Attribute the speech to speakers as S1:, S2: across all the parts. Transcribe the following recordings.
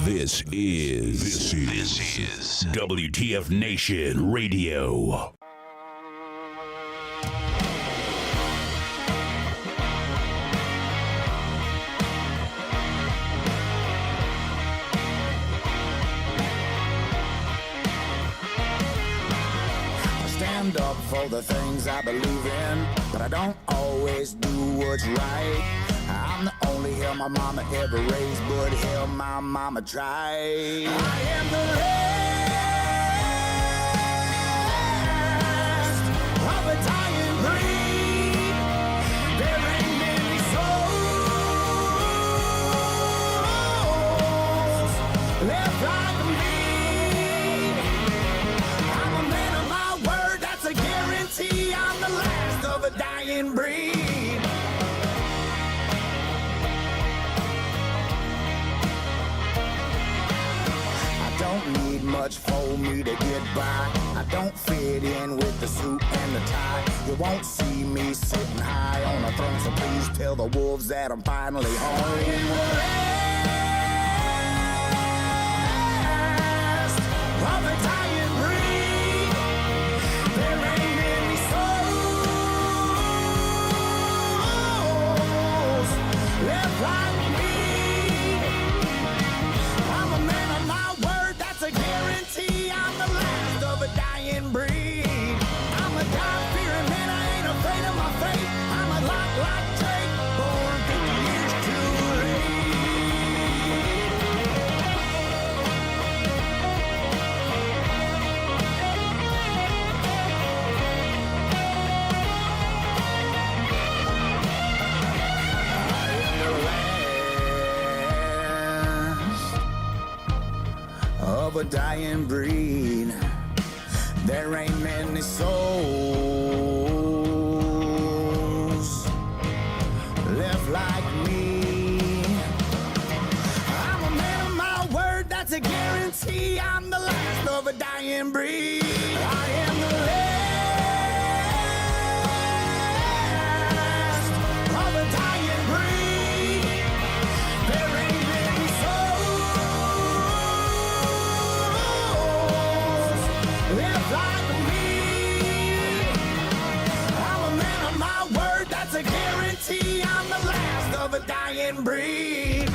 S1: This is WTF Nation Radio.
S2: Stand up for the things I believe in, but I don't always do what's right. I'm the only hell my mama ever raised, but hell my mama tried. I am the last of a dying breed. There ain't many souls left like me. I'm a man of my word, that's a guarantee. I'm the last of a dying breed. Don't need much for me to get by. I don't fit in with the suit and the tie. You won't see me sitting high on a throne, so please tell the wolves that I'm finally home. In the last of a dying breed, there ain't many souls left like me. I'm a man of my word, that's a guarantee. I'm the last of a dying breed. I'm a God-fearing man, I ain't afraid of my fate. I'm a lot like Drake, born 50 years too of a dying breed. There ain't many souls left like me. I'm a man of my word, that's a guarantee. I'm the last of a dying breed. I am the last of a dying breed. There ain't many souls left like me. I'm a man of my word, that's a guarantee. I'm the last of a dying breed.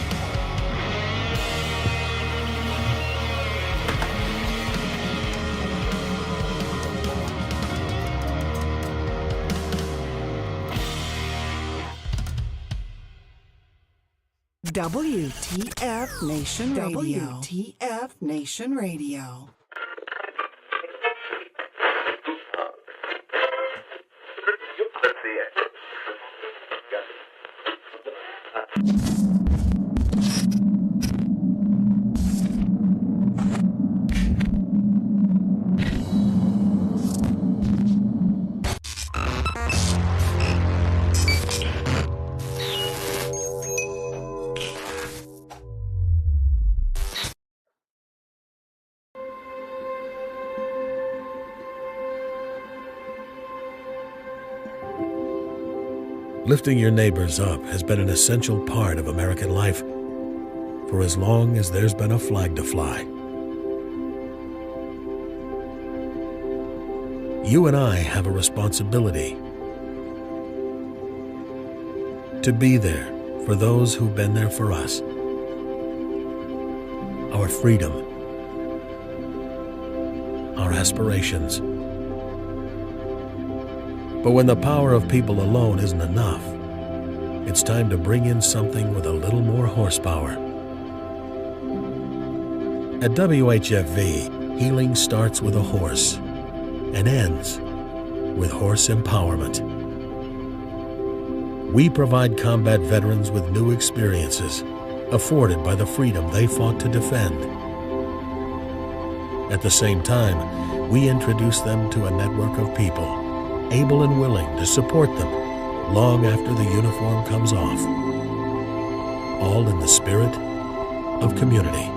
S3: WTF Nation Radio. WTF Nation Radio.
S4: Lifting your neighbors up has been an essential part of American life for as long as there's been a flag to fly. You and I have a responsibility to be there for those who've been there for us. Our freedom, our aspirations. But when the power of people alone isn't enough, it's time to bring in something with a little more horsepower. At WHFV, healing starts with a horse and ends with horse empowerment. We provide combat veterans with new experiences afforded by the freedom they fought to defend. At the same time, we introduce them to a network of people able and willing to support them long after the uniform comes off. All in the spirit of community.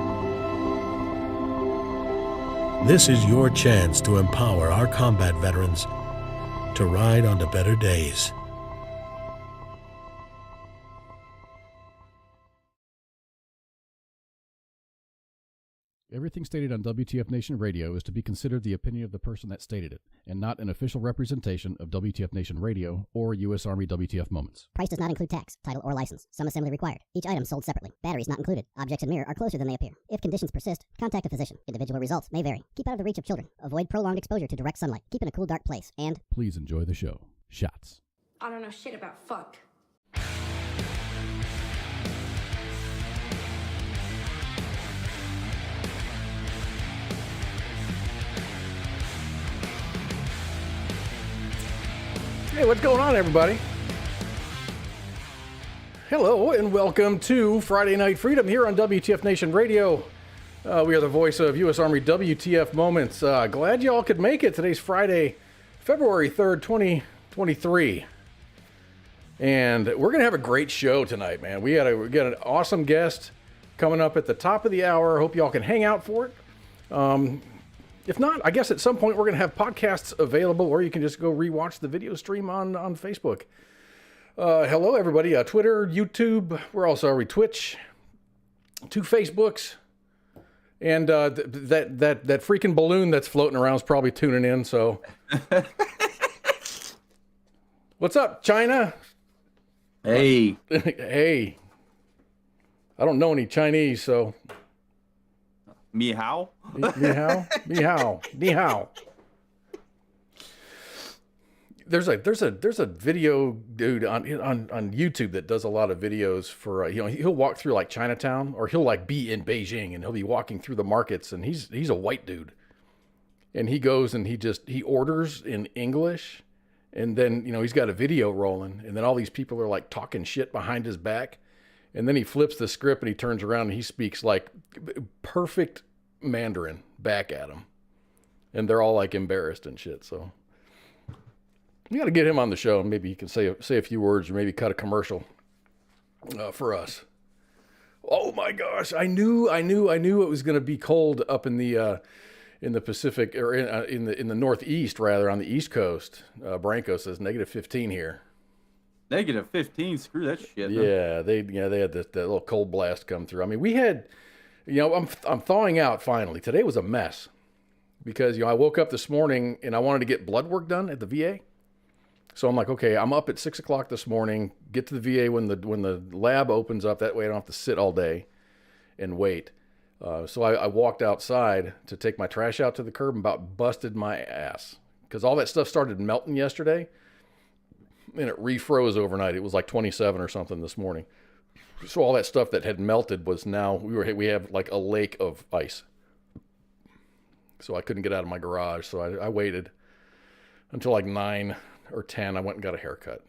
S4: This is your chance to empower our combat veterans to ride onto better days.
S5: Everything stated on WTF Nation Radio is to be considered the opinion of the person that stated it, and not an official representation of WTF Nation Radio or U.S. Army WTF Moments.
S6: Price does not include tax, title, or license. Some assembly required. Each item sold separately. Batteries not included. Objects in mirror are closer than they appear. If conditions persist, contact a physician. Individual results may vary. Keep out of the reach of children. Avoid prolonged exposure to direct sunlight. Keep in a cool, dark place. And
S5: please enjoy the show. Shots.
S7: I don't know shit about fuck.
S8: Hey, what's going on, everybody? Hello, and welcome to Friday Night Freedom here on WTF Nation Radio. We are the voice of U.S. Army WTF Moments. Glad you all could make it. Today's Friday, February 3rd, 2023. And we're going to have a great show tonight, man. We got an awesome guest coming up at the top of the hour. Hope y'all can hang out for it. If not, I guess at some point we're going to have podcasts available, or you can just go rewatch the video stream on Facebook. Hello, everybody. Twitter, YouTube. Where else are we? Twitch. 2 Facebooks. And that freaking balloon that's floating around is probably tuning in, so. What's up, China?
S9: Hey.
S8: Hey. I don't know any Chinese, so.
S9: Me hao?
S8: Ni hao? Ni hao. Ni hao. There's a video dude on YouTube that does a lot of videos for he'll walk through like Chinatown, or he'll like be in Beijing and he'll be walking through the markets, and he's a white dude, and he goes and he orders in English, and then he's got a video rolling, and then all these people are like talking shit behind his back, and then he flips the script and he turns around and he speaks like perfect Mandarin back at him, and they're all like embarrassed and shit. So you got to get him on the show, and maybe he can say a few words, or maybe cut a commercial for us. Oh my gosh, I knew it was going to be cold up in the Pacific, or in the Northeast rather, on the East Coast. Branko says -15 here.
S9: -15, screw that shit.
S8: Yeah, they had that little cold blast come through. I mean, we had, I'm thawing out finally. Today was a mess because I woke up this morning and I wanted to get blood work done at the VA. So I'm like, okay, I'm up at 6 o'clock this morning. Get to the VA when the lab opens up. That way I don't have to sit all day and wait. So I walked outside to take my trash out to the curb and about busted my ass because all that stuff started melting yesterday. And it refroze overnight. It was like 27 or something this morning. So all that stuff that had melted was now, we have like a lake of ice. So I couldn't get out of my garage. So I waited until like 9 or 10. I went and got a haircut.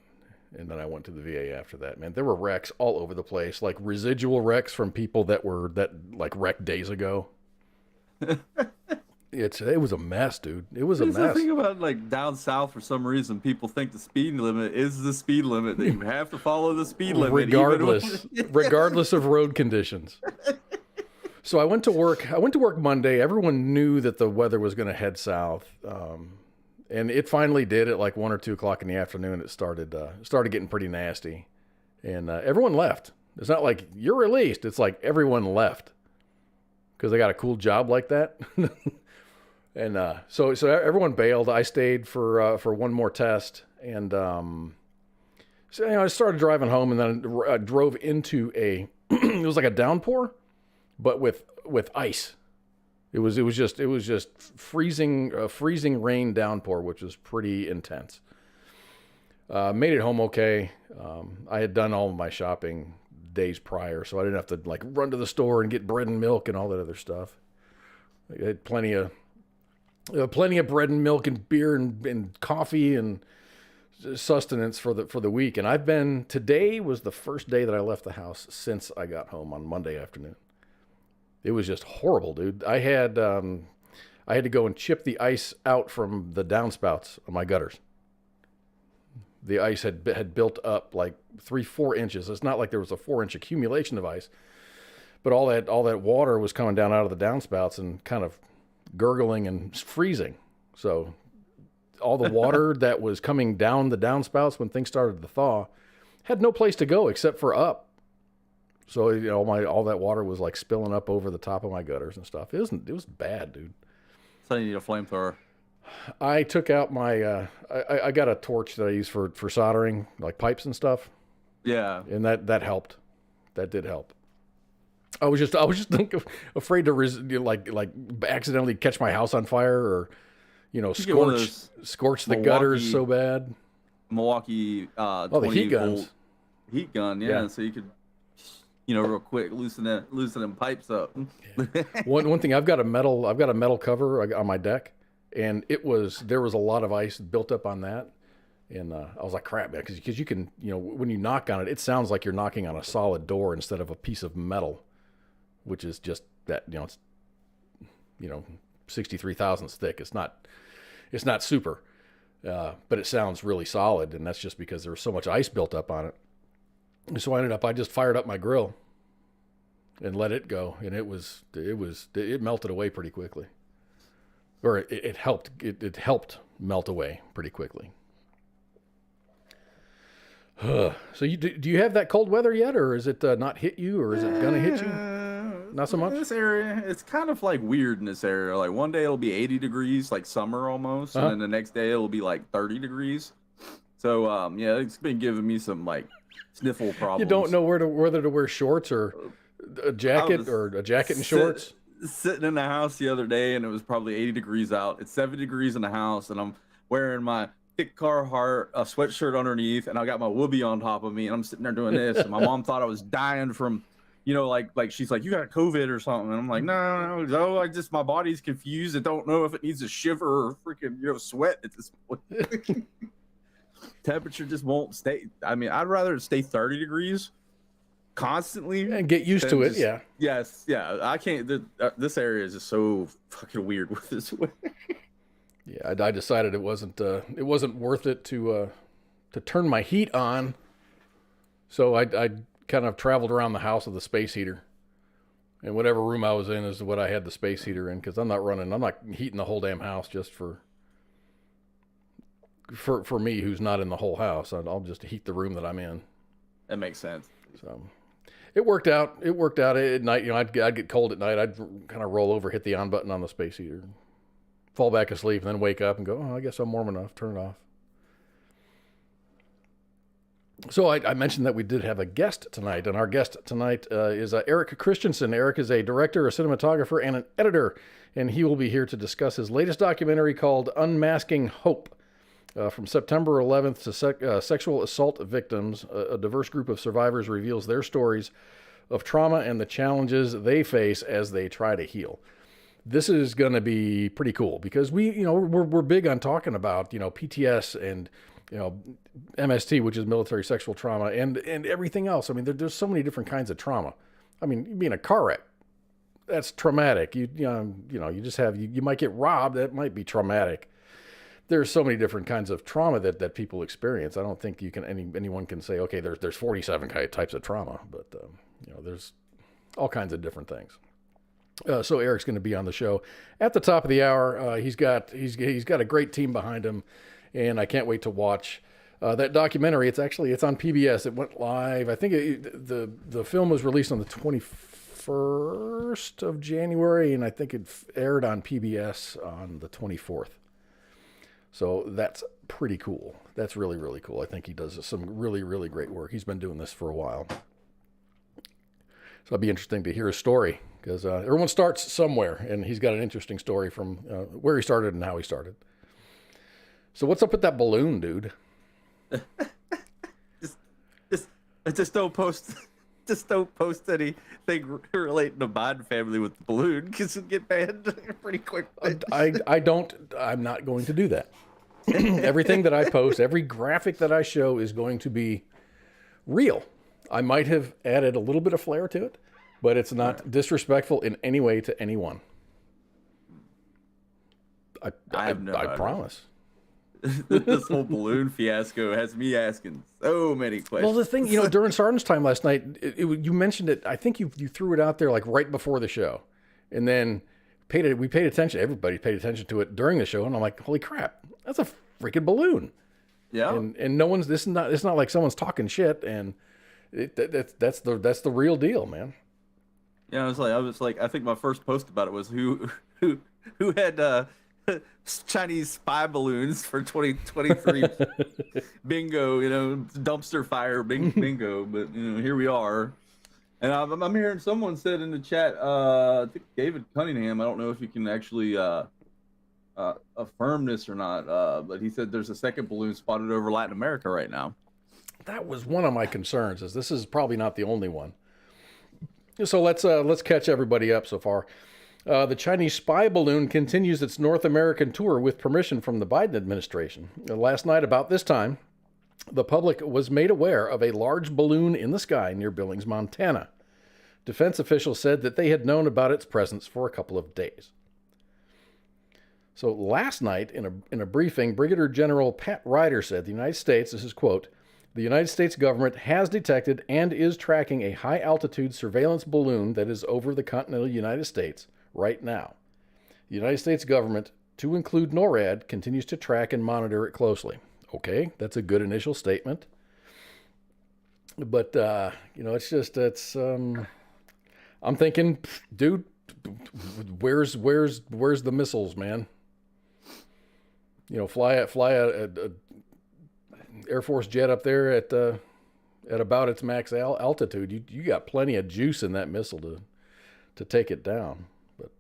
S8: And then I went to the VA after that. Man, there were wrecks all over the place. Like residual wrecks from people that wrecked days ago. It was a mess, dude. It was a mess.
S9: The thing about like down south, for some reason, people think the speed limit is the speed limit. That you have to follow the speed limit,
S8: regardless of road conditions. So I went to work Monday. Everyone knew that the weather was going to head south, and it finally did at like 1 or 2 o'clock in the afternoon. It started getting pretty nasty, and everyone left. It's not like you're released. It's like everyone left because they got a cool job like that. And so everyone bailed. I stayed for one more test, and so I started driving home, and then I drove into it was like a downpour, but with ice. It was just freezing rain downpour, which was pretty intense. Made it home okay. I had done all of my shopping days prior, so I didn't have to like run to the store and get bread and milk and all that other stuff. I had plenty of bread and milk and beer and coffee and sustenance for the week. And today was the first day that I left the house since I got home on Monday afternoon. It was just horrible, dude. I had to go and chip the ice out from the downspouts of my gutters. The ice had built up like 3-4 inches. It's not like there was a 4-inch accumulation of ice, but all that water was coming down out of the downspouts and kind of gurgling and freezing. So all the water that was coming down the downspouts when things started to thaw had no place to go except for up. So, you know, all that water was like spilling up over the top of my gutters and stuff. It was bad, dude.
S9: So you need a flamethrower.
S8: I took out my, I got a torch that I use for soldering, like pipes and stuff.
S9: Yeah.
S8: And that helped. That did help. I was just afraid to like accidentally catch my house on fire, or, you know, scorch the gutters so bad.
S9: Milwaukee,
S8: the heat guns.
S9: Heat gun, yeah. So you could, you know, real quick loosen them pipes up.
S8: One thing, I've got a metal cover on my deck, and there was a lot of ice built up on that, and I was like, crap, man, because you can, you know, when you knock on it, it sounds like you're knocking on a solid door instead of a piece of metal, which is just that, you know, it's, you know, 63 thousandths thick. It's not super, but it sounds really solid, and that's just because there was so much ice built up on it. And so I just fired up my grill and let it go, and it melted away pretty quickly, or it helped melt away pretty quickly. So do you have that cold weather yet, or is it not hit you, or is it gonna hit you? Not so much.
S9: This area, it's kind of like weird in this area. Like one day it'll be 80 degrees, like summer almost, and then the next day it'll be like 30 degrees. So yeah, it's been giving me some like sniffle problems.
S8: You don't know whether to wear shorts or a jacket and shorts.
S9: Sitting in the house the other day, and it was probably 80 degrees out. It's 70 degrees in the house, and I'm wearing my thick Carhartt sweatshirt underneath, and I got my whoopee on top of me, and I'm sitting there doing this. And my mom thought I was dying from, you know, like she's like, you got COVID or something. And I'm like, no, my body's confused. I don't know if it needs a shiver or freaking, you know, sweat at this point. Temperature just won't stay. I mean, I'd rather it stay 30 degrees constantly
S8: and get used to it. Yeah.
S9: Yes. Yeah. I can't. This area is just so fucking weird with this weather.
S8: Yeah. I decided it wasn't worth it to turn my heat on. So I kind of traveled around the house with the space heater, and whatever room I was in is what I had the space heater in. 'Cause I'm not heating the whole damn house just for me, who's not in the whole house. I'll just heat the room that I'm in.
S9: That makes sense.
S8: So it worked out. At night. You know, I'd get cold at night. I'd kind of roll over, hit the on button on the space heater, fall back asleep, and then wake up and go, oh, I guess I'm warm enough. Turn it off. So I mentioned that we did have a guest tonight, and our guest tonight is Eric Christiansen. Eric is a director, a cinematographer, and an editor, and he will be here to discuss his latest documentary called unMASKing Hope. From September 11th to sexual assault victims, a diverse group of survivors reveals their stories of trauma and the challenges they face as they try to heal. This is going to be pretty cool because we're big on talking about, you know, PTS and, you know, MST, which is military sexual trauma, and everything else. I mean, there's so many different kinds of trauma. I mean, you being a car wreck, that's traumatic. You might get robbed. That might be traumatic. There's so many different kinds of trauma that people experience. I don't think anyone can say, okay, there's 47 types of trauma, but you know, there's all kinds of different things. So Eric's going to be on the show at the top of the hour. He's got a great team behind him, and I can't wait to watch that documentary. It's on PBS. It went live. I think the film was released on the 21st of January, and I think it aired on PBS on the 24th. So that's pretty cool. That's really, really cool. I think he does some really, really great work. He's been doing this for a while. So it'll be interesting to hear his story because everyone starts somewhere, and he's got an interesting story from where he started and how he started. So what's up with that balloon, dude?
S9: Just don't post anything relating to Biden family with the balloon because it'll get banned pretty quick.
S8: I'm not going to do that. Everything that I post, every graphic that I show is going to be real. I might have added a little bit of flair to it, but it's not disrespectful in any way to anyone. I promise.
S9: This whole balloon fiasco has me asking so many questions.
S8: Well, the thing, during Sergeant's time last night, you mentioned it. I think you threw it out there like right before the show, and then we paid attention. Everybody paid attention to it during the show, and I'm like, holy crap, that's a freaking balloon.
S9: Yeah.
S8: And no one's. It's not like someone's talking shit, and That's the real deal, man.
S9: Yeah, I was like, I think my first post about it was who had Chinese spy balloons for 2023 bingo, dumpster fire bingo. But here we are, and I'm hearing someone said in the chat, I think David Cunningham. I don't know if you can actually affirm this or not, but he said there's a second balloon spotted over Latin America right now.
S8: That was one of my concerns. Is this is probably not the only one. So let's catch everybody up so far. The Chinese spy balloon continues its North American tour with permission from the Biden administration. Last night, about this time, the public was made aware of a large balloon in the sky near Billings, Montana. Defense officials said that they had known about its presence for a couple of days. So last night, in a briefing, Brigadier General Pat Ryder said the United States, this is quote, the United States government has detected and is tracking a high-altitude surveillance balloon that is over the continental United States right now. The United States government, to include NORAD, continues to track and monitor it closely. Okay, that's a good initial statement. But, I'm thinking, dude, where's the missiles, man? Fly a Air Force jet up there at about its max altitude. You got plenty of juice in that missile to take it down. But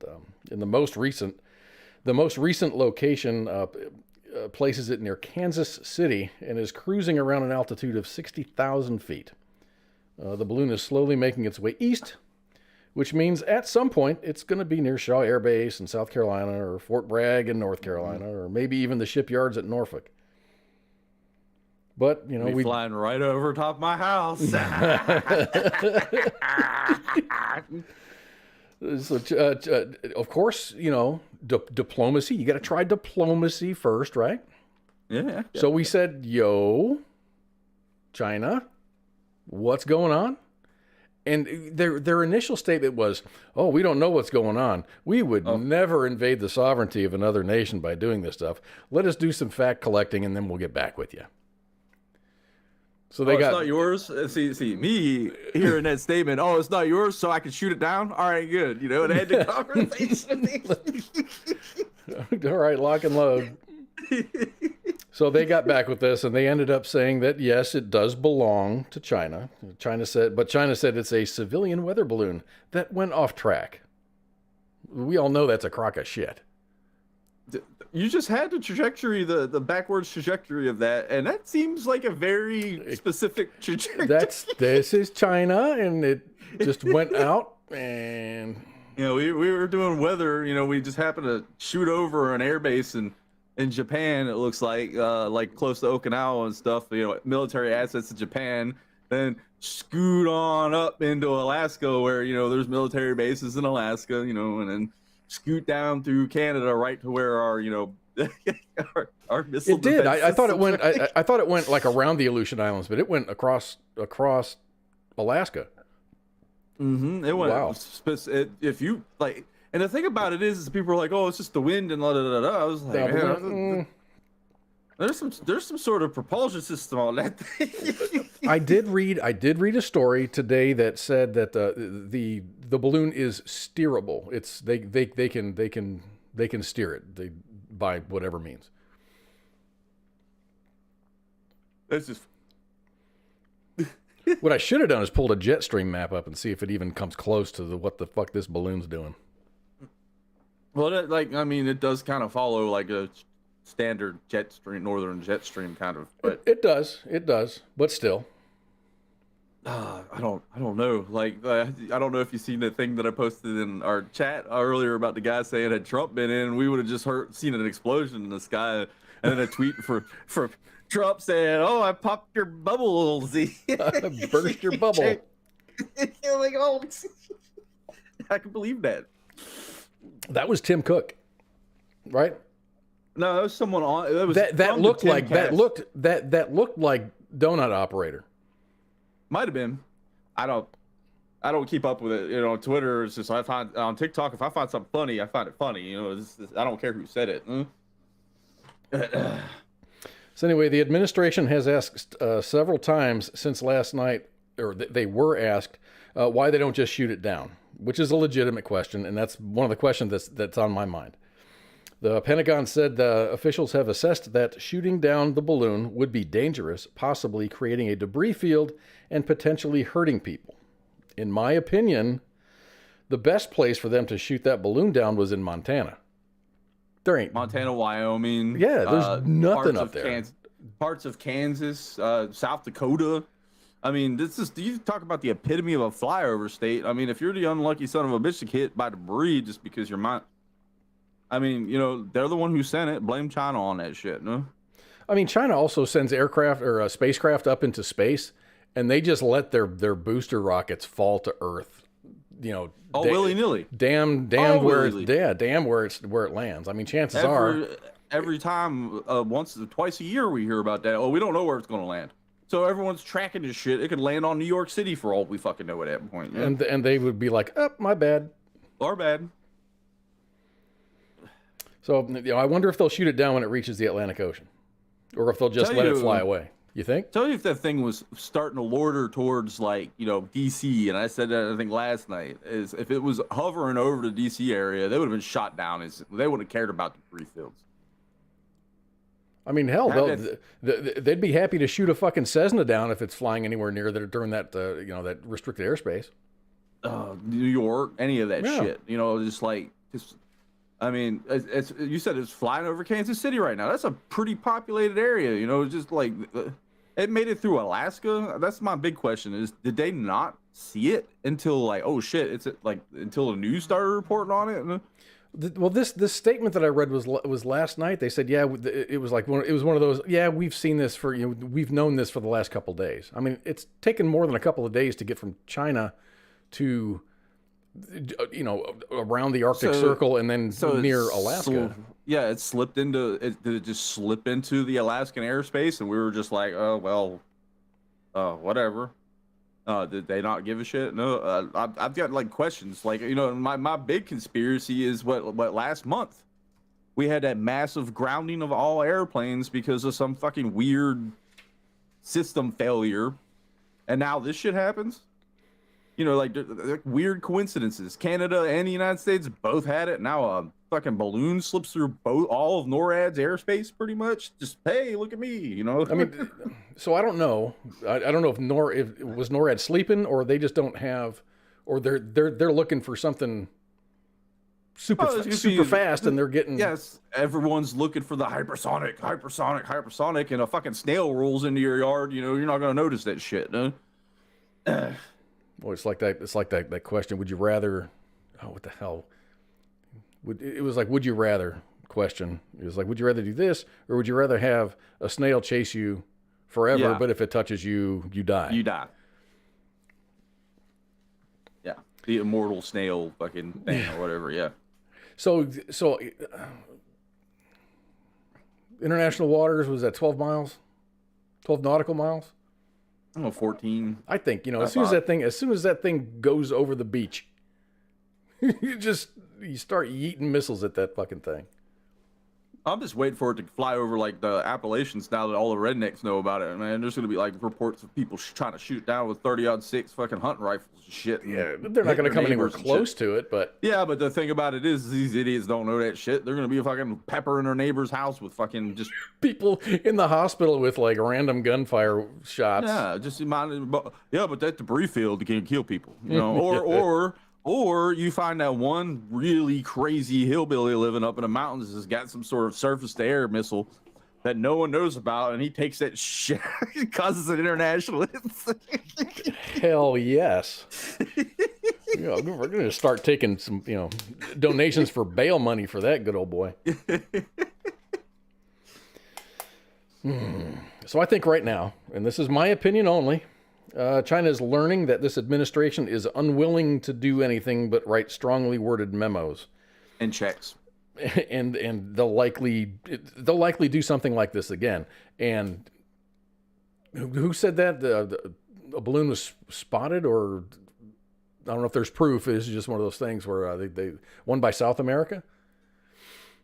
S8: in the most recent location places it near Kansas City and is cruising around an altitude of 60,000 feet. The balloon is slowly making its way east, which means at some point it's going to be near Shaw Air Base in South Carolina or Fort Bragg in North Carolina or maybe even the shipyards at Norfolk. But,
S9: we flying right over top of my house.
S8: So, of course, diplomacy. You got to try diplomacy first, right?
S9: Yeah.
S8: So we said, yo, China, what's going on? And their initial statement was, oh, we don't know what's going on. We would never invade the sovereignty of another nation by doing this stuff. Let us do some fact collecting, and then we'll get back with you. So it's
S9: not yours. See, me hearing that statement. Oh, it's not yours, so I can shoot it down. All right, good. They had the conversation.
S8: All right, lock and load. So they got back with this, and they ended up saying that yes, it does belong to China. China said it's a civilian weather balloon that went off track. We all know that's a crock of shit.
S9: You just had the trajectory, the backwards trajectory of that, and that seems like a very specific trajectory.
S8: This is China, and it just went out, and
S9: we were doing weather. We just happened to shoot over an air base in Japan. It looks like close to Okinawa and stuff. Military assets in Japan. Then scoot on up into Alaska, where there's military bases in Alaska. And then scoot down through Canada right to where our our missile.
S8: It did. I thought it went. I thought it went like around the Aleutian Islands, but it went across Alaska.
S9: Mm-hmm. It went. Wow. If you like, and the thing about it is people are like, "Oh, it's just the wind and la da da da." I was like, there's some sort of propulsion system on that thing.
S8: I did read a story today that said that the balloon is steerable. It's they can steer it by whatever means.
S9: That's just
S8: what I should have done is pulled a jet stream map up and see if it even comes close to what the fuck this balloon's doing.
S9: Well, it does kind of follow like a standard jet stream, northern jet stream kind of. But
S8: it does, but still.
S9: I don't know. I don't know if you've seen the thing that I posted in our chat earlier about the guy saying had Trump been in, we would have just seen an explosion in the sky, and then a tweet for Trump saying, "Oh, I popped your bubble, Z.
S8: I burst your bubble."
S9: Like, oh, I can believe that.
S8: That was Tim Cook, right?
S9: No, that was someone on.
S8: That looked like that looked like Donut Operator.
S9: Might have been. I don't keep up with it. On Twitter, it's just I find on TikTok if I find something funny, I find it funny. I don't care who said it.
S8: So anyway, the administration has asked several times since last night they were asked why they don't just shoot it down, which is a legitimate question, and that's one of the questions that's on my mind. The Pentagon said the officials have assessed that shooting down the balloon would be dangerous, possibly creating a debris field and potentially hurting people. In my opinion, the best place for them to shoot that balloon down was in Montana. There ain't
S9: Montana, Wyoming.
S8: Yeah, there's nothing up there.
S9: Parts of Kansas, South Dakota. I mean, you talk about the epitome of a flyover state. I mean, if you're the unlucky son of a bitch to get hit by debris just because you're I mean, you know, they're the one who sent it. Blame China on that shit, no?
S8: I mean, China also sends aircraft or spacecraft up into space, and they just let their booster rockets fall to Earth. You know,
S9: willy-nilly.
S8: Damn where it lands. I mean, chances are
S9: every time once or twice a year we hear about that. Oh, we don't know where it's going to land. So everyone's tracking this shit. It could land on New York City for all we fucking know at that point. Yeah?
S8: And they would be like, "Oh, my bad."
S9: Our bad.
S8: So, you know, I wonder if they'll shoot it down when it reaches the Atlantic Ocean, or if they'll just let it fly away. You think?
S9: Tell you if that thing was starting to loiter towards, like, you know, DC, and I said that I think last night, is if it was hovering over the DC area, they would have been shot down. They wouldn't have cared about the debris fields.
S8: I mean, hell, they'd be happy to shoot a fucking Cessna down if it's flying anywhere near there during that, you know, that restricted airspace.
S9: New York, any of that shit, you know, I mean, you said it's flying over Kansas City right now. That's a pretty populated area, you know, just like it made it through Alaska. That's my big question is, did they not see it until like, oh shit, it's like until the news started reporting on it?
S8: Well, this statement that I read was last night. They said, yeah, it was like one of those. Yeah, we've seen this we've known this for the last couple of days. I mean, it's taken more than a couple of days to get from China to, you know, around the Arctic Circle and then near Alaska.
S9: It slipped into it. Did it just slip into the Alaskan airspace? And we were just like, oh well, whatever. Did they not give a shit? No, I've got like questions. Like, you know, my big conspiracy is what last month we had that massive grounding of all airplanes because of some fucking weird system failure, and now this shit happens. You know, like weird coincidences. Canada and the United States both had it. Now a fucking balloon slips through all of NORAD's airspace, pretty much. Just, hey, look at me. You know. I mean,
S8: so I don't know. I don't know if was NORAD sleeping, or they just don't have, or they're looking for something super fast, and they're getting.
S9: Yes, everyone's looking for the hypersonic, and a fucking snail rolls into your yard. You know, you're not gonna notice that shit. No?
S8: Well, it's like that question. Would you rather? Oh, what the hell? It was like, would you rather question. It was like, would you rather do this, or would you rather have a snail chase you forever, but if it touches you, you die?
S9: You die. Yeah, the immortal snail fucking thing or whatever. Yeah.
S8: So international waters, was that 12 miles? 12 nautical miles?
S9: I don't know, 14.
S8: I think, you know, as soon as that thing goes over the beach, you start yeeting missiles at that fucking thing.
S9: I'm just waiting for it to fly over like the Appalachians now that all the rednecks know about it. Man, there's gonna be like reports of people trying to shoot down with 30-06 fucking hunting rifles and shit.
S8: Yeah, they're not gonna come anywhere close to it, but
S9: yeah, but the thing about it is these idiots don't know that shit. They're gonna be fucking peppering their neighbor's house with fucking just
S8: people in the hospital with like random gunfire shots.
S9: Yeah, just but that debris field can kill people, you know, or you find that one really crazy hillbilly living up in the mountains has got some sort of surface-to-air missile that no one knows about, and he takes that shit, causes an international incident.
S8: Hell yes. We're going to start taking some, you know, donations for bail money for that good old boy. So I think right now, and this is my opinion only, China is learning that this administration is unwilling to do anything but write strongly worded memos
S9: and checks,
S8: and they'll likely do something like this again. And who said that a balloon was spotted, or I don't know if there's proof. It's just one of those things where they won by South America.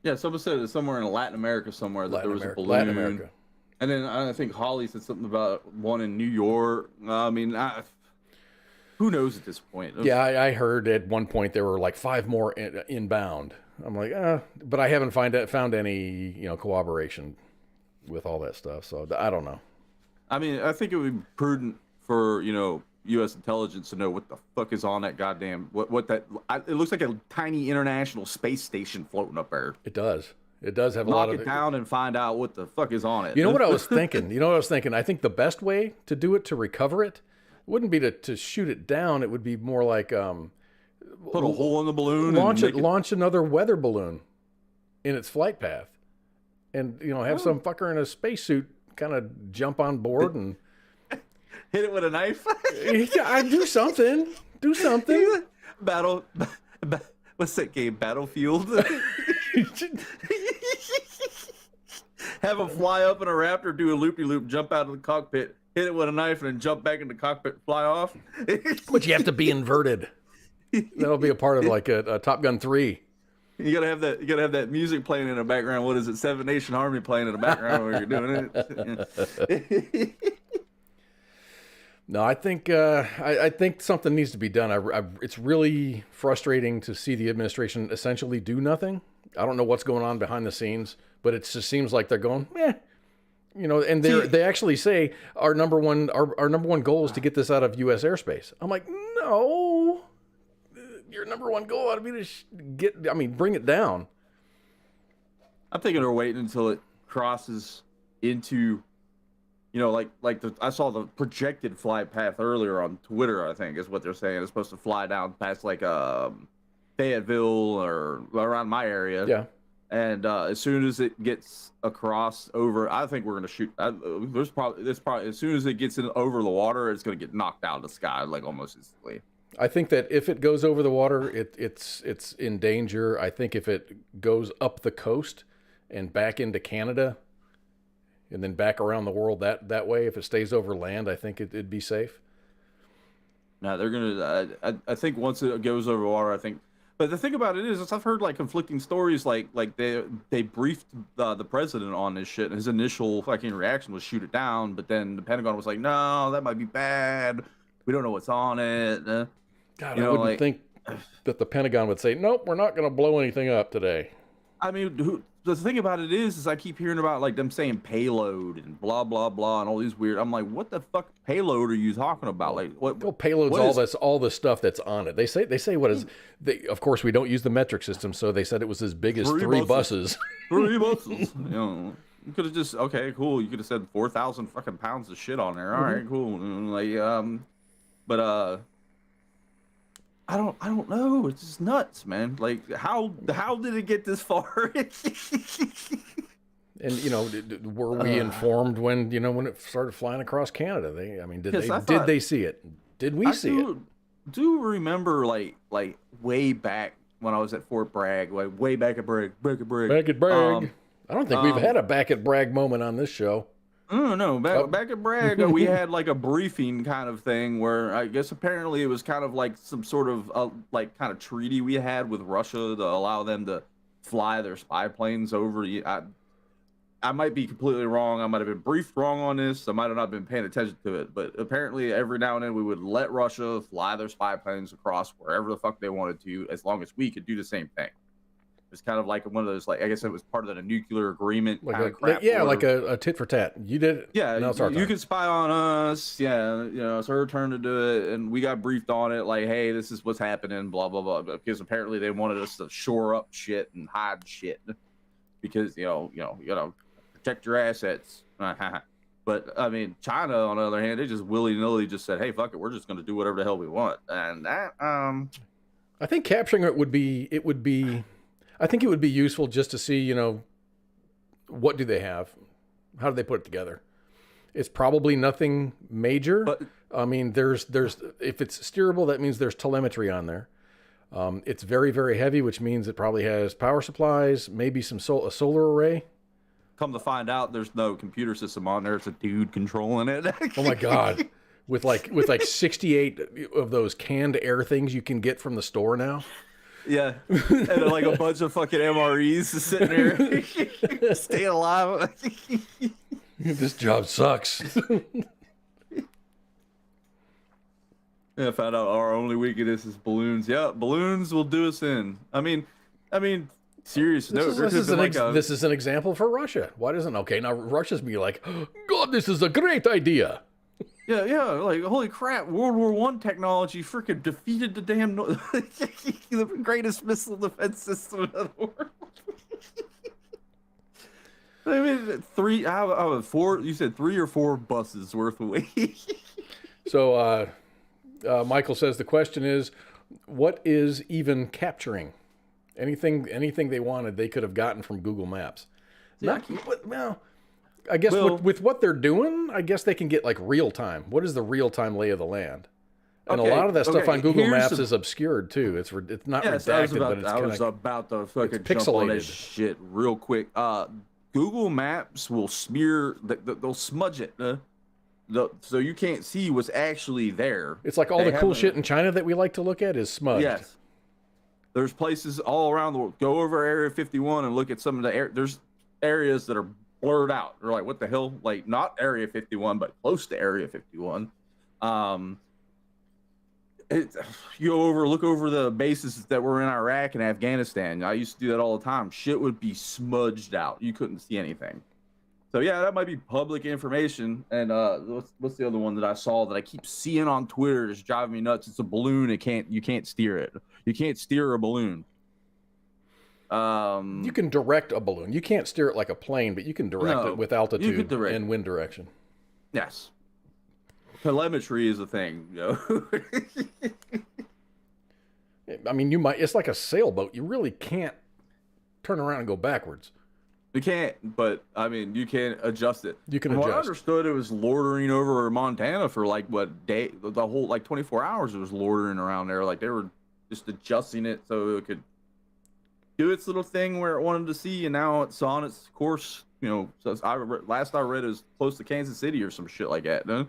S9: Yeah, someone said it somewhere in Latin America somewhere that there was a balloon. Latin America. And then I think Holly said something about one in New York. I mean, who knows at this point?
S8: Yeah, I heard at one point there were like 5 more inbound. I'm like, but I haven't found any, corroboration with all that stuff. So I don't know.
S9: I mean, I think it would be prudent for, U.S. intelligence to know what the fuck is on that goddamn, it looks like a tiny international space station floating up there.
S8: It does. It does have a
S9: Knock
S8: lot of
S9: it down and find out what the fuck is on it.
S8: You know what I was thinking? I think the best way to do it, to recover it, wouldn't be to shoot it down. It would be more like
S9: put a hole in the balloon,
S8: launch another weather balloon in its flight path, and have some fucker in a spacesuit kind of jump on board and
S9: hit it with a knife.
S8: Yeah, I do something.
S9: What's that game? Battlefield. Have him fly up in a Raptor, do a loop-de-loop, jump out of the cockpit, hit it with a knife, and then jump back in the cockpit, fly off.
S8: But you have to be inverted. That'll be a part of like a Top Gun 3.
S9: You gotta have that music playing in the background. What is it? Seven Nation Army playing in the background when you're doing it.
S8: No, I think something needs to be done. It's really frustrating to see the administration essentially do nothing. I don't know what's going on behind the scenes, but it just seems like they're going, and they actually say our number one goal is to get this out of U.S. airspace. I'm like, no, your number one goal ought to be to bring it down.
S9: I'm thinking they're waiting until it crosses into, I saw the projected flight path earlier on Twitter, I think is what they're saying. It's supposed to fly down past like Fayetteville or around my area.
S8: Yeah.
S9: And as soon as it gets across over, I think we're going to shoot. There's probably as soon as it gets over the water, it's going to get knocked out of the sky like almost instantly.
S8: I think that if it goes over the water, it's in danger. I think if it goes up the coast and back into Canada and then back around the world that way, if it stays over land, I think it'd be safe.
S9: No, they're going to, I think once it goes over water, I think. But the thing about it is I've heard like conflicting stories, like they briefed the president on this shit, and his initial fucking reaction was shoot it down, but then the Pentagon was like, no, that might be bad. We don't know what's on it.
S8: God, I wouldn't think that the Pentagon would say, nope, we're not going to blow anything up today.
S9: I mean, the thing about it is I keep hearing about like them saying payload and blah, blah, blah, and all these weird, I'm like, what the fuck payload are you talking about? Like what
S8: payload's all the stuff that's on it. They say what is, of course we don't use the metric system. So they said it was as big as three buses.
S9: 3 buses. You could have just, okay, cool. You could have said 4,000 fucking pounds of shit on there. All right, cool. But I don't know. It's just nuts, man. Like how did it get this far?
S8: And were we informed when it started flying across Canada? Did they see it? Did we see it?
S9: Do remember like way back when I was at Fort Bragg, like way back at Bragg.
S8: Back at Bragg. I don't think we've had a back at Bragg moment on this show.
S9: No, back at Bragg, we had like a briefing kind of thing where I guess apparently it was kind of like some sort of like kind of treaty we had with Russia to allow them to fly their spy planes over. I might be completely wrong. I might have been briefed wrong on this. I might have not been paying attention to it. But apparently every now and then we would let Russia fly their spy planes across wherever the fuck they wanted to, as long as we could do the same thing. It's kind of like one of those, like I guess it was part of the nuclear agreement kind of crap.
S8: Yeah, like a tit for tat. You did it.
S9: Yeah, you could spy on us. Yeah, it's her turn to do it, and we got briefed on it. Like, hey, this is what's happening. Blah blah blah. Because apparently they wanted us to shore up shit and hide shit, because you know, protect your assets. But I mean, China on the other hand, they just willy nilly just said, hey, fuck it, we're just going to do whatever the hell we want, and that
S8: I think capturing it would be. I think it would be useful just to see, what do they have? How do they put it together? It's probably nothing major.
S9: But,
S8: I mean, there's if it's steerable, that means there's telemetry on there. It's very, very heavy, which means it probably has power supplies, maybe a solar array.
S9: Come to find out, there's no computer system on there. It's a dude controlling it.
S8: Oh my God. With like 68 of those canned air things you can get from the store now.
S9: Yeah, and then like a bunch of fucking MREs sitting there, staying alive.
S8: This job sucks.
S9: Yeah, I found out our only weakness is balloons. Yeah, balloons will do us in. I mean, serious note.
S8: This is an example for Russia. Why doesn't now Russia's be like, God, this is a great idea.
S9: Yeah, like holy crap! World War I technology freaking defeated the damn the greatest missile defense system in the world. I mean, four. You said 3 or 4 buses worth of weight.
S8: So, Michael says the question is, what is even capturing? Anything they wanted, they could have gotten from Google Maps. I guess with what they're doing, I guess they can get like real time. What is the real time lay of the land? And a lot of that stuff on Google Maps is obscured too. It's not redacted, but it's
S9: I was about to fucking jump on that shit real quick. Google Maps will smear, they'll smudge it, so you can't see what's actually there.
S8: It's like all the cool shit in China that we like to look at is smudged.
S9: Yes. There's places all around the world. Go over Area 51 and look at some of there's areas that are blurred out. They're like, what the hell? Like, not Area 51, but close to Area 51. Look over the bases that were in Iraq and Afghanistan. I used to do that all the time. Shit would be smudged out. You couldn't see anything. So yeah, that might be public information. And what's the other one that I saw that I keep seeing on Twitter? It's driving me nuts. It's a balloon. You can't steer it. You can't steer a balloon.
S8: You can direct a balloon. You can't steer it like a plane, but you can direct it with altitude and wind direction.
S9: Yes. Telemetry is a thing,
S8: I mean, it's like a sailboat. You really can't turn around and go backwards.
S9: You can't, but I mean, you can adjust it.
S8: You can adjust.
S9: I understood it was loitering over Montana for like the whole 24 hours. It was loitering around there. Like they were just adjusting it so it could do its little thing where it wanted to see, and now it's on its course. So last I read, it was close to Kansas City or some shit like that. No?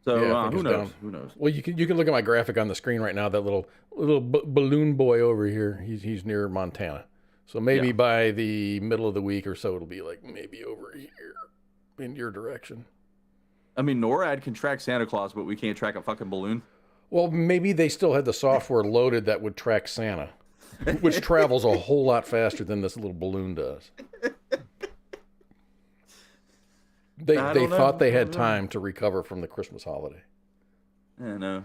S9: So who knows?
S8: Down. Who knows? Well, you can look at my graphic on the screen right now. That little balloon boy over here. He's near Montana. So maybe by the middle of the week or so, it'll be like maybe over here in your direction.
S9: I mean, NORAD can track Santa Claus, but we can't track a fucking balloon.
S8: Well, maybe they still had the software loaded that would track Santa, which travels a whole lot faster than this little balloon does. They thought they had time to recover from the Christmas holiday.
S9: Yeah, no.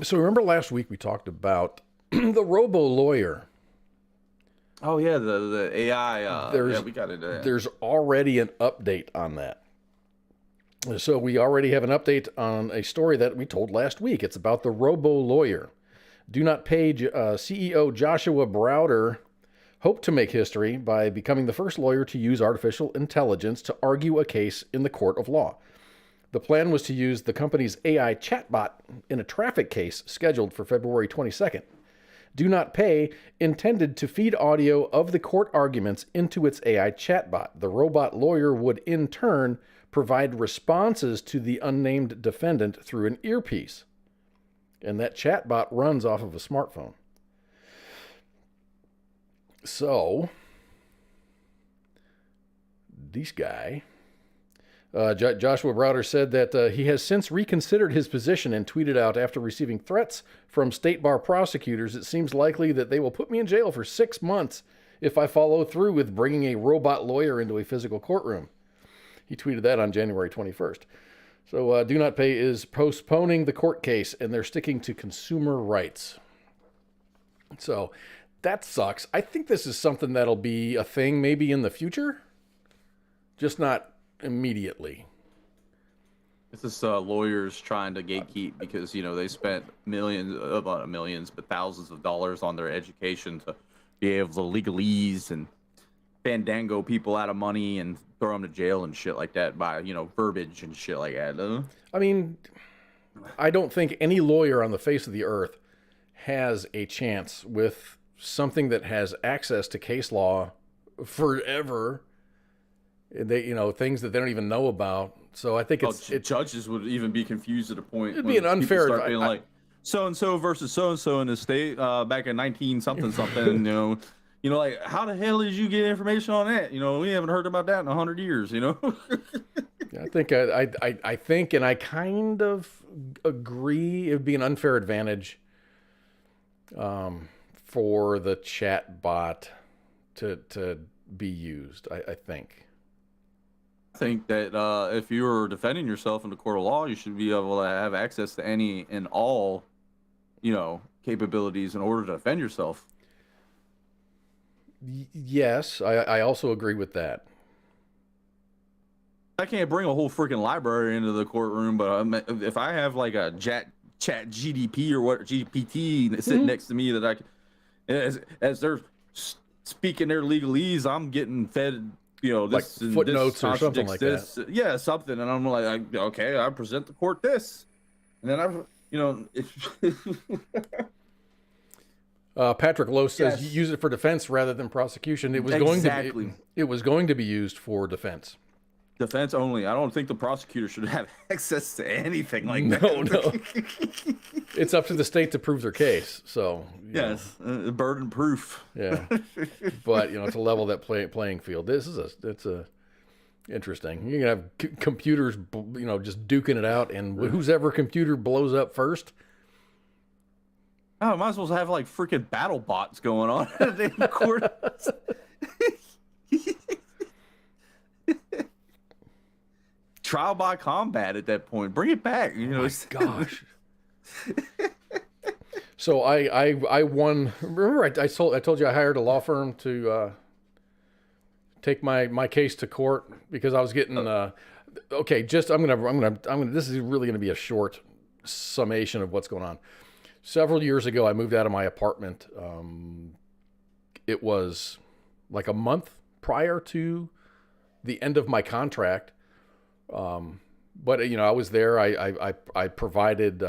S8: So remember last week we talked about the robo-lawyer.
S9: Oh, yeah, the AI. We got it.
S8: There's already an update on that. So we already have an update on a story that we told last week. It's about the robo-lawyer. Do Not Pay CEO Joshua Browder hoped to make history by becoming the first lawyer to use artificial intelligence to argue a case in the court of law. The plan was to use the company's AI chatbot in a traffic case scheduled for February 22nd. Do Not Pay intended to feed audio of the court arguments into its AI chatbot. The robot lawyer would, in turn, provide responses to the unnamed defendant through an earpiece. And that chatbot runs off of a smartphone. So, this guy, Joshua Browder said that he has since reconsidered his position and tweeted out, after receiving threats from state bar prosecutors, it seems likely that they will put me in jail for 6 months if I follow through with bringing a robot lawyer into a physical courtroom. He tweeted that on January 21st. So Do Not Pay is postponing the court case, and they're sticking to consumer rights. So that sucks. I think this is something that'll be a thing maybe in the future, just not immediately.
S9: This is lawyers trying to gatekeep because, they spent millions, but thousands of dollars on their education to be able to legalese and fandango people out of money and throw them to jail and shit like that by, verbiage and shit like that.
S8: I mean, I don't think any lawyer on the face of the earth has a chance with something that has access to case law forever. They, things that they don't even know about. So I think
S9: judges would even be confused at a point.
S8: It'd be an unfair.
S9: Start being like so and so versus so and so in the state back in 19 something something. Like how the hell did you get information on that? We haven't heard about that in 100 years.
S8: Yeah, I think I think, and I kind of agree, it would be an unfair advantage for the chat bot to be used. I think.
S9: I think that if you were defending yourself in the court of law, you should be able to have access to any and all, capabilities in order to defend yourself.
S8: Yes, I also agree with that.
S9: I can't bring a whole freaking library into the courtroom, but if I have like a chat GDP or what GPT sitting next to me that I can, as they're speaking their legalese, I'm getting fed, this
S8: like footnotes or something like
S9: this.
S8: that.
S9: Yeah, something, and I'm like, okay, I present the court this, and then
S8: Patrick Lowe says
S9: Yes.
S8: use it for defense rather than prosecution. It was it was going to be used for defense.
S9: Defense only. I don't think the prosecutor should have access to anything like that.
S8: No. It's up to the state to prove their case. So
S9: yes, burden proof.
S8: Yeah, but it's a level that playing field. It's interesting. You can have computers, just duking it out, and whose ever computer blows up first.
S9: Oh, might as well have like freaking battle bots going on in court. Trial by combat at that point. Bring it back.
S8: My gosh. So I won. Remember, I told you I hired a law firm to take my case to court because I was getting okay. Just I'm gonna. This is really gonna be a short summation of what's going on. Several years ago, I moved out of my apartment. It was like a month prior to the end of my contract. But I was there. I provided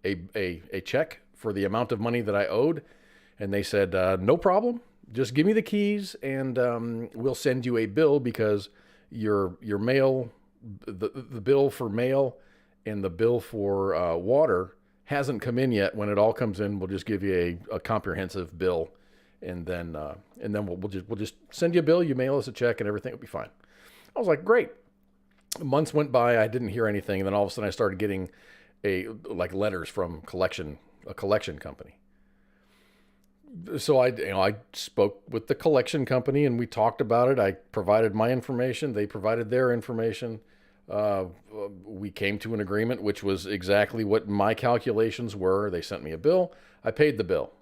S8: a check for the amount of money that I owed, and they said no problem. Just give me the keys, and we'll send you a bill because your mail, the bill for mail, and the bill for water hasn't come in yet. When it all comes in, we'll just give you a comprehensive bill, and then we'll just send you a bill. You mail us a check, and everything will be fine. I was like, great. Months went by, I didn't hear anything, and then all of a sudden I started getting letters from a collection company. So I spoke with the collection company and we talked about it. I provided my information, they provided their information. We came to an agreement, which was exactly what my calculations were. They sent me a bill. I paid the bill.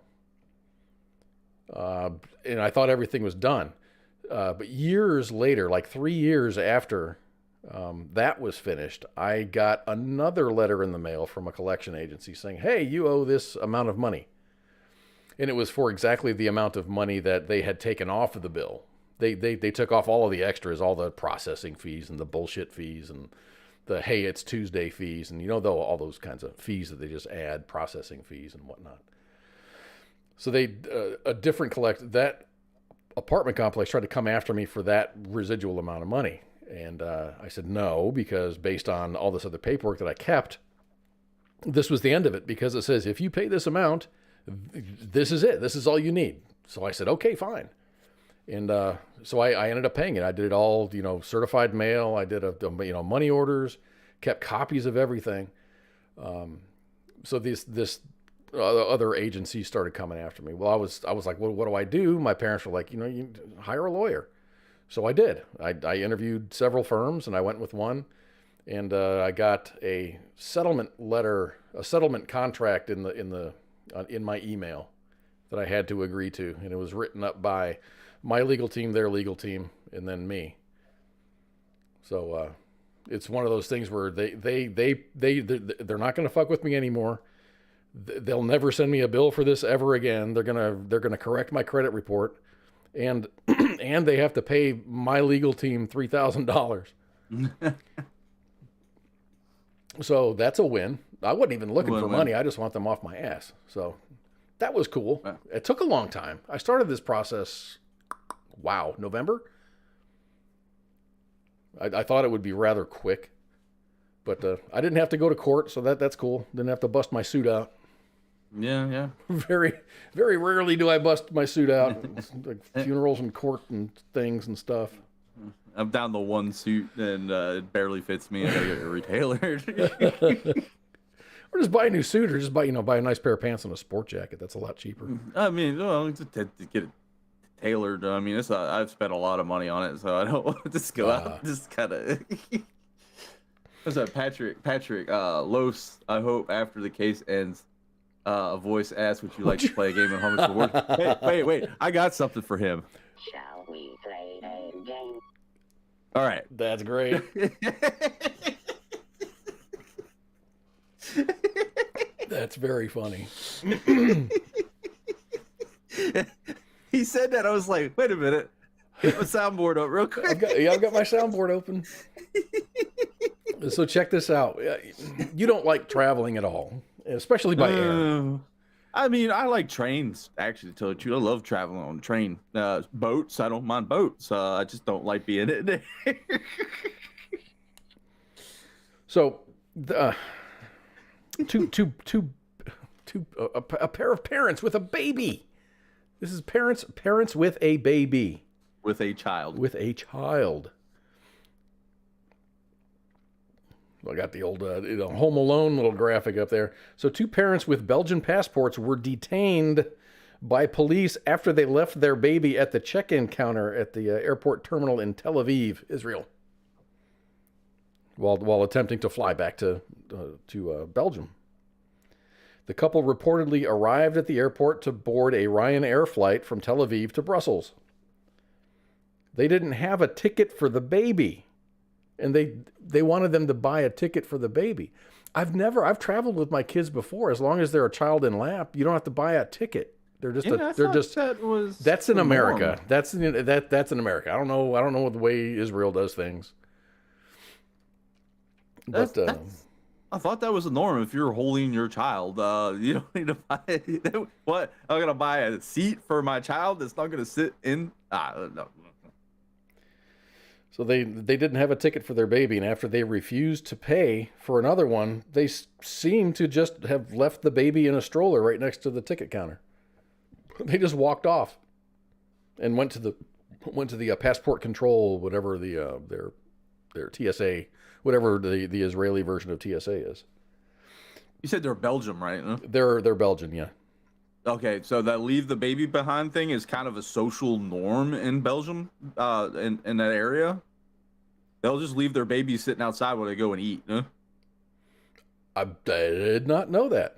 S8: And I thought everything was done. But years later, like 3 years after that was finished, I got another letter in the mail from a collection agency saying, hey, you owe this amount of money. And it was for exactly the amount of money that they had taken off of the bill. They took off all of the extras, all the processing fees and the bullshit fees and the, hey, it's Tuesday fees. And all those kinds of fees that they just add, processing fees and whatnot. So a different that apartment complex tried to come after me for that residual amount of money. And I said no, because based on all this other paperwork that I kept, this was the end of it, because it says, if you pay this amount, this is it. This is all you need. So I said, okay, fine. And so I ended up paying it. I did it all, certified mail. I did money orders, kept copies of everything. So this other agencies started coming after me. Well, I was like, well, what do I do? My parents were like, you hire a lawyer. So I did. I interviewed several firms, and I went with one, and I got a settlement letter, a settlement contract in my email that I had to agree to, and it was written up by my legal team, their legal team, and then me. So it's one of those things where they're not going to fuck with me anymore. They'll never send me a bill for this ever again. They're gonna correct my credit report. And they have to pay my legal team $3,000. So that's a win. I wasn't even looking for money. I just want them off my ass. So that was cool. It took a long time. I started this process, November. I thought it would be rather quick, but I didn't have to go to court, so that's cool. Didn't have to bust my suit out.
S9: Yeah.
S8: Very, very rarely do I bust my suit out. Like funerals and court and things and stuff.
S9: I'm down the one suit and it barely fits me. I gotta get it retailored.
S8: Or just buy a new suit, or just buy a nice pair of pants and a sport jacket. That's a lot cheaper.
S9: I mean, well, to get it tailored. I mean, I've spent a lot of money on it, so I don't want to just go out and just kind of. What's that, Patrick Los? I hope after the case ends, a voice asks, "Would you like to play a game of Homeless Reward?" Wait! I got something for him.
S10: Shall we play a game?
S9: All right,
S8: that's great. That's very funny.
S9: He said that. I was like, wait a minute. Get my soundboard up real quick.
S8: I've got my soundboard open. So check this out. You don't like traveling at all, especially by air.
S9: I mean, I like trains, actually, to tell you the truth. I love traveling on train. Boats, I don't mind boats. I just don't like being in it.
S8: So, a pair of parents with a baby. This is parents with a baby.
S9: With a child.
S8: I got the old Home Alone little graphic up there. So 2 parents with Belgian passports were detained by police after they left their baby at the check-in counter at the airport terminal in Tel Aviv, Israel, while attempting to fly back to Belgium. The couple reportedly arrived at the airport to board a Ryanair flight from Tel Aviv to Brussels. They didn't have a ticket for the baby, and they wanted them to buy a ticket for the baby. I've traveled with my kids before. As long as they're a child in lap, you don't have to buy a ticket. That's in America. That's in America. I don't know what the way Israel does things. But
S9: I thought that was the norm. If you're holding your child, you don't need to buy what? I'm gonna buy a seat for my child that's not gonna sit in. No.
S8: So they didn't have a ticket for their baby, and after they refused to pay for another one, they seem to just have left the baby in a stroller right next to the ticket counter. They just walked off and went to the passport control, whatever their TSA, whatever the Israeli version of TSA is.
S9: You said they're Belgium, right? Huh?
S8: They're Belgian, yeah.
S9: Okay, so that leave the baby behind thing is kind of a social norm in Belgium, in that area. They'll just leave their babies sitting outside while they go and eat. Huh?
S8: I did not know that.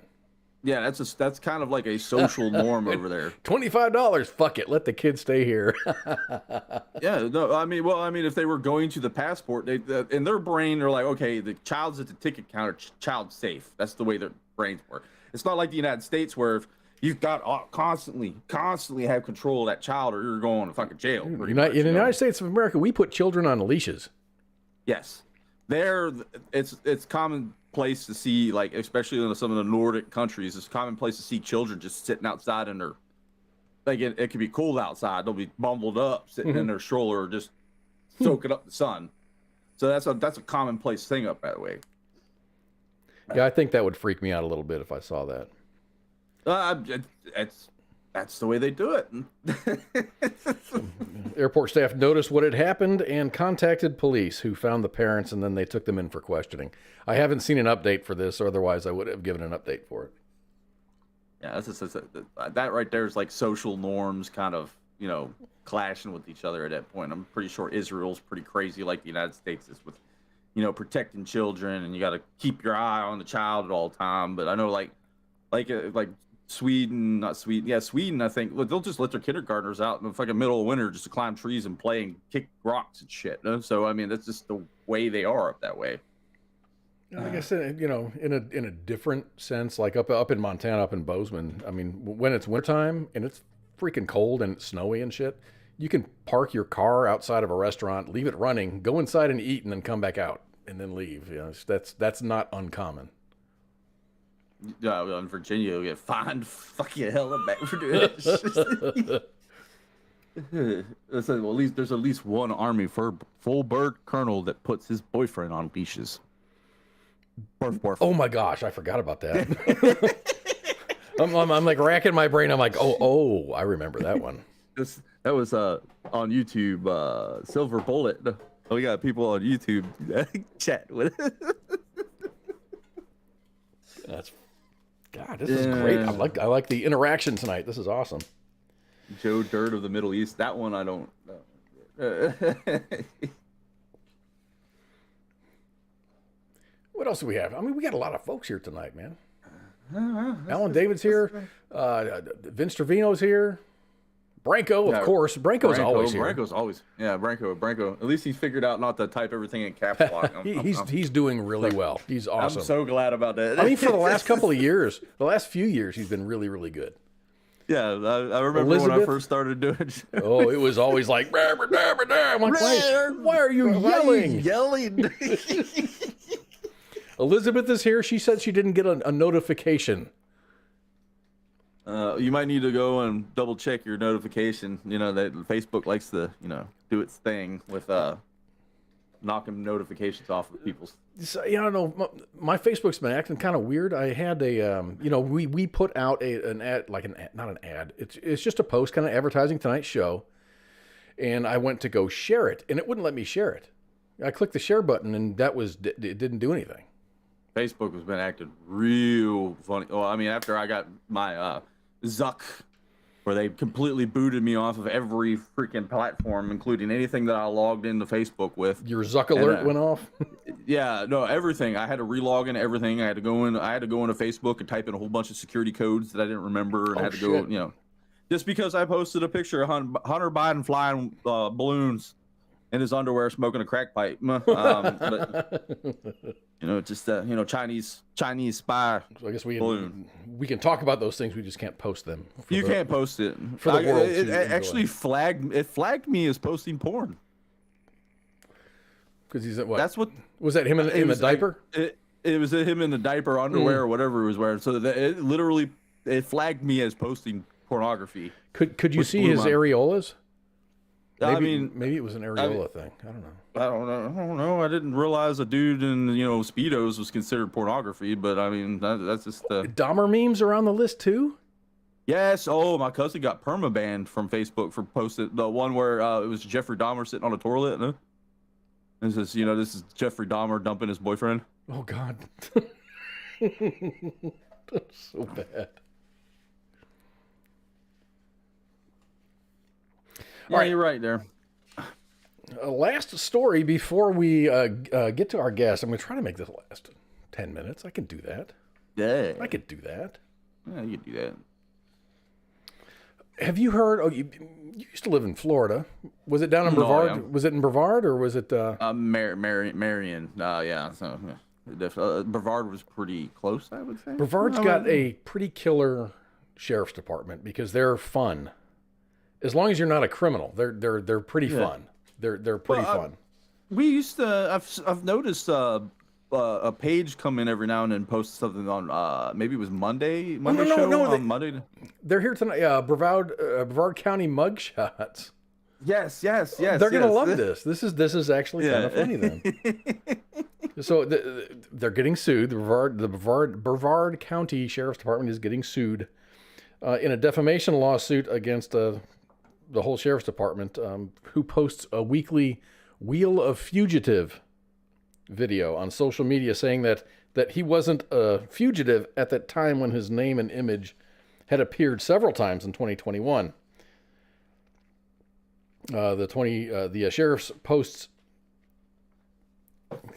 S9: Yeah, that's kind of like a social norm over there.
S8: $25, fuck it, let the kids stay here.
S9: Yeah, no, I mean, if they were going to the passport, in their brain, they're like, okay, the child's at the ticket counter, child's safe. That's the way their brains work. It's not like the United States where if you've got constantly have control of that child, or you're going to fucking jail.
S8: In the United States of America, we put children on leashes.
S9: Yes, it's commonplace to see, like, especially in some of the Nordic countries, it's commonplace to see children just sitting outside in their, like, it could be cold outside. They'll be bundled up, sitting in their stroller, just soaking up the sun. So that's a commonplace thing up that way.
S8: Yeah, I think that would freak me out a little bit if I saw that.
S9: That's the way they do it.
S8: Airport staff noticed what had happened and contacted police, who found the parents, and then they took them in for questioning. I haven't seen an update for this, otherwise I would have given an update for it.
S9: Yeah, that right there is like social norms kind of, clashing with each other at that point. I'm pretty sure Israel's pretty crazy like the United States is with, protecting children, and you got to keep your eye on the child at all time. But I know like Sweden, I think, look, they'll just let their kindergartners out in the fucking middle of winter just to climb trees and play and kick rocks and shit. So, I mean, that's just the way they are up that way.
S8: Like I said, in a different sense, like up in Montana, up in Bozeman, I mean, when it's wintertime and it's freaking cold and it's snowy and shit, you can park your car outside of a restaurant, leave it running, go inside and eat, and then come back out and then leave. That's not uncommon.
S9: In Virginia, you'll get fined fucking hella back for doing it. Well, at least there's at least one Army full bird colonel that puts his boyfriend on leashes. Barf, barf.
S8: Oh my gosh, I forgot about that. I'm like racking my brain. I'm like, oh, I remember that one.
S9: That was on YouTube. Silver Bullet. We got people on YouTube chat with it.
S8: This is great. I like the interaction tonight. This is awesome.
S9: Joe Dirt of the Middle East. That one I don't know.
S8: What else do we have? I mean, we got a lot of folks here tonight, man. Alan David's here. Vince Trevino's here. Branko, of course. Branko's always here.
S9: Branko's always. Yeah, Branko. At least he's figured out not to type everything in caps lock.
S8: He's doing really well. He's awesome.
S9: I'm so glad about that.
S8: I mean, for the last couple of years, the last few years, he's been really, really good.
S9: Yeah, I remember when I first started doing it.
S8: Oh, it was always like, I'm like, why are you yelling? Elizabeth is here. She said she didn't get a notification.
S9: You might need to go and double check your notification. You know, that Facebook likes to, do its thing with knocking notifications off of people's.
S8: So, I don't know. My Facebook's been acting kind of weird. I had we put out an ad, not an ad. It's just a post kind of advertising tonight's show. And I went to go share it, and it wouldn't let me share it. I clicked the share button, and it didn't do anything.
S9: Facebook has been acting real funny. Well, I mean, after I got my Zuck, where they completely booted me off of every freaking platform, including anything that I logged into Facebook with.
S8: Your Zuck alert went off?
S9: Yeah, no, everything. I had to relog in everything. I had to go into Facebook and type in a whole bunch of security codes that I didn't remember, and I had to go, just because I posted a picture of Hunter Biden flying balloons in his underwear smoking a crack pipe. But, just Chinese spy.
S8: So I guess we can talk about those things. We just can't post them.
S9: You can't post it
S8: for the world.
S9: It actually flagged me as posting porn.
S8: Because he's at what?
S9: That's what
S8: was that him in the diaper?
S9: It was him in the diaper, underwear, or whatever he was wearing. So it flagged me as posting pornography.
S8: Could you see his areolas? Maybe it was an areola thing. I don't know. I
S9: didn't realize a dude in Speedos was considered pornography, but I mean that's just
S8: Dahmer memes are on the list too.
S9: Yes. Oh, my cousin got permabanned from Facebook for posting the one where it was Jeffrey Dahmer sitting on a toilet. No? This is Jeffrey Dahmer dumping his boyfriend.
S8: Oh God. That's so bad.
S9: Yeah, all right. You're right there.
S8: Last story before we get to our guest. I'm going to try to make this last 10 minutes. I can do that.
S9: Yeah.
S8: I could do that.
S9: Yeah, you could do that.
S8: Have you heard? Oh, you used to live in Florida. Was it down in Brevard? Yeah. Was it in Brevard or was it?
S9: Marion. Yeah. So Brevard was pretty close, I would say.
S8: Brevard's got a pretty killer sheriff's department because they're fun. As long as you're not a criminal, they're pretty fun. They're pretty fun.
S9: We used to. I've noticed a page come in every now and then post something on maybe it was Monday Monday.
S8: They're here tonight. Brevard County mugshots.
S9: Yes.
S8: They're gonna love this. This is actually kind of funny then. So they're getting sued. The Brevard County Sheriff's Department is getting sued in a defamation lawsuit against the whole sheriff's department, who posts a weekly Wheel of Fugitive video on social media saying that he wasn't a fugitive at that time when his name and image had appeared several times in 2021. The sheriff's posts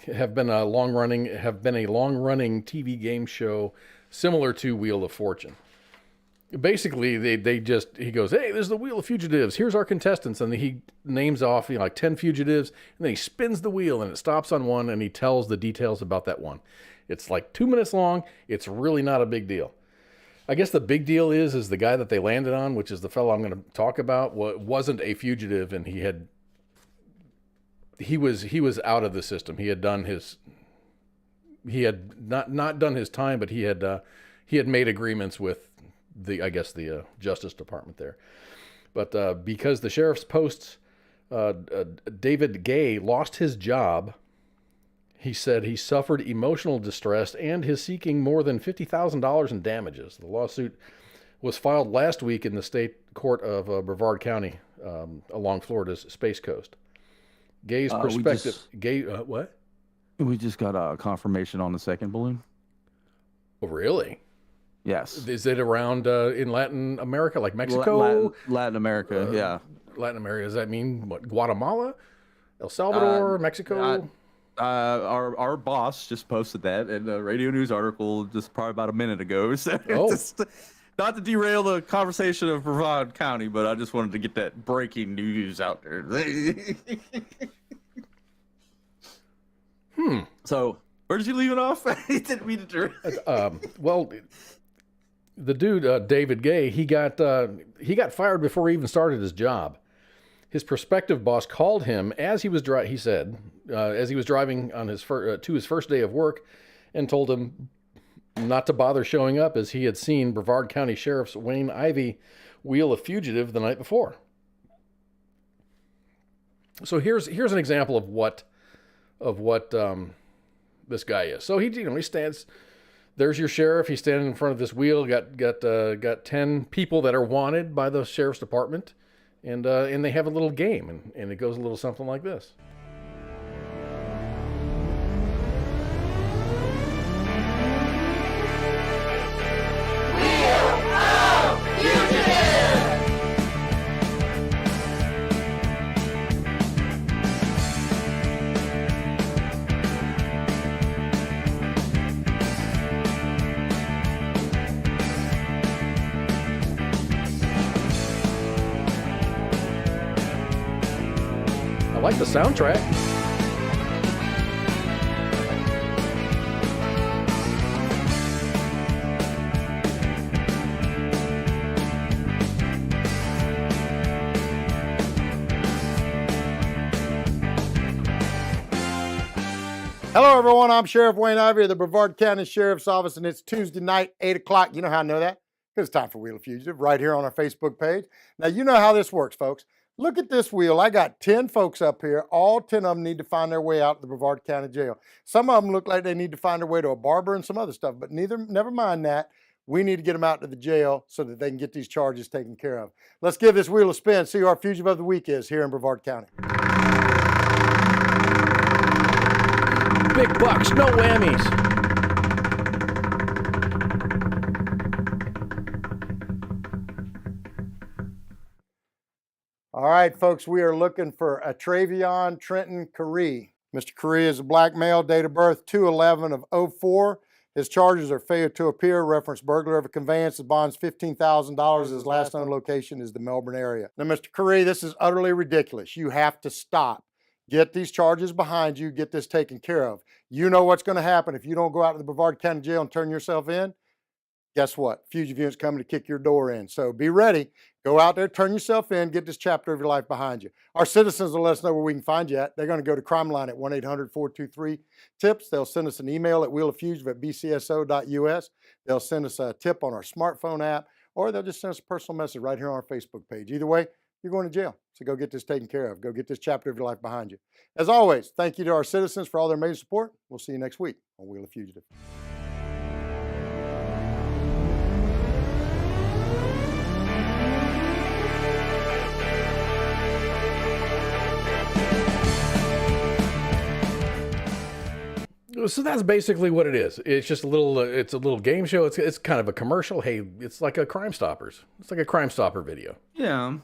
S8: have been a long-running TV game show similar to Wheel of Fortune. Basically, he goes, hey, this is the Wheel of Fugitives. Here's our contestants. And he names off 10 fugitives. And then he spins the wheel and it stops on one and he tells the details about that one. It's like 2 minutes long. It's really not a big deal. I guess the big deal is the guy that they landed on, which is the fellow I'm going to talk about, wasn't a fugitive, and he was out of the system. He had not done his time, but he had made agreements with the Justice Department there. But because the sheriff's posts, David Gay lost his job. He said he suffered emotional distress and is seeking more than $50,000 in damages. The lawsuit was filed last week in the state court of Brevard County along Florida's Space Coast. Gay's perspective. What?
S9: We just got a confirmation on the second balloon.
S8: Oh, really?
S9: Yes.
S8: Is it around in Latin America, like Mexico?
S9: Latin America, yeah.
S8: Latin America, does that mean what? Guatemala? El Salvador? Mexico?
S9: Our boss just posted that in a radio news article just probably about a minute ago. So just, not to derail the conversation of Brevard County, but I just wanted to get that breaking news out there. So, where did you leave it off? He didn't mean to.
S8: Well, the dude, David Gay, he got fired before he even started his job. His prospective boss called him as he was he said, as he was driving on his to his first day of work, and told him not to bother showing up as he had seen Brevard County Sheriff's Wayne Ivey wheel a fugitive the night before. So here's an example of what this guy is. So he stands. There's your sheriff. He's standing in front of this wheel. Got 10 people that are wanted by the sheriff's department, and they have a little game, and it goes a little something like this. I like the soundtrack.
S11: Hello, everyone. I'm Sheriff Wayne Ivey of the Brevard County Sheriff's Office, and it's Tuesday night, 8 o'clock. You know how I know that? Because it's time for Wheel of Fugitive right here on our Facebook page. Now, you know how this works, folks. Look at this wheel. I got 10 folks up here. All 10 of them need to find their way out to the Brevard County Jail. Some of them look like they need to find their way to a barber and some other stuff, but never mind that. We need to get them out to the jail so that they can get these charges taken care of. Let's give this wheel a spin, see who our fugitive of the week is here in Brevard County.
S8: Big bucks, no whammies.
S11: All right, folks, we are looking for Travion Trenton Curry. Mr. Curry is a black male, date of birth 2/11/04. His charges are failure to appear, reference burglar of a conveyance. The bond's $15,000. His last known location is the Melbourne area. Now, Mr. Curry, this is utterly ridiculous. You have to stop. Get these charges behind you. Get this taken care of. You know what's going to happen if you don't go out to the Brevard County Jail and turn yourself in. Guess what? Fugitive unit's coming to kick your door in. So be ready. Go out there, turn yourself in, get this chapter of your life behind you. Our citizens will let us know where we can find you at. They're going to go to Crime Line at 1-800-423-TIPS. They'll send us an email at wheeloffugitive@bcso.us. They'll send us a tip on our smartphone app, or they'll just send us a personal message right here on our Facebook page. Either way, you're going to jail. So go get this taken care of. Go get this chapter of your life behind you. As always, thank you to our citizens for all their amazing support. We'll see you next week on Wheel of Fugitive.
S8: So that's basically what it is. It's just a little game show. It's kind of a commercial. Hey, it's like a Crime Stoppers. It's like a Crime Stopper video.
S9: Yeah.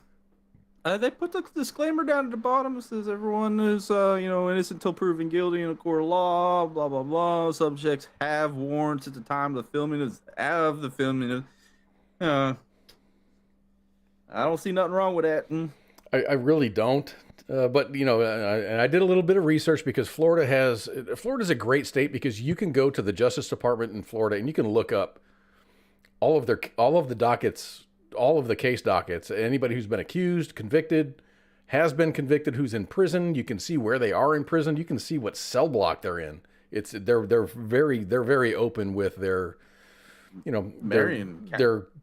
S9: They put the disclaimer down at the bottom. It says everyone is, innocent until proven guilty in a court of law, blah, blah, blah. Subjects have warrants at the time of the filming. I don't see nothing wrong with that.
S8: I really don't. But, I did a little bit of research because Florida's a great state because you can go to the Justice Department in Florida and you can look up all of the dockets, all of the case dockets, anybody who's been accused, convicted, has been convicted, who's in prison. You can see where they are in prison. You can see what cell block they're in. They're very open with their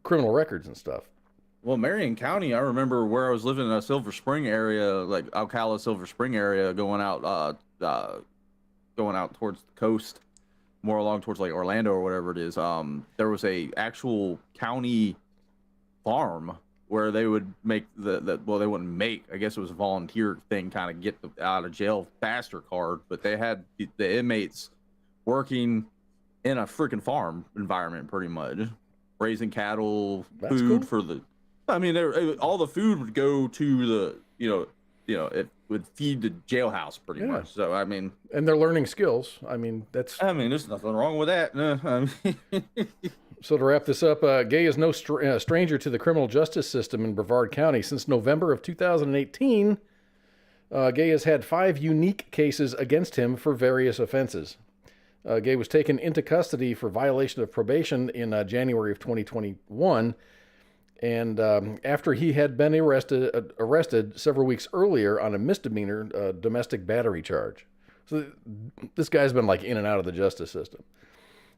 S8: criminal records and stuff.
S9: Well, Marion County, I remember where I was living in a Silver Spring area, like Ocala, Silver Spring area, going out towards the coast, more along towards like Orlando or whatever it is. There was a actual county farm where they would make well, they wouldn't make, I guess it was a volunteer thing, kind of get the out of jail faster card, but they had the inmates working in a freaking farm environment, pretty much raising cattle. That's food cool. For the, I mean, all the food would go to the, it would feed the jailhouse pretty much. So, I mean,
S8: and they're learning skills. I mean,
S9: there's nothing wrong with that.
S8: So to wrap this up, Gay is no stranger to the criminal justice system in Brevard County. Since November of 2018, Gay has had 5 unique cases against him for various offenses. Gay was taken into custody for violation of probation in January of 2021, and after he had been arrested several weeks earlier on a misdemeanor domestic battery charge. So this guy's been like in and out of the justice system.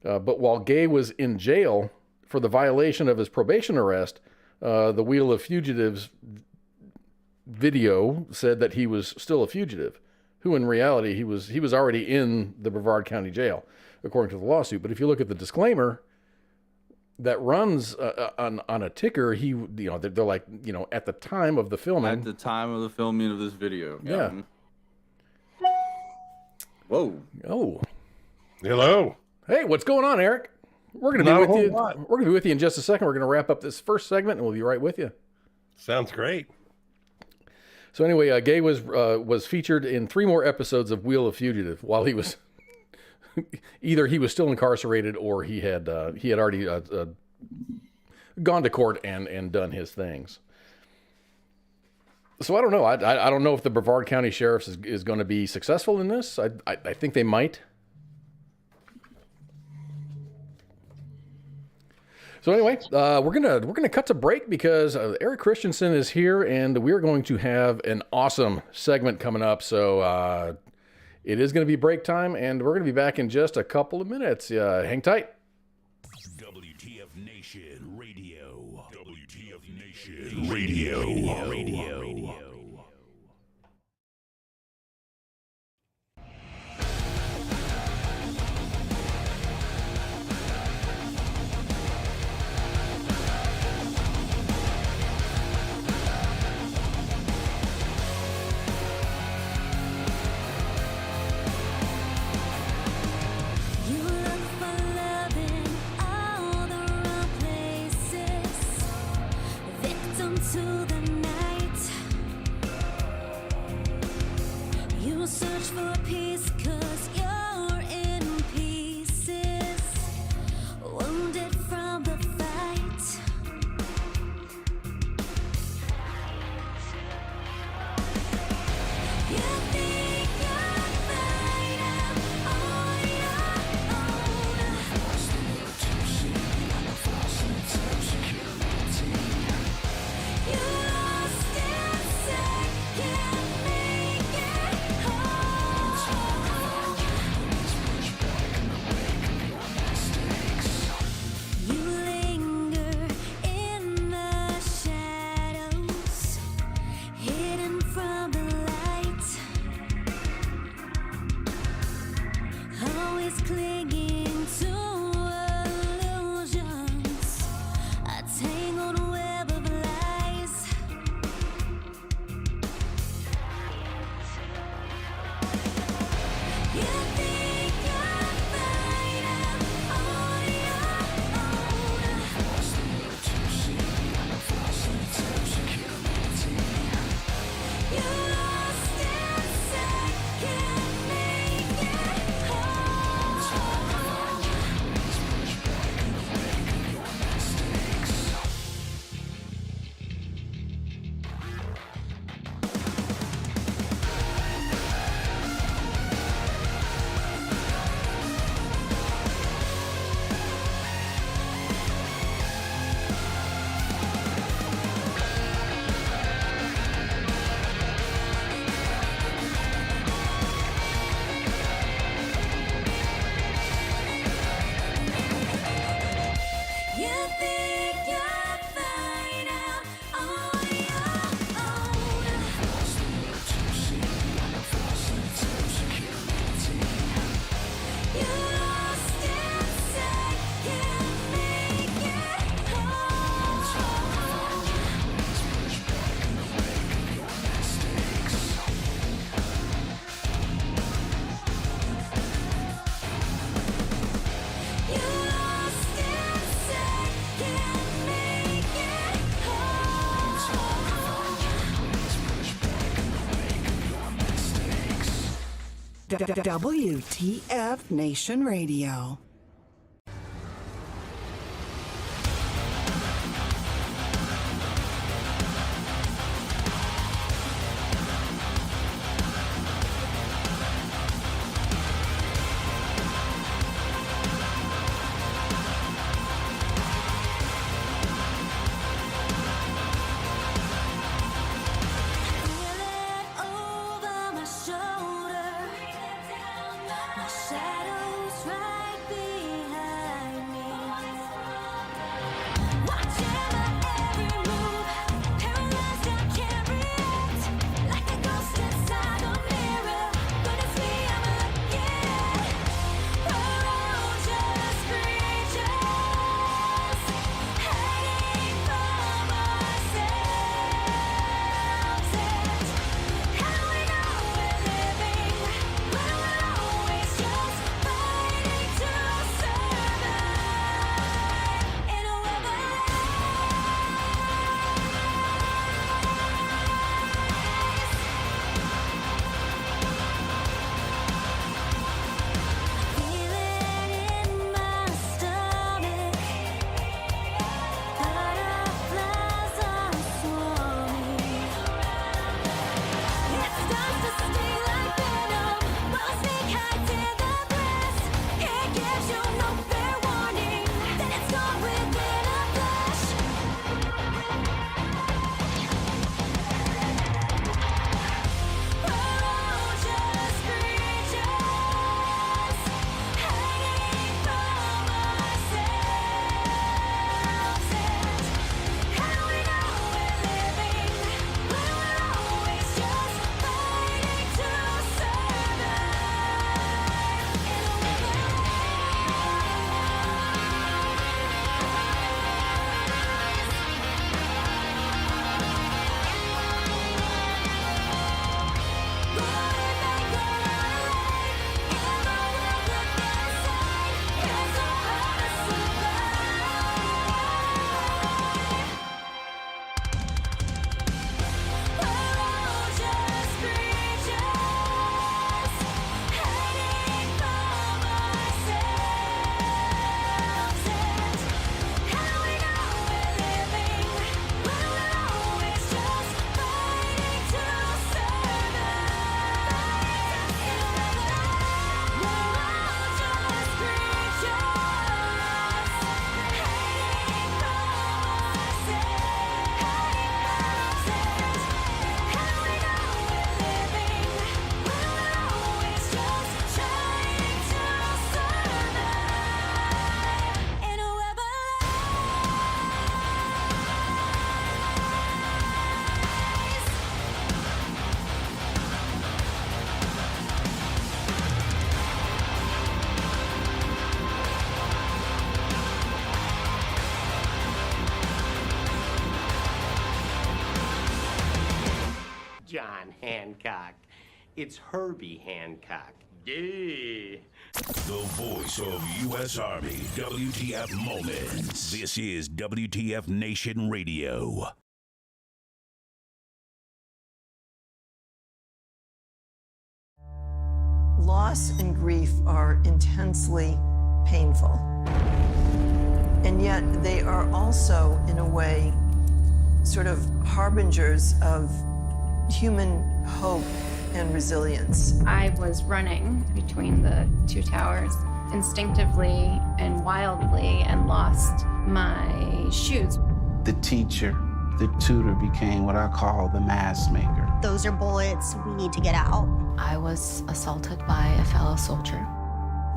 S8: But while Gay was in jail for the violation of his probation arrest, the Wheel of Fugitives video said that he was still a fugitive, who in reality he was already in the Brevard County Jail, according to the lawsuit. But if you look at the disclaimer that runs on a ticker, they're like, at the time of the filming.
S9: At the time of the filming of this video.
S8: Yeah.
S9: Whoa.
S8: Oh.
S12: Hello.
S8: Hey, what's going on, Eric? We're going to be with you. We're going to be with you in just a second. We're going to wrap up this first segment, and we'll be right with you.
S12: Sounds great.
S8: So anyway, Gay was featured in 3 more episodes of Wheel of Fugitive while he was either he was still incarcerated or he had already gone to court and done his things. So I don't know. I don't know if the Brevard County Sheriff's is going to be successful in this. I think they might. So anyway, we're gonna cut to break because Eric Christiansen is here, and we're going to have an awesome segment coming up. So it is going to be break time, and we're going to be back in just a couple of minutes. Hang tight.
S1: WTF Nation Radio. WTF Nation Radio.
S2: You
S3: WTF Nation Radio.
S13: John Hancock. It's Herbie Hancock. Duh.
S1: The voice of U.S. Army, WTF Moments. This is WTF Nation Radio.
S14: Loss and grief are intensely painful. And yet they are also, in a way, sort of harbingers of human hope and resilience.
S7: I was running between the two towers instinctively and wildly and lost my shoes.
S15: The teacher, the tutor became what I call the mask maker.
S16: Those are bullets, we need to get out.
S17: I was assaulted by a fellow soldier.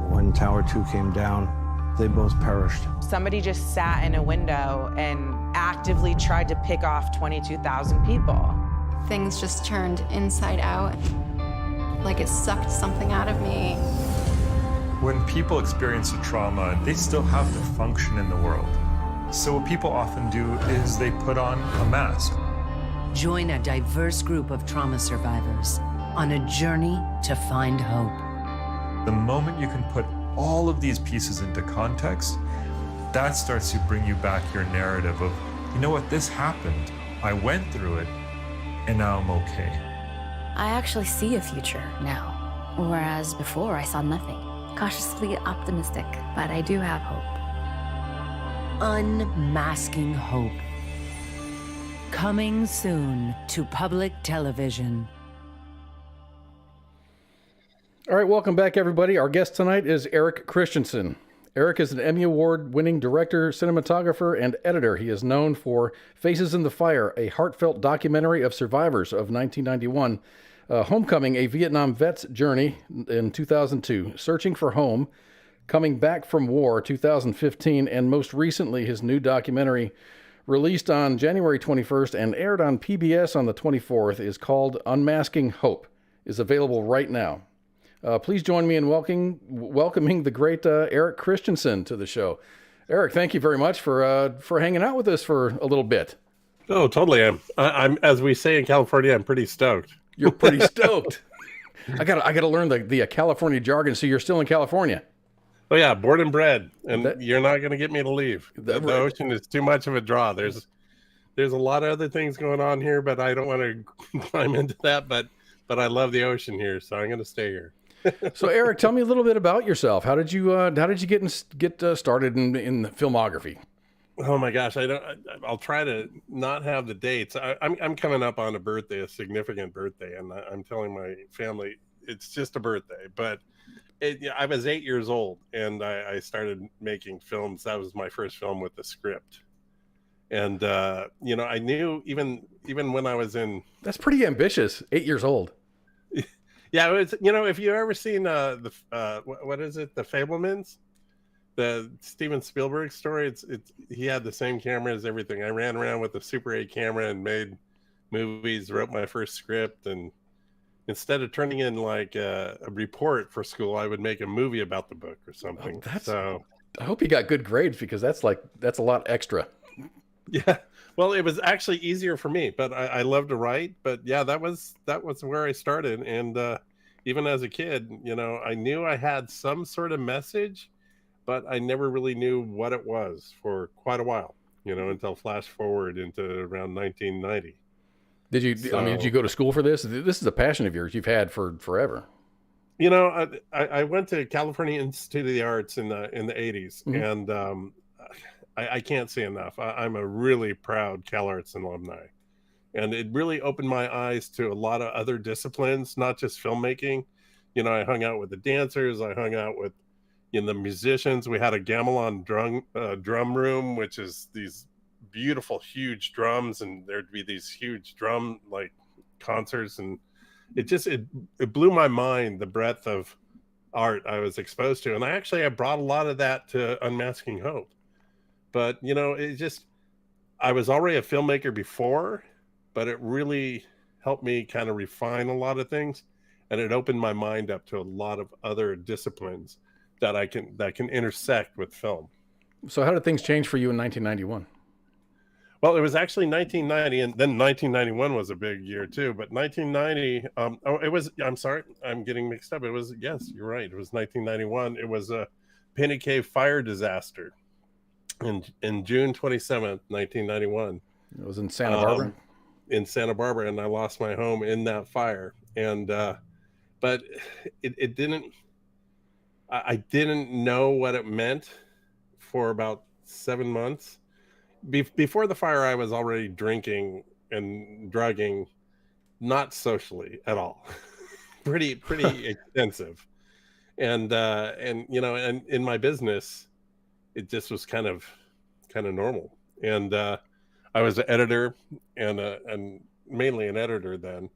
S18: When Tower 2 came down, they both perished.
S19: Somebody just sat in a window and actively tried to pick off 22,000 people.
S7: Things just turned inside out, like it sucked something out of me.
S20: When people experience a trauma, they still have to function in the world. So what people often do is they put on a mask.
S21: Join a diverse group of trauma survivors on a journey to find hope.
S20: The moment you can put all of these pieces into context, that starts to bring you back your narrative of, you know what, this happened, I went through it, and now I'm okay.
S17: I actually see a future now. whereas before I saw nothing. Cautiously optimistic, but I do have hope.
S21: Unmasking Hope. Coming soon to public television.
S8: All right, welcome back, everybody. Our guest tonight is Eric Christiansen. Eric is an Emmy Award-winning director, cinematographer, and editor. He is known for Faces in the Fire, a heartfelt documentary of survivors of 1991, Homecoming, a Vietnam vet's journey in 2002, Searching for Home, Coming Back from War, 2015, and most recently his new documentary, released on January 21st and aired on PBS on the 24th, is called unMASKing Hope, is available right now. Please join me in welcoming the great Eric Christiansen to the show. Eric, thank you very much for hanging out with us for a little bit.
S12: Oh, totally. I'm as we say in California, I'm pretty stoked.
S8: You're pretty stoked. I gotta learn the California jargon. So you're still in California?
S12: Oh yeah, born and bred, and you're not going to get me to leave. The ocean is too much of a draw. There's a lot of other things going on here, but I don't want to climb into that. But I love the ocean here, so I'm going to stay here.
S8: So Eric, tell me a little bit about yourself. How did you get started in filmography?
S12: Oh my gosh, I'll try to not have the dates. I'm coming up on a significant birthday, and I'm telling my family it's just a birthday. But I was 8 years old, and I started making films. That was my first film with the script. And I knew even when I was in.
S8: That's pretty ambitious. 8 years old.
S12: Yeah, it was. If you ever seen what is it, The Fabelmans? The Steven Spielberg story, he had the same camera as everything. I ran around with a Super 8 camera and made movies, wrote my first script, and instead of turning in like a report for school, I would make a movie about the book or something.
S8: I hope you got good grades, because that's a lot extra.
S12: Yeah, well, it was actually easier for me, but I love to write. But yeah, that was where I started, and even as a kid, I knew I had some sort of message, but I never really knew what it was for quite a while, until flash forward into around 1990.
S8: Did you go to school for this? This is a passion of yours you've had for forever.
S12: I went to California Institute of the Arts in the 80s, mm-hmm. and I can't say enough. I'm a really proud CalArts alumni, and it really opened my eyes to a lot of other disciplines, not just filmmaking. I hung out with the dancers. I hung out with the musicians. We had a gamelan drum room, which is these beautiful, huge drums, and there'd be these huge drum concerts, and it blew my mind, the breadth of art I was exposed to. And I brought a lot of that to unMASKing Hope. But I was already a filmmaker before, but it really helped me kind of refine a lot of things, and it opened my mind up to a lot of other disciplines that can intersect with film.
S8: So how did things change for you in 1991?
S12: Well, it was actually 1990, and then 1991 was a big year too. But 1990, I'm sorry, I'm getting mixed up. Yes, you're right. It was 1991. It was a Penny Cave fire disaster in June 27th, 1991.
S8: It was in Santa Barbara?
S12: In Santa Barbara, and I lost my home in that fire. And but it didn't. I didn't know what it meant for about 7 months. Before the fire, I was already drinking and drugging, not socially at all, pretty extensive, and in my business, it just was kind of normal. And I was an editor and mainly an editor then.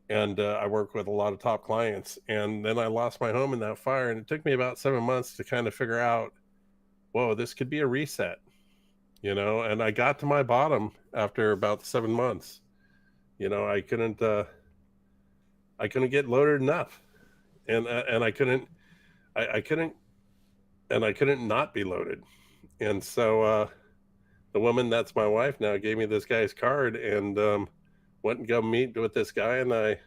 S12: And I worked with a lot of top clients, and then I lost my home in that fire, and it took me about 7 months to kind of figure out, whoa, this could be a reset, and I got to my bottom after about 7 months. I couldn't get loaded enough, and I couldn't not be loaded. And so the woman that's my wife now gave me this guy's card, and went and go meet with this guy, and I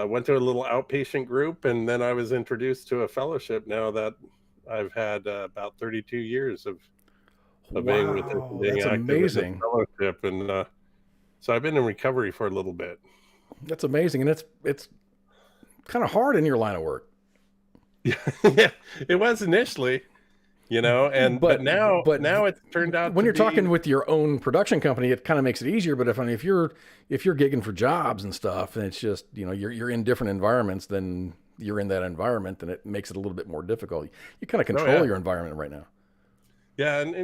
S12: went to a little outpatient group, and then I was introduced to a fellowship now that I've had about 32 years of being with it, being
S8: that's
S12: active
S8: amazing.
S12: in this fellowship, and so I've been in recovery for a little bit.
S8: That's amazing, and it's kind of hard in your line of work.
S12: Yeah, it was initially, but now it's turned out
S8: when you're talking with your own production company, it kind of makes it easier. But if you're gigging for jobs and stuff, and it's just, you're in different environments, then you're in that environment, and it makes it a little bit more difficult. You kind of control your environment right now.
S12: Yeah. And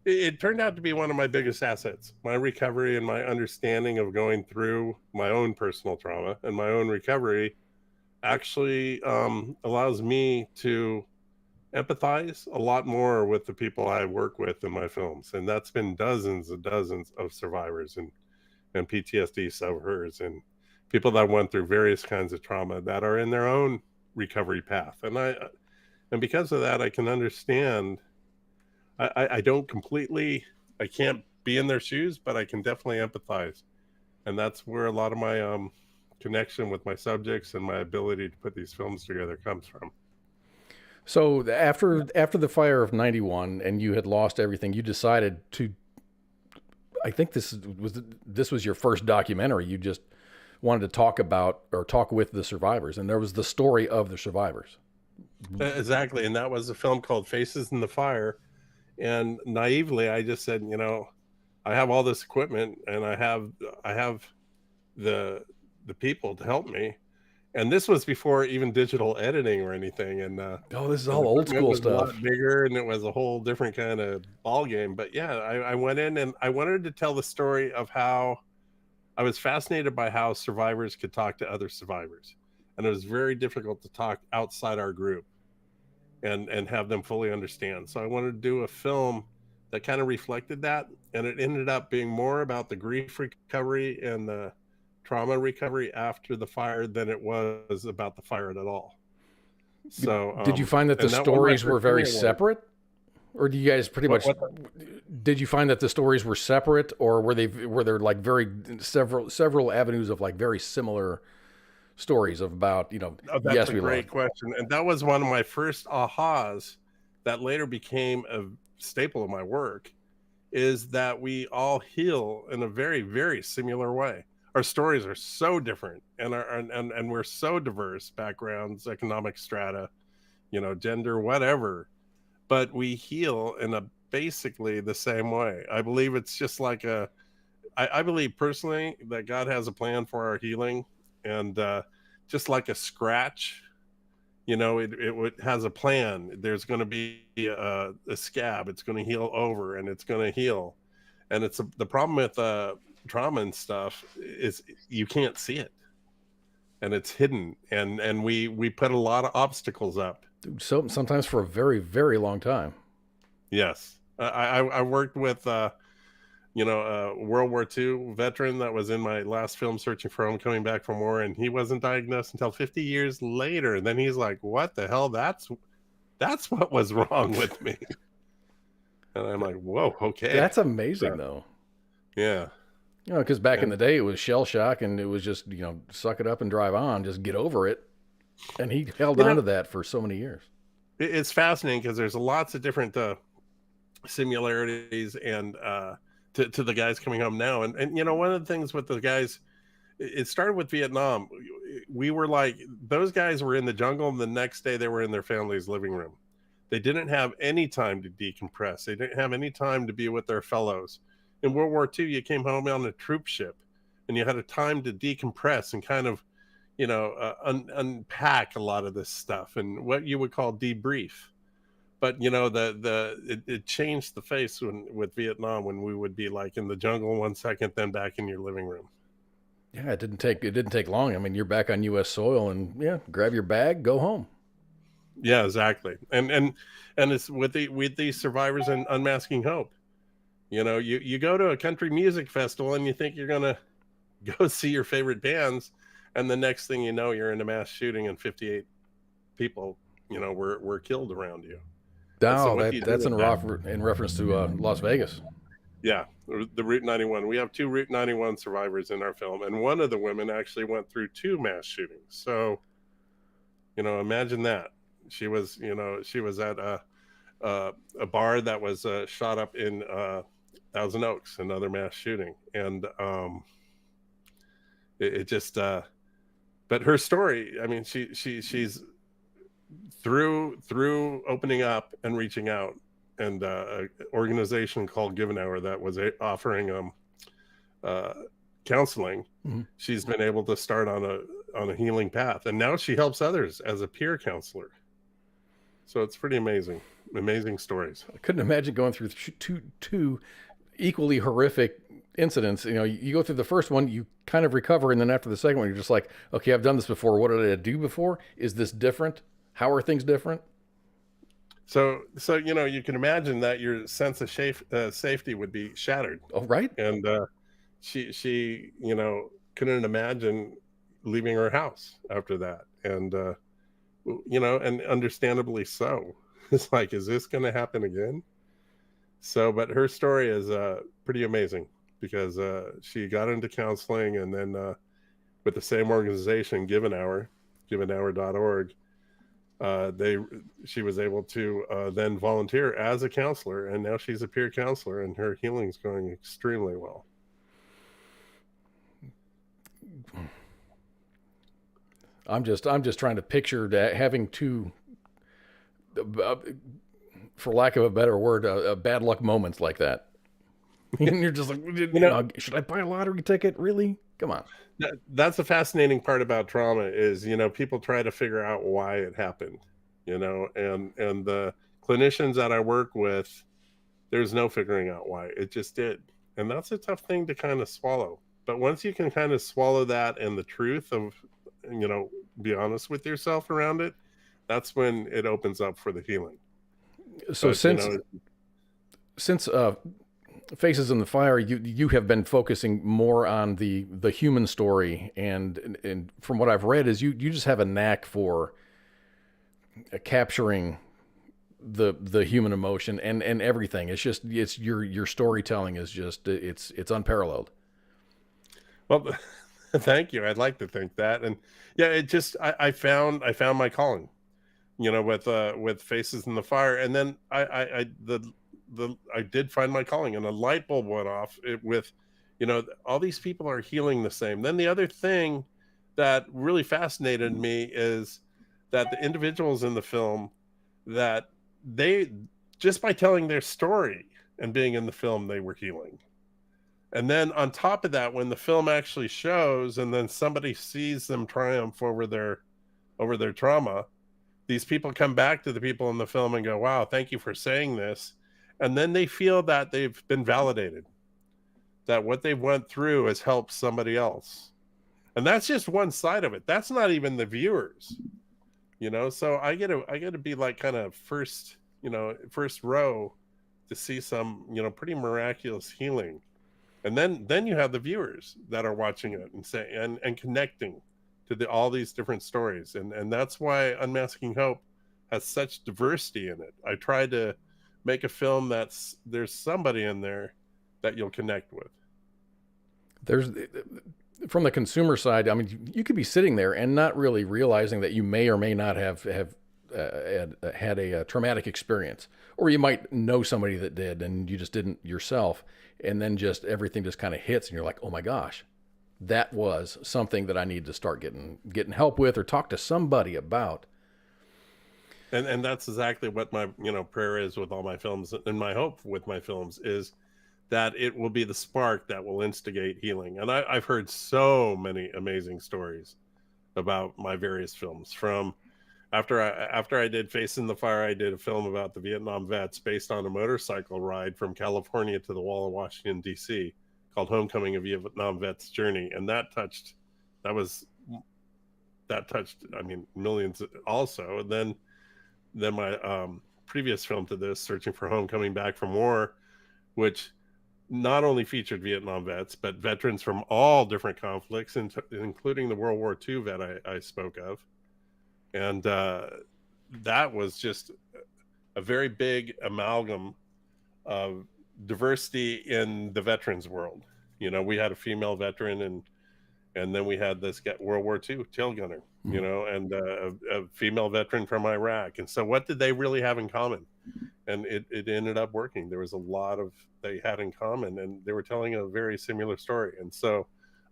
S12: it turned out to be one of my biggest assets. My recovery and my understanding of going through my own personal trauma and my own recovery actually allows me to empathize a lot more with the people I work with in my films. And that's been dozens and dozens of survivors and PTSD sufferers and people that went through various kinds of trauma that are in their own recovery path. And because of that, I can understand. I don't completely, I can't be in their shoes, but I can definitely empathize. And that's where a lot of my connection with my subjects and my ability to put these films together comes from.
S8: So after the fire of 91 and you had lost everything, you decided to, I think this was your first documentary. You just wanted to talk about or talk with the survivors, and there was the story of the survivors.
S12: Exactly. And that was a film called Faces in the Fire. And naively, I just said, I have all this equipment and I have the people to help me. And this was before even digital editing or anything. And
S8: this is all old school stuff.
S12: A lot bigger, and it was a whole different kind of ball game. But yeah, I went in and I wanted to tell the story of how I was fascinated by how survivors could talk to other survivors, and it was very difficult to talk outside our group and have them fully understand. So I wanted to do a film that kind of reflected that, and it ended up being more about the grief recovery and the trauma recovery after the fire than it was about the fire at all. So
S8: did you find that the stories were very separate, or do you guys pretty much did you find that the stories were separate, or were there like several avenues of like very similar stories about,
S12: that's
S8: yes,
S12: a great question. And that was one of my first ahas that later became a staple of my work, is that we all heal in a very, very similar way. Our stories are so different, and we're so diverse, backgrounds, economic strata, gender, whatever, but we heal in a basically the same way. I believe it's just like I believe personally that God has a plan for our healing. And just like a scratch, it has a plan. There's going to be a scab. It's going to heal over, and it's going to heal. And it's the problem with trauma and stuff is you can't see it, and it's hidden. And we put a lot of obstacles up.
S8: So sometimes for a very, very long time.
S12: Yes, I worked with. World War II veteran that was in my last film, Searching for Home, coming back from war, and he wasn't diagnosed until 50 years later. And then he's like, "What the hell? That's what was wrong with me." And I'm like, "Whoa, okay."
S8: That's amazing, though.
S12: Yeah.
S8: Because back in the day, it was shell shock, and it was just suck it up and drive on, just get over it. And he held on to that for so many years.
S12: It's fascinating because there's lots of different similarities and. To the guys coming home now. And one of the things with the guys, it started with Vietnam. We were like, those guys were in the jungle, and the next day they were in their family's living room. They didn't have any time to decompress. They didn't have any time to be with their fellows. In World War II, you came home on a troop ship, and you had a time to decompress and kind of, unpack a lot of this stuff and what you would call debrief. But it changed the face with Vietnam, when we would be like in the jungle 1 second, then back in your living room.
S8: Yeah, it didn't take long. I mean, you're back on U.S. soil, and grab your bag, go home.
S12: Yeah, exactly. And it's with these survivors and unmasking hope. You go to a country music festival and you think you're gonna go see your favorite bands, and the next thing you know, you're in a mass shooting and 58 people, were killed around you.
S8: That's in reference to Las Vegas.
S12: Yeah, the Route 91. We have 2 Route 91 survivors in our film, and one of the women actually went through 2 mass shootings. So, imagine that. She was at a bar that was shot up in Thousand Oaks, another mass shooting, and it just but her story, I mean, she's through opening up and reaching out, and an organization called Give an Hour that was offering counseling.
S8: Mm-hmm.
S12: She's been able to start on a healing path, and now she helps others as a peer counselor. So it's pretty amazing stories.
S8: I couldn't imagine going through two equally horrific incidents. You know, you go through the first one, you kind of recover, and then after the second one, you're just like, okay, I've done this before. What did I do before? Is this different? How are things different?
S12: So you know, you can imagine that your sense of safety would be shattered.
S8: Oh, right.
S12: And she you know, couldn't imagine leaving her house after that, and you know, and understandably so. It's like, is this going to happen again? So, but her story is pretty amazing, because she got into counseling, and then with the same organization, Give an Hour, giveanhour.org, she was able to then volunteer as a counselor, and now she's a peer counselor, and her healing's going extremely well.
S8: I'm just trying to picture that, having two, for lack of a better word, bad luck moments like that. And you're just like, you know, should I buy a lottery ticket? Really? Come on.
S12: That's the fascinating part about trauma is, you know, people try to figure out why it happened, you know, and the clinicians that I work with, there's no figuring out why. It just did. And that's a tough thing to kind of swallow. But once you can kind of swallow that and the truth of, you know, be honest with yourself around it, that's when it opens up for the healing.
S8: So
S12: but,
S8: since Faces in the Fire, you have been focusing more on the human story, and from what I've read is you just have a knack for capturing the human emotion and everything. It's your storytelling is just it's unparalleled.
S12: Well, thank you. I'd like to think that. And yeah, it just, I found my calling, you know, with Faces in the Fire. And then I did find my calling, and a light bulb went off with, you know, all these people are healing the same. Then the other thing that really fascinated me is that the individuals in the film, that they, just by telling their story and being in the film, they were healing. And then on top of that, when the film actually shows, and then somebody sees them triumph over their trauma, these people come back to the people in the film and go, wow, thank you for saying this. And then they feel that they've been validated, that what they've went through has helped somebody else. And that's just one side of it. That's not even the viewers, you know? So I get to be like kind of first row to see some, you know, pretty miraculous healing. And then you have the viewers that are watching it and say, and connecting to all these different stories. And that's why unMASKing Hope has such diversity in it. I try to make a film there's somebody in there that you'll connect with.
S8: There's, from the consumer side, I mean, you could be sitting there and not really realizing that you may or may not have had a traumatic experience, or you might know somebody that did and you just didn't yourself. And then just everything just kind of hits, and you're like, oh my gosh, that was something that I need to start getting help with, or talk to somebody about.
S12: And that's exactly what my, you know, prayer is with all my films, and my hope with my films is that it will be the spark that will instigate healing. And I've heard so many amazing stories about my various films. From after I did Face in the Fire, I did a film about the Vietnam vets based on a motorcycle ride from California to the Wall of Washington, D.C., called Homecoming: A Vietnam Vet's Journey. And that touched, I mean, millions also. And then my previous film to this, Searching for Home, Coming Back from War, which not only featured Vietnam vets, but veterans from all different conflicts, including the World War II vet I spoke of. And that was just a very big amalgam of diversity in the veterans world. You know, we had a female veteran, and then we had this World War II tail gunner, you know, and a female veteran from Iraq. And so what did they really have in common? And it ended up working. There was a lot of they had in common, and they were telling a very similar story. And so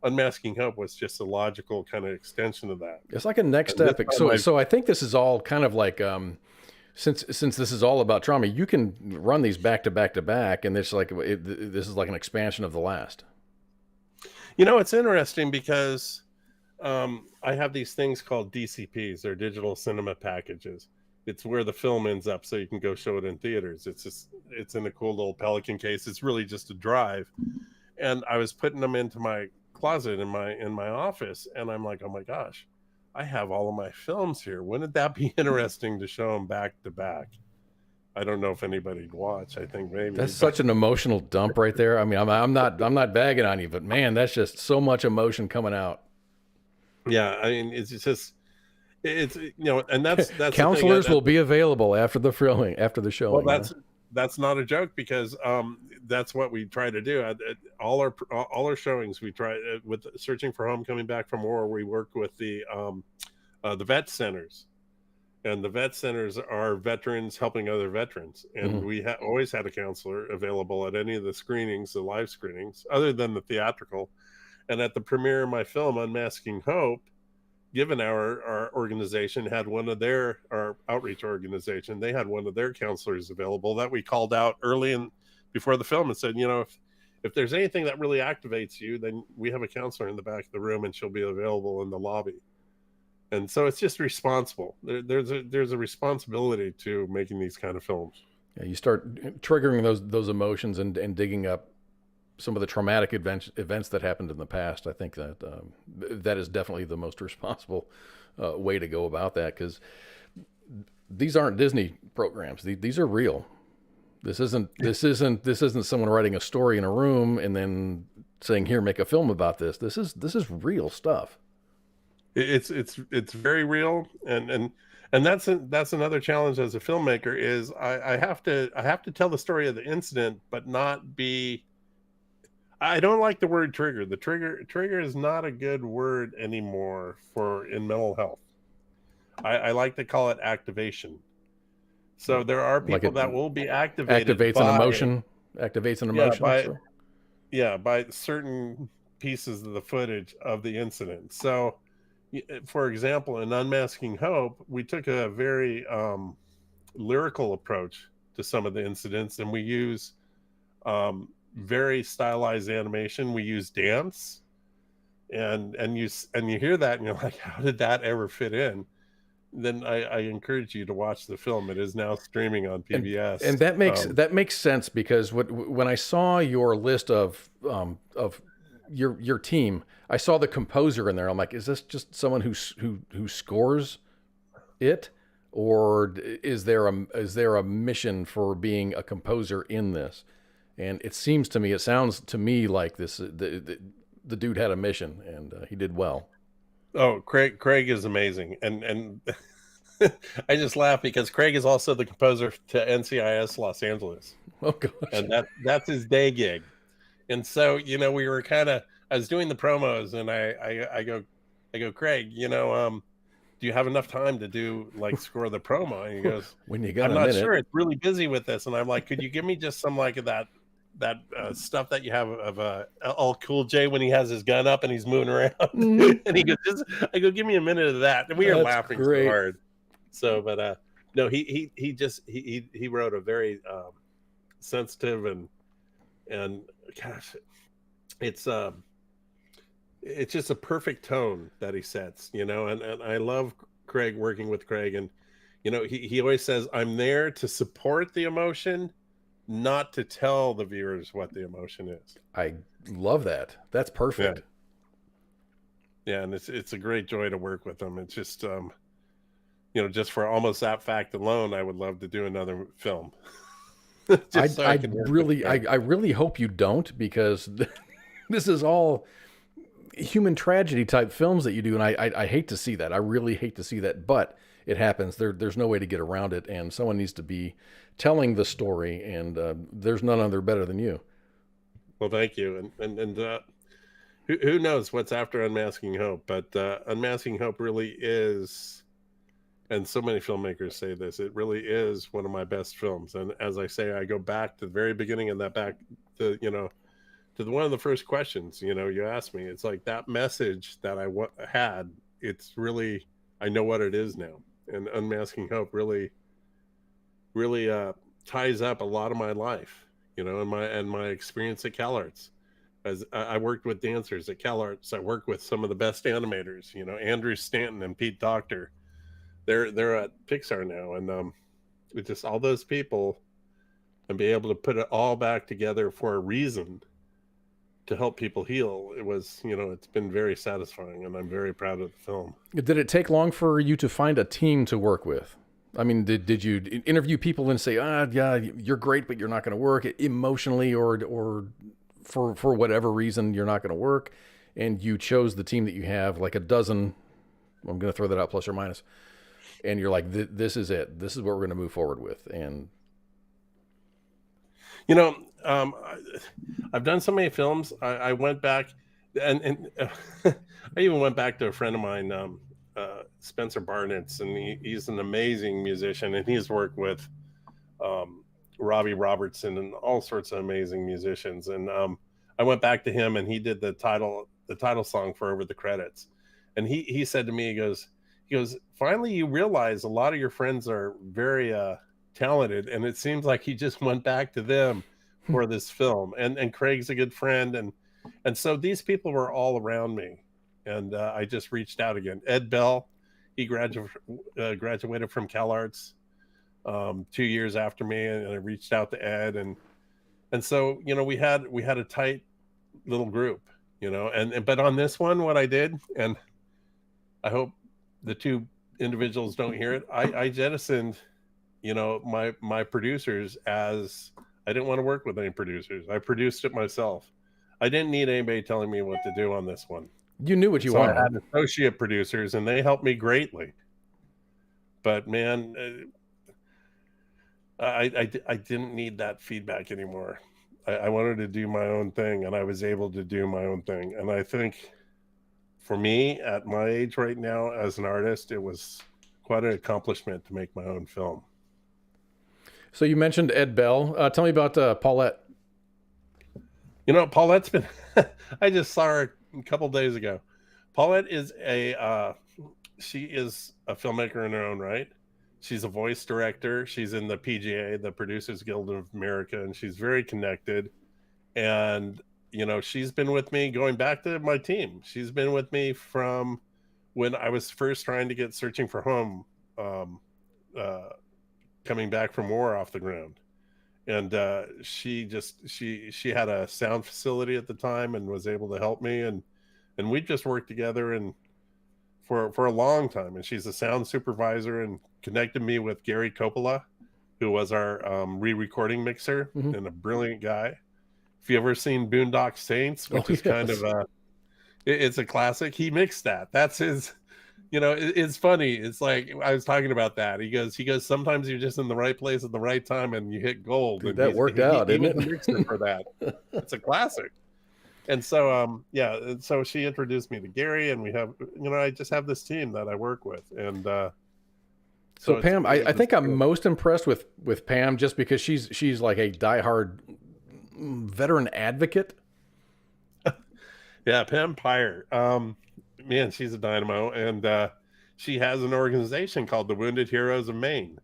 S12: Unmasking Hope was just a logical kind of extension of that.
S8: It's like a next step. So I think this is all kind of like, since this is all about trauma, you can run these back to back to back, and this is like an expansion of the last.
S12: You know, it's interesting because I have these things called DCPs, they're digital cinema packages. It's where the film ends up, so you can go show it in theaters. It's in a cool little Pelican case. It's really just a drive, and I was putting them into my closet in my office, and I'm like, oh my gosh, I have all of my films here. Wouldn't that be interesting to show them back to back? I don't know if anybody'd watch. I think maybe
S8: that's such an emotional dump right there. I mean, I'm not bagging on you, but man, that's just so much emotion coming out.
S12: Yeah, I mean, it's and that's
S8: counselors will be available after the showing.
S12: Well, that's not a joke, because that's what we try to do at all our showings. We try with Searching for Home, Coming Back from War. We work with the vet centers, and the vet centers are veterans helping other veterans. And we always had a counselor available at any of the screenings, the live screenings, other than the theatrical. And at the premiere of my film, Unmasking Hope, Given our organization had one of our outreach organization, they had one of their counselors available that we called out early before the film and said, you know, if there's anything that really activates you, then we have a counselor in the back of the room and she'll be available in the lobby. And so it's just responsible. There's a responsibility to making these kind of films.
S8: Yeah, you start triggering those emotions and digging up some of the traumatic events that happened in the past. I think that that is definitely the most responsible way to go about that, because these aren't Disney programs. These are real. This isn't someone writing a story in a room and then saying, "Here, make a film about this." This is real stuff.
S12: It's very real, and that's another challenge as a filmmaker is I have to tell the story of the incident, but not be. I don't like the word trigger. The trigger is not a good word anymore in mental health. I like to call it activation. So there are people that will be activated.
S8: Activates an emotion.
S12: By certain pieces of the footage of the incident. So, for example, in Unmasking Hope, we took a very lyrical approach to some of the incidents, and we use very stylized animation. We use dance, and you hear that and you're like, how did that ever fit in? Then I encourage you to watch the film. It is now streaming on PBS,
S8: and that makes sense, because when I saw your list of your team, I saw the composer in there. I'm like, is this just someone who scores it, or is there a mission for being a composer in this? And it sounds to me like this. The dude had a mission, and he did well.
S12: Oh, Craig is amazing, and I just laugh because Craig is also the composer to NCIS Los Angeles.
S8: Oh gosh,
S12: and that's his day gig. And so we were I was doing the promos, and I go Craig, do you have enough time to do score the promo? And he goes,
S8: when you got
S12: I'm not sure, it's really busy with this. And I'm like, could you give me just some of that stuff that you have of LL Cool J when he has his gun up and he's moving around? And he goes, I go, give me a minute of that. And we were laughing so hard. So, but no, he wrote a very sensitive and gosh, it's just a perfect tone that he sets, and I love Craig, working with Craig, and he always says, I'm there to support the emotion, not to tell the viewers what the emotion is.
S8: I love that. That's perfect.
S12: Yeah, and it's a great joy to work with them. It's just just for almost that fact alone, I would love to do another film.
S8: I really hope you don't, because this is all human tragedy type films that you do, and I hate to see that. I really hate to see that, but it happens. There's no way to get around it, and someone needs to be telling the story, and there's none other better than you.
S12: Well, thank you. And who knows what's after Unmasking Hope, but Unmasking Hope really is, and so many filmmakers say this, it really is one of my best films. And as I say, I go back to the very beginning and that back to one of the first questions, you asked me, it's like that message that I had, it's really, I know what it is now. And Unmasking Hope really ties up a lot of my life, and my experience at CalArts. As I worked with dancers at CalArts, I worked with some of the best animators, Andrew Stanton and Pete Docter. They're at Pixar now, and it's just all those people, and be able to put it all back together for a reason to help people heal. It was, it's been very satisfying, and I'm very proud of the film.
S8: Did it take long for you to find a team to work with? I mean, did you interview people and say, yeah, you're great, but you're not going to work emotionally, or for whatever reason, you're not going to work, and you chose the team that you have, like a dozen, I'm going to throw that out, plus or minus, and you're like, this is it. This is what we're going to move forward with. And,
S12: I've done so many films. I went back and I even went back to a friend of mine, Spencer Barnett's, and he's an amazing musician, and he's worked with Robbie Robertson and all sorts of amazing musicians. And I went back to him, and he did the title song for Over the Credits. And he said to me, he goes, finally you realize a lot of your friends are very talented, and it seems like he just went back to them for this film. And Craig's a good friend, and so these people were all around me, and I just reached out again. Ed Bell, he graduated from CalArts 2 years after me, and I reached out to Ed, and so we had a tight little group, but on this one, what I did, and I hope the two individuals don't hear it, I jettisoned my producers, as I didn't want to work with any producers. I produced it myself. I didn't need anybody telling me what to do on this one.
S8: You knew what you wanted.
S12: I had associate producers, and they helped me greatly. But man, I didn't need that feedback anymore. I wanted to do my own thing, and I was able to do my own thing. And I think for me, at my age right now as an artist, it was quite an accomplishment to make my own film.
S8: So you mentioned Ed Bell. Tell me about Paulette.
S12: Paulette's been, I just saw her a couple days ago. Paulette is she is a filmmaker in her own right. She's a voice director. She's in the PGA, the Producers Guild of America, and she's very connected. And, she's been with me going back to my team. She's been with me from when I was first trying to get Searching for Home, coming back from war off the ground. And she had a sound facility at the time and was able to help me, and we just worked together and for a long time. And she's a sound supervisor, and connected me with Gary Coppola, who was our re-recording mixer, and a brilliant guy. If you ever seen Boondock Saints, which is kind of it's a classic, he mixed that. That's his. It's funny. It's like, I was talking about that. He goes, sometimes you're just in the right place at the right time and you hit gold.
S8: Dude, that worked out, didn't it?
S12: He was a mixer for that. It's a classic. And so, so she introduced me to Gary, and we have, I just have this team that I work with. And
S8: so Pam, I think I'm most impressed with Pam, just because she's like a diehard veteran advocate.
S12: Yeah, Pam Pyre. Man, she's a dynamo, and she has an organization called the Wounded Heroes of Maine.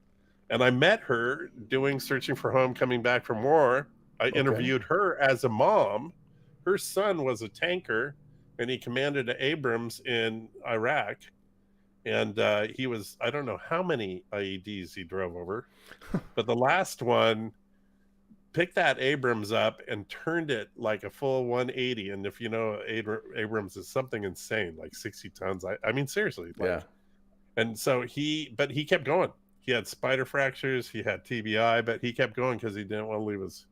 S12: And I met her doing Searching for Home, coming back from war. I interviewed her as a mom. Her son was a tanker, and he commanded Abrams in Iraq. And he was, I don't know how many IEDs he drove over, but the last one picked that Abrams up and turned it like a full 180. And if Abrams is something insane, like 60 tons. I mean, seriously.
S8: Yeah.
S12: And so he kept going. He had spider fractures, he had TBI, but he kept going because he didn't want to leave his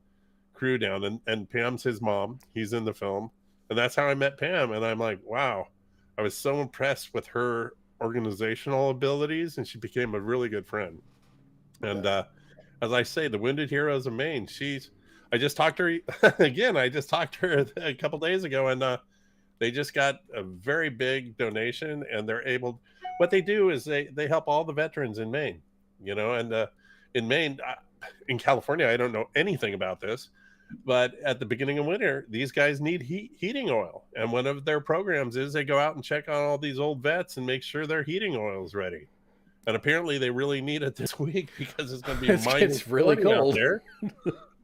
S12: crew down. And Pam's his mom. He's in the film. And that's how I met Pam. And I'm like, wow, I was so impressed with her organizational abilities, and she became a really good friend. And as I say, the Wounded Heroes of Maine, I just talked to her again. I just talked to her a couple days ago, and they just got a very big donation, and they're able, what they do is they help all the veterans in Maine, and in Maine, in California, I don't know anything about this, But at the beginning of winter, these guys need heating oil. And one of their programs is they go out and check on all these old vets and make sure their heating oil is ready. And apparently they really need it this week because it's going to be
S8: it's really cold
S12: out there.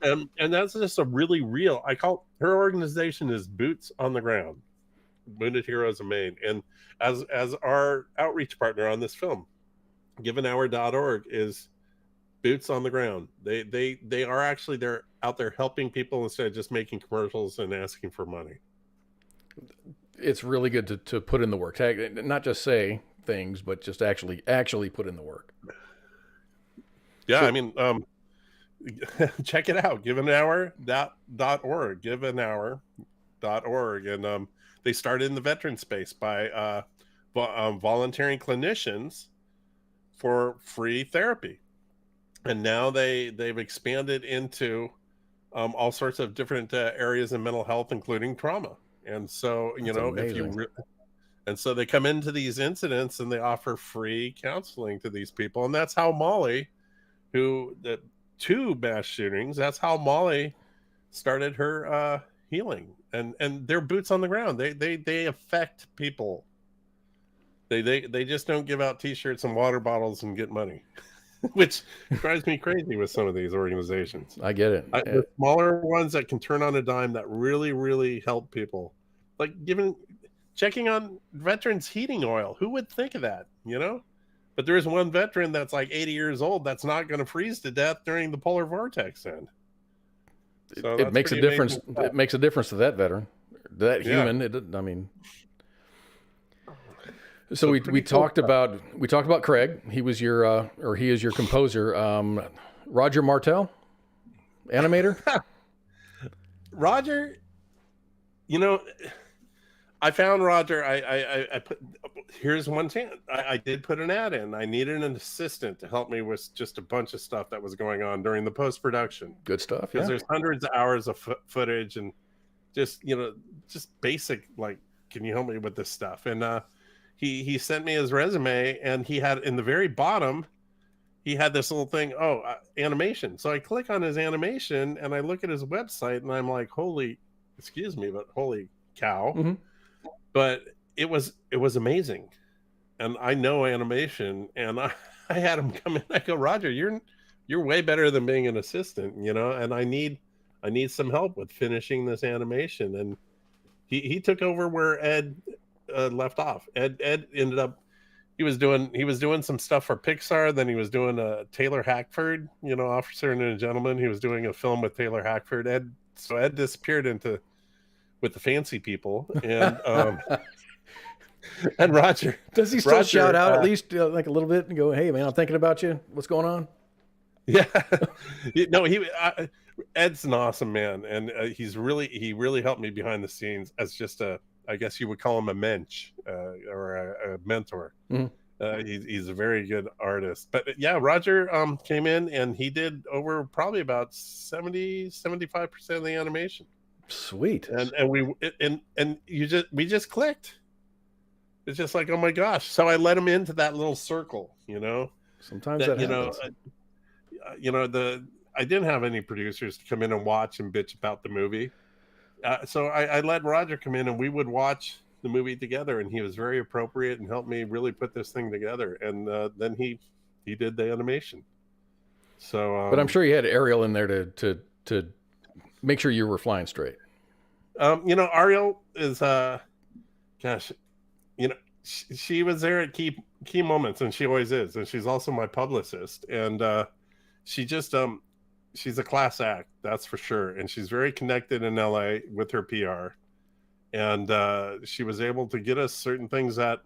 S12: And that's just a really real, I call her organization is Boots on the Ground, Wounded Heroes of Maine. And as our outreach partner on this film, givenhour.org is Boots on the Ground. They are actually, they're out there helping people instead of just making commercials and asking for money.
S8: It's really good to put in the work, not just say things, but just actually put in the work.
S12: Yeah, so, I mean, check it out, givenhour.org, givenhour.org. And they started in the veteran space by volunteering clinicians for free therapy. And now they've expanded into all sorts of different areas in mental health, including trauma. And so, and so they come into these incidents and they offer free counseling to these people. And that's how Molly, the 2 mass shootings, that's how Molly started her healing. And they're boots on the ground. They affect people. They just don't give out T-shirts and water bottles and get money, which drives me crazy with some of these organizations.
S8: I get it.
S12: The smaller ones that can turn on a dime that really, really help people, like checking on veterans' heating oil. Who would think of that, But there is one veteran that's like 80 years old that's not going to freeze to death during the polar vortex end. So
S8: it makes a difference. It makes a difference to that veteran, that human. So we talked about Craig. He was he is your composer. Roger Martell, animator.
S12: Roger, I found Roger. I put, here's one thing. I did put an ad in. I needed an assistant to help me with just a bunch of stuff that was going on during the post-production.
S8: Good stuff. Yeah.
S12: Because there's hundreds of hours of footage and just basic, like, can you help me with this stuff? And he sent me his resume, and he had in the very bottom, he had this little thing, animation. So I click on his animation and I look at his website and I'm like, holy cow.
S8: Mm-hmm.
S12: But it was amazing. And I know animation, and I had him come in. I go, Roger, you're way better than being an assistant, and I need some help with finishing this animation. And he took over where Ed left off. Ed ended up, he was doing some stuff for Pixar. Then he was doing Taylor Hackford, Officer and a Gentleman. He was doing a film with Taylor Hackford. Ed disappeared with the fancy people, and and Roger.
S8: Does he still shout out at least like a little bit and go, "Hey man, I'm thinking about you. What's going on?"
S12: Yeah, no, Ed's an awesome man, and he really helped me behind the scenes as just I guess you would call him a mensch or a mentor.
S8: Mm-hmm.
S12: He's a very good artist. But yeah, Roger came in and he did over probably about 75% of the animation.
S8: Sweet.
S12: And we just clicked. It's just like, oh my gosh. So I let him into that little circle,
S8: Sometimes that happens.
S12: I didn't have any producers to come in and watch and bitch about the movie. So I let Roger come in and we would watch the movie together, and he was very appropriate and helped me really put this thing together. And then he did the animation. So,
S8: but I'm sure you had Ariel in there to make sure you were flying straight.
S12: Ariel is, she was there at key moments, and she always is. And she's also my publicist. And she just, she's a class act, that's for sure. And she's very connected in LA with her PR. And she was able to get us certain things that,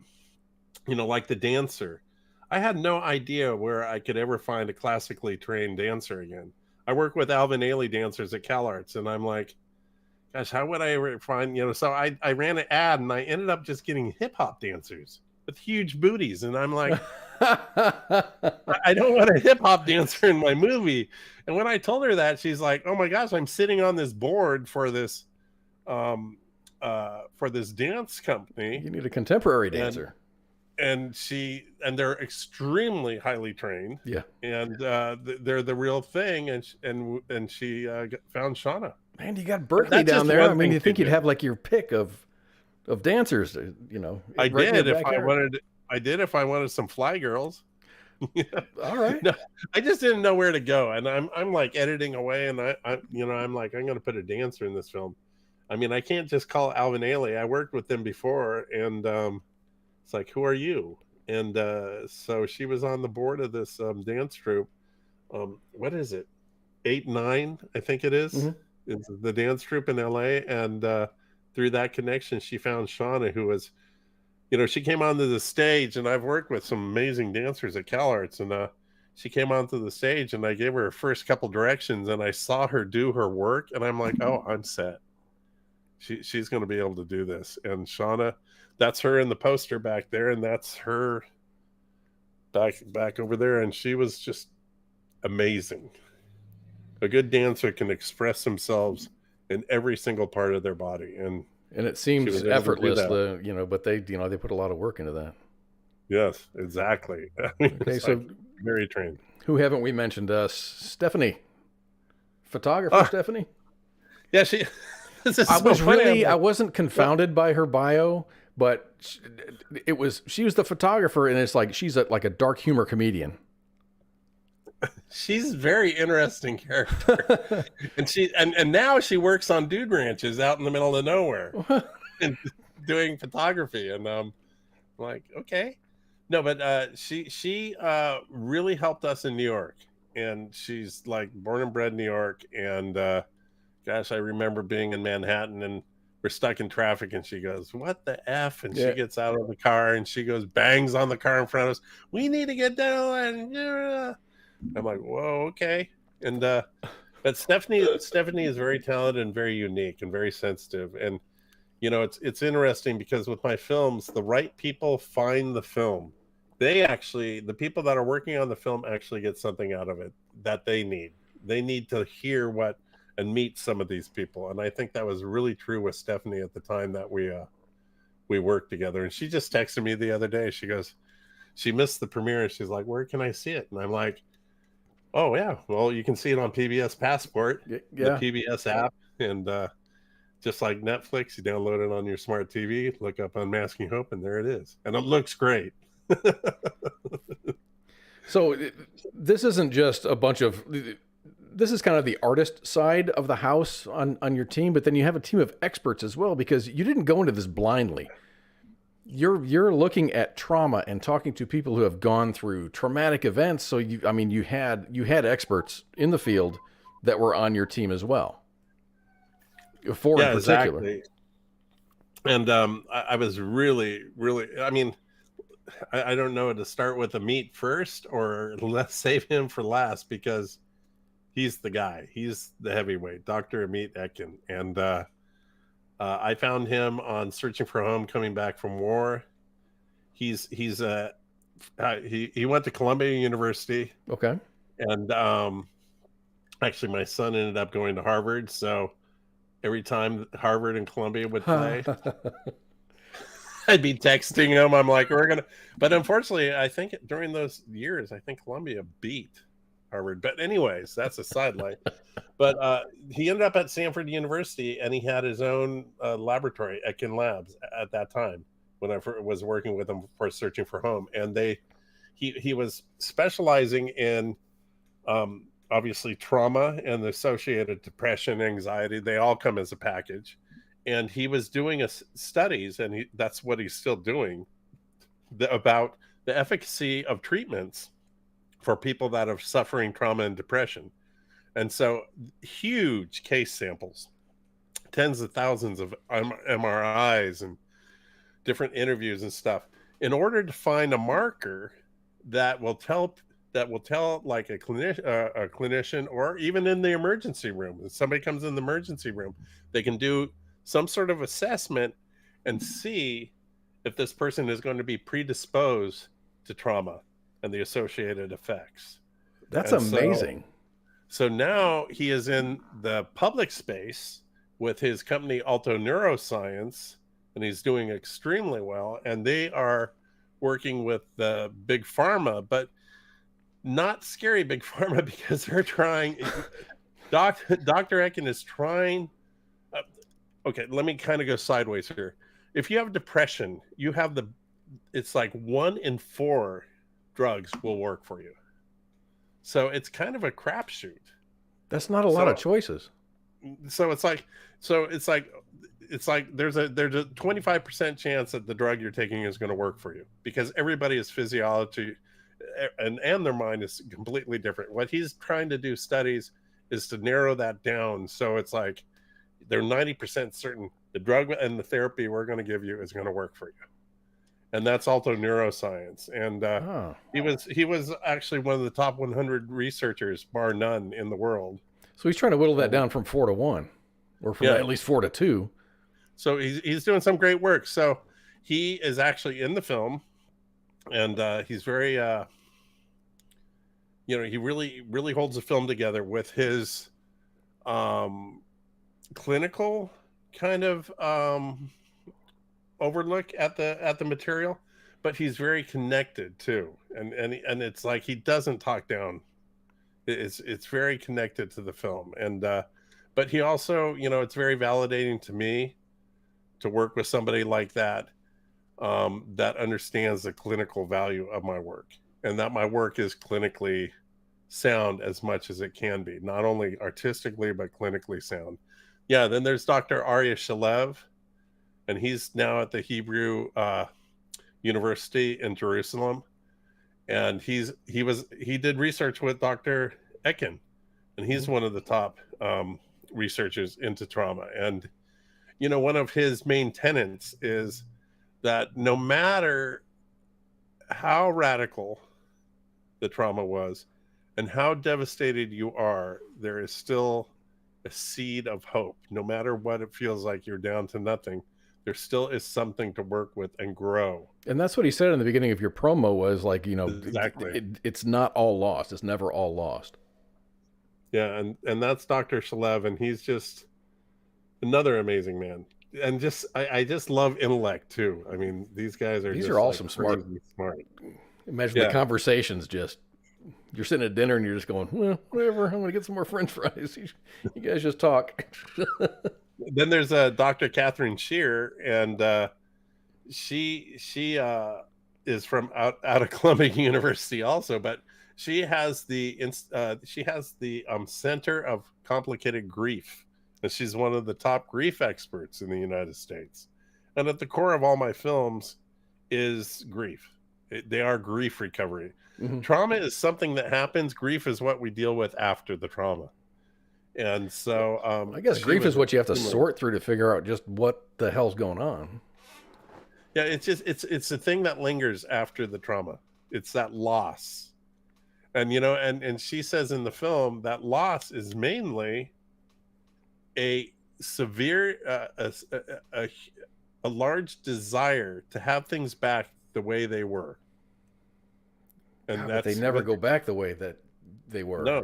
S12: like the dancer. I had no idea where I could ever find a classically trained dancer again. I work with Alvin Ailey dancers at CalArts, and I'm like, gosh, how would I ever find, so I ran an ad and I ended up just getting hip hop dancers with huge booties. And I'm like, I don't want a hip hop dancer in my movie. And when I told her that, she's like, oh my gosh, I'm sitting on this board for this dance company.
S8: You need a contemporary dancer.
S12: And they're extremely highly trained.
S8: Yeah.
S12: And they're the real thing. And she found Shauna.
S8: Man, you got Berkeley down there. I mean, you think you'd have like your pick of dancers, you know.
S12: I
S8: right in
S12: did
S8: your
S12: if
S8: backyard.
S12: I wanted some fly girls.
S8: All right.
S12: No, I just didn't know where to go, and I'm like editing away, and I'm like, I'm going to put a dancer in this film. I mean, I can't just call Alvin Ailey. I worked with them before, and it's like, who are you? And so she was on the board of this dance troupe. What is it? 8-9, I think it is.
S8: Mm-hmm.
S12: It's the dance troupe in LA, and through that connection, she found Shauna, who was, you know, she came onto the stage, and I've worked with some amazing dancers at CalArts, and she came onto the stage, and I gave her first couple directions, and I saw her do her work, and I'm like, oh, I'm set. She's going to be able to do this. And Shauna, that's her in the poster back there, and that's her back over there, and she was just amazing. A good dancer can express themselves in every single part of their body, and
S8: it seems effortless, you know, but they put a lot of work into that.
S12: Yes, exactly. Okay,
S8: so
S12: very trained.
S8: Who haven't we mentioned? Stephanie, photographer. Stephanie.
S12: Yeah, she.
S8: I wasn't confounded by her bio, but she was the photographer, and it's like she's like a dark humor comedian.
S12: She's a very interesting character, and now she works on dude ranches out in the middle of nowhere and doing photography. And I'm like, okay, no, but she really helped us in New York, and she's like born and bred in New York. And gosh, I remember being in Manhattan, and we're stuck in traffic, and she goes, "What the F?" And she gets out of the car, and she goes, bangs on the car in front of us. "We need to get down." And I'm like, whoa, okay. And but Stephanie is very talented and very unique and very sensitive. And you know, it's interesting because with my films, the right people find the film. The people that are working on the film actually get something out of it that they need. They need to hear and meet some of these people. And I think that was really true with Stephanie at the time that we worked together. And she just texted me the other day. She goes, she missed the premiere, and she's like, "Where can I see it?" And I'm like, "Oh yeah, well, you can see it on PBS Passport, the PBS app, and just like Netflix, you download it on your smart TV, look up unMASKing Hope, and there it is, and it looks great."
S8: So this isn't just a bunch of. This is kind of the artist side of the house on your team, but then you have a team of experts as well, because you didn't go into this blindly. You're looking at trauma and talking to people who have gone through traumatic events. So you had experts in the field that were on your team as well. In particular.
S12: Exactly. And I was really, I mean, I don't know to start with Amit first or let's save him for last, because he's the guy. He's the heavyweight, Dr. Amit Etkin. And I found him on Searching for Home, coming back from war. He went to Columbia University.
S8: Okay.
S12: And actually my son ended up going to Harvard. So every time Harvard and Columbia would play, I'd be texting him. I'm like, but unfortunately, I think during those years, I think Columbia beat Harvard. But anyways, that's a sidelight. But he ended up at Stanford University, and he had his own laboratory, Etkin Labs, at that time when I was working with him for Searching for Home. And he was specializing in obviously trauma and the associated depression, anxiety. They all come as a package. And he was doing studies, and that's what he's still doing, about the efficacy of treatments for people that are suffering trauma and depression. And so huge case samples, tens of thousands of MRIs and different interviews and stuff, in order to find a marker that will tell like a clinician, or even in the emergency room. If somebody comes in the emergency room, they can do some sort of assessment and see if this person is going to be predisposed to trauma and the associated effects.
S8: That's amazing.
S12: So now he is in the public space with his company Alto Neuroscience, and he's doing extremely well. And they are working with the big pharma, but not scary big pharma, because they're trying. Dr. Ekin is trying. Okay, let me kind of go sideways here. If you have depression, it's like 1 in 4 drugs will work for you. So it's kind of a crapshoot.
S8: That's not a lot of choices.
S12: So it's like there's a 25% chance that the drug you're taking is going to work for you, because everybody's physiology and their mind is completely different. What he's trying to do studies is to narrow that down. So it's like they're 90% certain the drug and the therapy we're going to give you is going to work for you. And that's also neuroscience. And he was actually one of the top 100 researchers, bar none, in the world.
S8: So he's trying to whittle that down from 4 to 1, or from at least 4 to 2.
S12: So he's doing some great work. So he is actually in the film, and he's very, he really holds the film together with his clinical kind of overlook at the material, but he's very connected too, and it's like he doesn't talk down. It's very connected to the film, and but he also, it's very validating to me to work with somebody like that, that understands the clinical value of my work, and that my work is clinically sound as much as it can be, not only artistically but clinically sound. Yeah, then there's Dr. Aryeh Shalev, and he's now at the Hebrew University in Jerusalem, and he did research with Dr. Ekin, and he's one of the top researchers into trauma. And one of his main tenets is that no matter how radical the trauma was and how devastated you are, there is still a seed of hope. No matter what it feels like you're down to nothing, there still is something to work with and grow.
S8: And that's what he said in the beginning of your promo, was like,
S12: exactly.
S8: It's not all lost. It's never all lost.
S12: Yeah, and that's Dr. Shalev, and he's just another amazing man. And I just love intellect too. I mean, these guys are
S8: awesome, smart. Imagine the conversations. You're sitting at dinner and you're just going, well, whatever, I'm going to get some more French fries. You guys just talk.
S12: Then there's Dr. Catherine Shear, and she is from out of Columbia University also, but she has the Center of Complicated Grief, and she's one of the top grief experts in the United States. And at the core of all my films is grief. They are grief recovery. Mm-hmm. Trauma is something that happens. Grief is what we deal with after the trauma. And so
S8: I guess grief is what you have to sort through to figure out just what the hell's going on.
S12: Yeah, it's a thing that lingers after the trauma. It's that loss. And and she says in the film that loss is mainly a severe a large desire to have things back the way they were. And
S8: but they never go back the way that they were.
S12: No.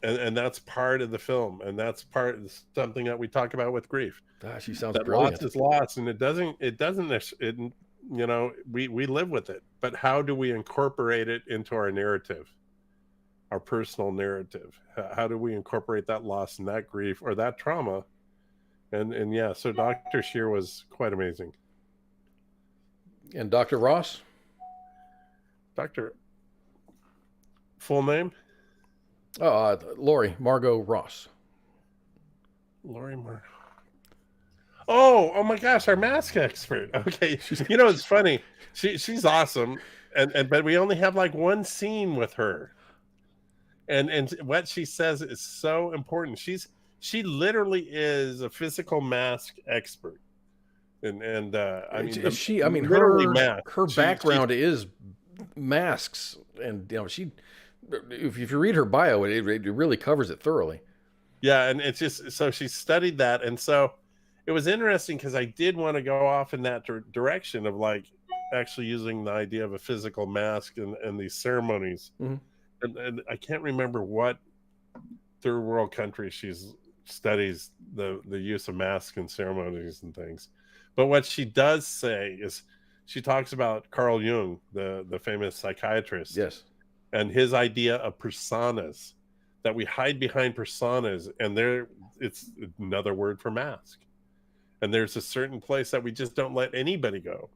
S12: And that's part of the film, and that's part of something that we talk about with grief.
S8: Gosh, she sounds
S12: that
S8: brilliant.
S12: Loss is loss, and it doesn't we live with it, but how do we incorporate it into our narrative, our personal narrative? How do we incorporate that loss and that grief or that trauma? And yeah, so Dr. Shear was quite amazing.
S8: And Dr. Ross?
S12: Dr. Full name?
S8: Lori Margot Ross.
S12: Lori Margot. Oh my gosh, our mask expert. Okay. It's funny. She's awesome. But we only have like one scene with her. And what she says is so important. She literally is a physical mask expert. And I mean,
S8: her background is masks, and if you read her bio, it really covers it thoroughly.
S12: Yeah, and it's just, so she studied that, and so it was interesting because I did want to go off in that direction of like actually using the idea of a physical mask and these ceremonies. Mm-hmm. And I can't remember what third world country she studies the use of masks and ceremonies and things. But what she does say is she talks about Carl Jung, the famous psychiatrist.
S8: Yes.
S12: And his idea of personas, that we hide behind personas, and it's another word for mask. And there's a certain place that we just don't let anybody go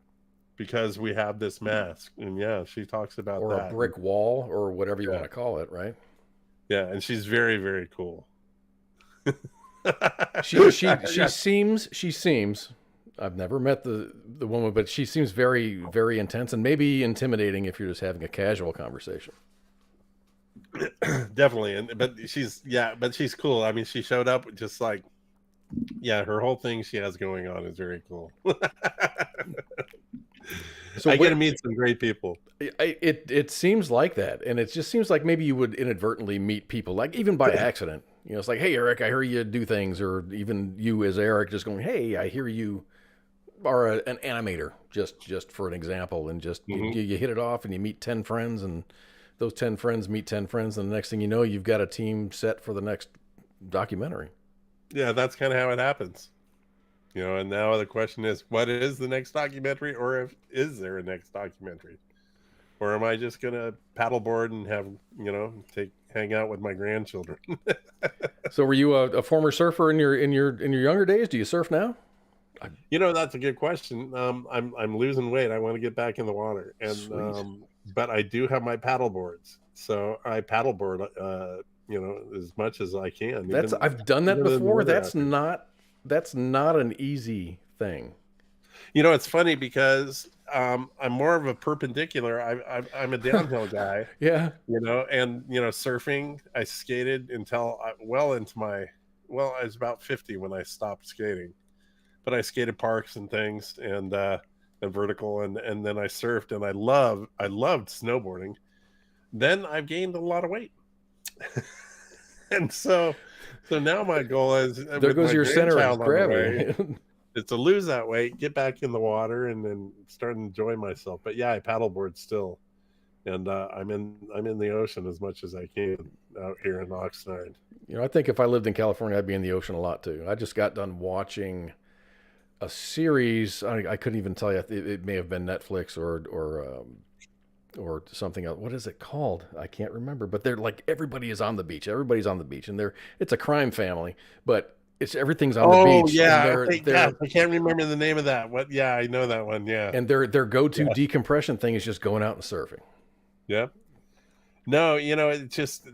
S12: because we have this mask. And yeah, she talks about
S8: or
S12: that.
S8: a brick wall or whatever you want to call it, right?
S12: Yeah, and she's very, very cool.
S8: she seems, I've never met the woman, but she seems very, very intense and maybe intimidating if you're just having a casual conversation.
S12: Definitely. But she's cool. I mean, she showed up just like, yeah, her whole thing she has going on is very cool. So I get to meet some great people.
S8: It seems like that. And it just seems like maybe you would inadvertently meet people, like even by accident. You know, it's like, hey, Eric, I hear you do things. Or even you as Eric just going, hey, I hear you are an animator, just for an example. And just you hit it off and you meet 10 friends and those 10 friends meet 10 friends. And the next thing you know, you've got a team set for the next documentary.
S12: Yeah, that's kind of how it happens. You know, and now the question is, what is the next documentary, or is there a next documentary? Or am I just going to paddleboard and have, you know, hang out with my grandchildren?
S8: So were you a former surfer in your younger days? Do you surf now?
S12: You know, that's a good question. I'm losing weight. I want to get back in the water, and but I do have my paddle boards, so I paddleboard. You know, as much as I can.
S8: I've done that before. That's not an easy thing.
S12: You know, it's funny because I'm more of a perpendicular. I'm a downhill guy.
S8: Yeah.
S12: You know, and you know, surfing. I skated until I was about 50 when I stopped skating. But I skated parks and things and vertical, and then I surfed, and I loved snowboarding. Then I've gained a lot of weight. And so now my goal is,
S8: there goes your center of gravity,
S12: is to lose that weight, get back in the water, and then start enjoying myself. But yeah, I paddleboard still, and I'm in the ocean as much as I can out here in Oxnard.
S8: You know, I think if I lived in California, I'd be in the ocean a lot too. I just got done watching a series. I couldn't even tell you. It may have been Netflix or something else. What is it called? I can't remember. But they're like, everybody is on the beach. Everybody's on the beach, and it's a crime family, but everything's on the beach.
S12: Yeah, I can't remember the name of that. What? Yeah, I know that one. Yeah,
S8: and their go-to decompression thing is just going out and surfing.
S12: Yep. No, you know, it's just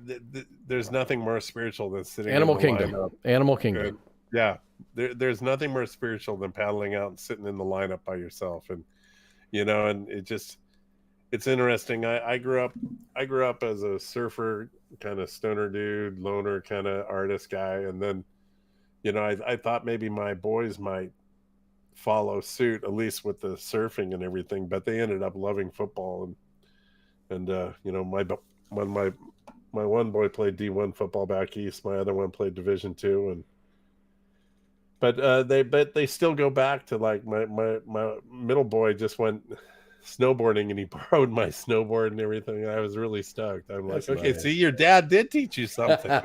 S12: there's nothing more spiritual than sitting.
S8: Animal Kingdom.
S12: Yeah, there's nothing more spiritual than paddling out and sitting in the lineup by yourself, and you know, and it's interesting. I grew up as a surfer, kind of stoner dude, loner kind of artist guy, and then, you know, I thought maybe my boys might follow suit, at least with the surfing and everything, but they ended up loving football, and you know, my one boy played D1 football back east, my other one played Division II, but they still go back to, like, my middle boy just went snowboarding and he borrowed my snowboard and everything. I was really stoked. I'm like, okay, nice. See, your dad did teach you something.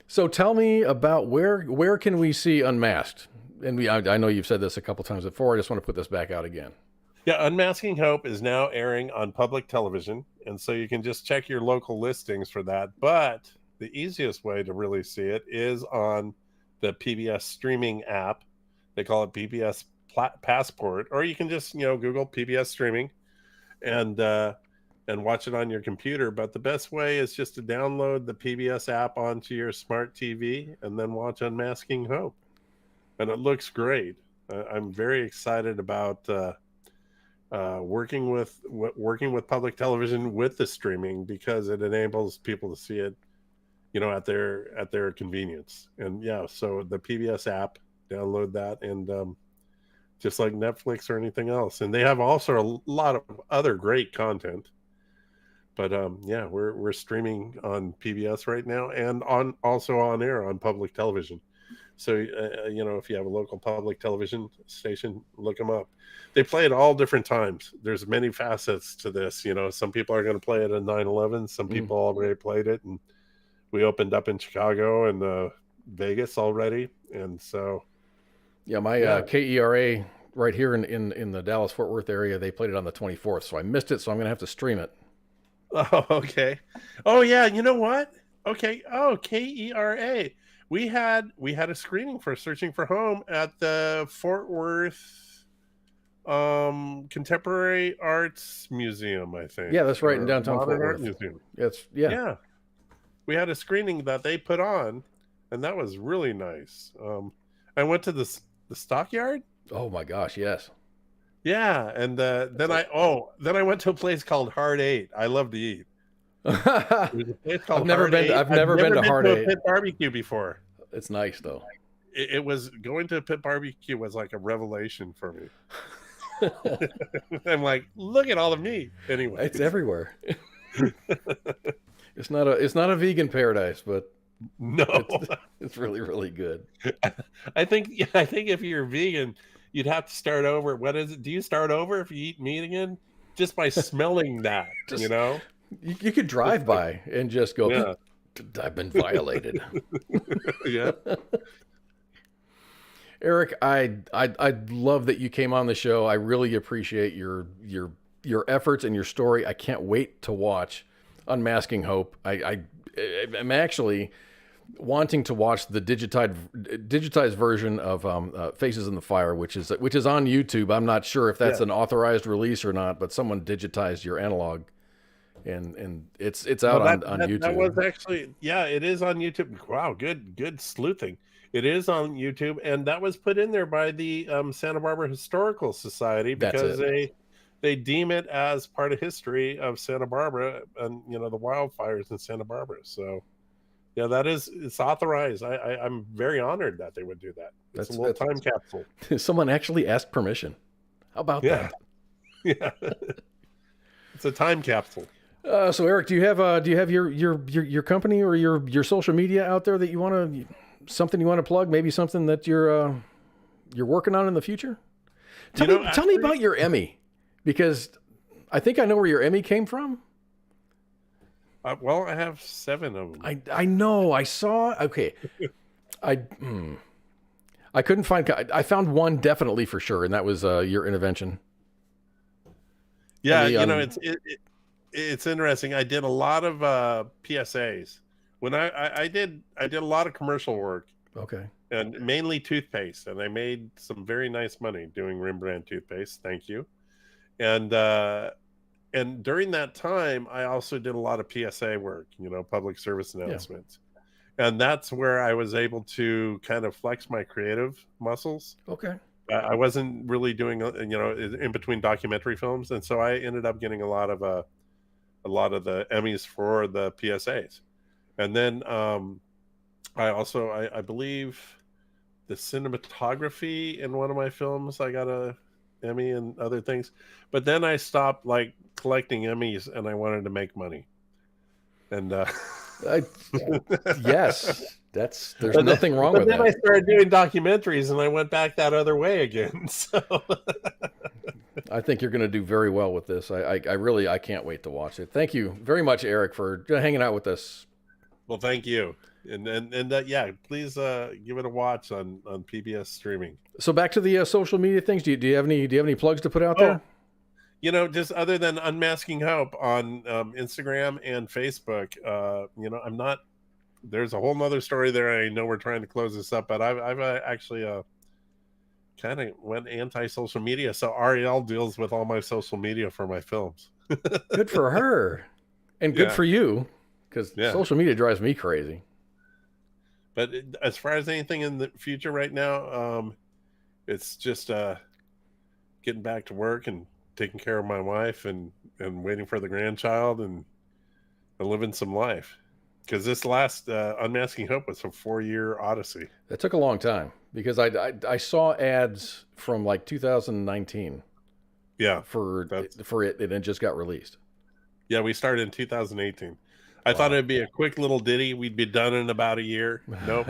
S1: So tell me about where can we see unMASKed? And I know you've said this a couple times before. I just want to put this back out again.
S12: Yeah, unMASKing Hope is now airing on public television, and so you can just check your local listings for that. But the easiest way to really see it is on the PBS streaming app. They call it PBS Passport, or you can just, you know, Google PBS streaming and watch it on your computer. But the best way is just to download the PBS app onto your smart TV and then watch unMASKing Hope, and it looks great. I'm very excited about working with public television with the streaming, because it enables people to see it, you know, at their convenience. And yeah, so the PBS app, download that, and just like Netflix or anything else. And they have also a lot of other great content. But yeah, we're streaming on PBS right now, and also on air on public television. So you know, if you have a local public television station, look them up. They play at all different times. There's many facets to this. You know, some people are going to play it at 9/11. Some people already played it, and we opened up in Chicago and Vegas already. And so,
S8: yeah, my KERA right here in the Dallas-Fort Worth area, they played it on the 24th, so I missed it. So I'm going to have to stream it.
S12: Oh, okay. Oh, yeah. You know what? Okay. Oh, KERA. We had a screening for Searching for Home at the Fort Worth Contemporary Arts Museum, I think.
S5: Yeah, that's right, in downtown
S12: Modern
S5: Fort
S12: Art
S5: Worth.
S12: Museum.
S5: Yeah.
S12: We had a screening that they put on, and that was really nice. I went to the Stockyard.
S5: Oh my gosh, yes.
S12: Yeah, and then I went to a place called Hard Eight. I love to eat.
S5: I've never been to Hard Eight.
S12: Pit Barbecue before.
S5: It's nice though.
S12: It was going to a Pit Barbecue was like a revelation for me. I'm like, look at all the meat. Anyway,
S5: it's everywhere. It's not a vegan paradise, but
S12: no,
S5: it's really, really good.
S12: I think if you're vegan, you'd have to start over. What is it? Do you start over if you eat meat again? Just by smelling that, you know?
S5: You could drive by and just go, yeah. I've been violated.
S12: Yeah.
S5: Eric, I love that you came on the show. I really appreciate your efforts and your story. I can't wait to watch Unmasking Hope. I'm actually wanting to watch the digitized version of Faces in the Fire, which is on YouTube. I'm not sure if that's an authorized release or not, but someone digitized your analog, and it's out on YouTube.
S12: That was actually, yeah, it is on YouTube. Wow, good sleuthing. It is on YouTube, and that was put in there by the Santa Barbara Historical Society because they deem it as part of history of Santa Barbara and the wildfires in Santa Barbara. So yeah, it's authorized. I'm very honored that they would do that. It's a little time capsule.
S5: Someone actually asked permission. How about that?
S12: Yeah. It's a time capsule.
S5: So Eric, do you have your company or your social media out there that you want to something you want to plug? Maybe something that you're working on in the future? Tell me about your Emmy, because I think I know where your Emmy came from.
S12: Well, I have 7 of them.
S5: I know. I saw. Okay. I couldn't find. I found one definitely for sure, and that was your intervention.
S12: Yeah, it's interesting. I did a lot of PSAs when I did a lot of commercial work.
S5: Okay.
S12: And mainly toothpaste, and I made some very nice money doing Rembrandt toothpaste. Thank you. And during that time, I also did a lot of PSA work, public service announcements. Yeah. And that's where I was able to kind of flex my creative muscles.
S5: Okay.
S12: I wasn't really doing, in between documentary films. And so I ended up getting a lot of the Emmys for the PSAs. And then I believe the cinematography in one of my films, I got a Emmy and other things. But then I stopped collecting Emmys and I wanted to make money. And
S5: yes, there's nothing wrong with that.
S12: But then I started doing documentaries and I went back that other way again. So
S5: I think you're going to do very well with this. I can't wait to watch it. Thank you very much, Eric, for hanging out with us.
S12: Well, thank you. And please give it a watch on PBS streaming.
S5: So back to the social media things. Do you have any plugs to put out there?
S12: Just other than Unmasking Hope on Instagram and Facebook, I'm not. There's a whole nother story there. I know we're trying to close this up, but I've actually kind of went anti-social media. So Ariel deals with all my social media for my films.
S5: Good for her, and good for you, because social media drives me crazy.
S12: But as far as anything in the future right now, it's just getting back to work and taking care of my wife and waiting for the grandchild and living some life. Because this last Unmasking Hope was a 4-year odyssey.
S5: That took a long time because I saw ads from 2019.
S12: Yeah,
S5: for it, and it just got released.
S12: Yeah, we started in 2018. I thought it'd be a quick little ditty. We'd be done in about a year. Nope.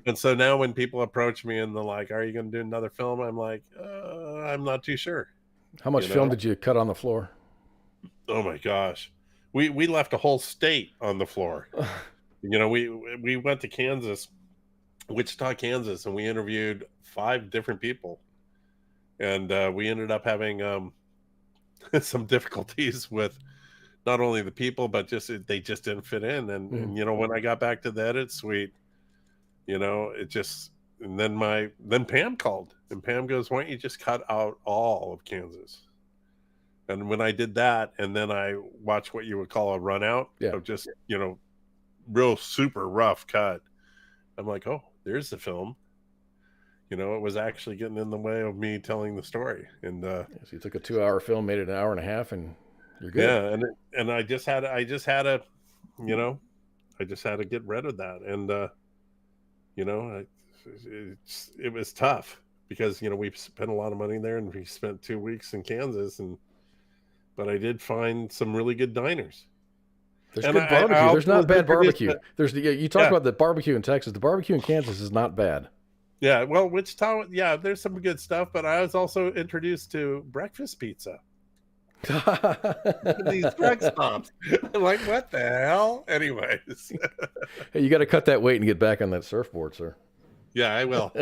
S12: And so now when people approach me and they're like, "Are you going to do another film?" I'm like, "I'm not too sure."
S5: How much film did you cut on the floor?
S12: Oh my gosh. We left a whole state on the floor. We went to Kansas, Wichita, Kansas, and we interviewed 5 different people. And we ended up having some difficulties with not only the people, but they just didn't fit in. And you know, when I got back to the edit suite, you know, it just, and then Pam called, and Pam goes, "Why don't you just cut out all of Kansas?" And when I did that, and then I watched what you would call a run out of just, you know, real super rough cut, I'm like, oh, there's the film. You know, it was actually getting in the way of me telling the story. And
S5: so you took a 2-hour film, made it an hour and a half, and you're good.
S12: Yeah, and I just had to, you know, I just had to get rid of that. And you know, it was tough because, you know, we spent a lot of money there, and we spent 2 weeks in Kansas, but I did find some really good diners.
S5: There's good barbecue. There's not bad barbecue. You talked about the barbecue in Texas. The barbecue in Kansas is not bad.
S12: Yeah, well, Wichita, yeah, there's some good stuff, but I was also introduced to breakfast pizza. These truck stops. I'm like, what the hell? Anyways.
S5: Hey, you got to cut that weight and get back on that surfboard, sir.
S12: Yeah, I will.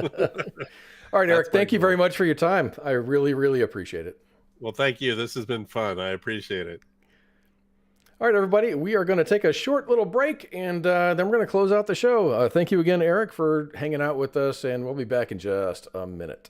S5: All right, Eric, thank you very much for your time. I really, really appreciate it.
S12: Well, thank you. This has been fun. I appreciate it.
S5: All right, everybody, we are going to take a short little break, and then we're going to close out the show. Thank you again, Eric, for hanging out with us, and we'll be back in just a minute.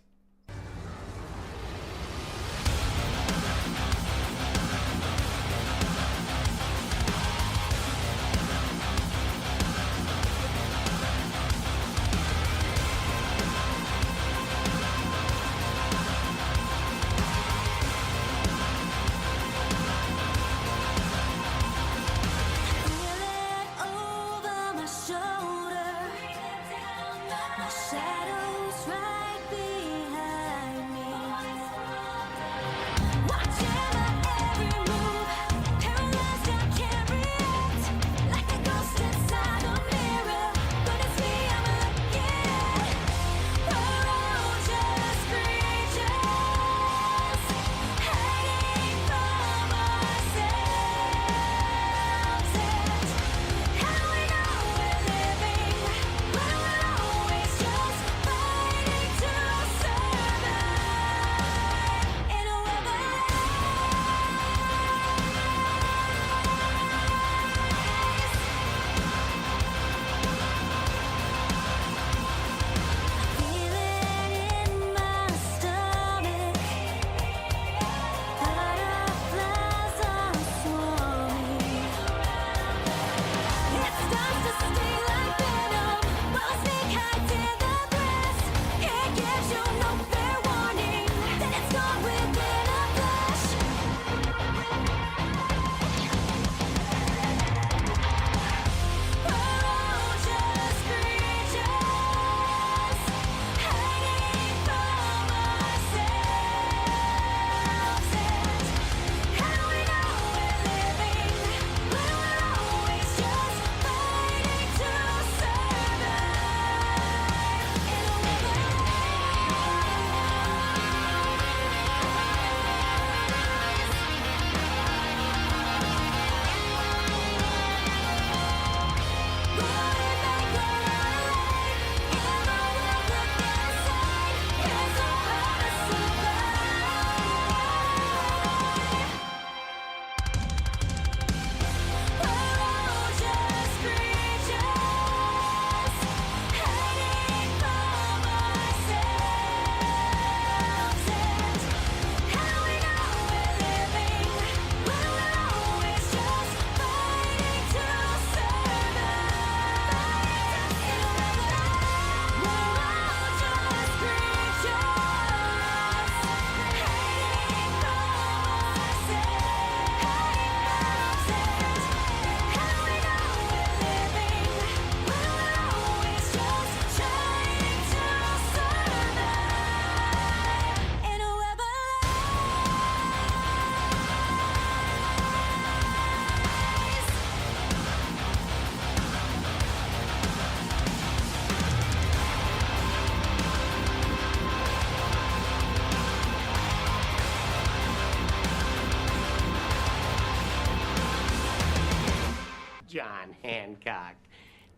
S13: John Hancock.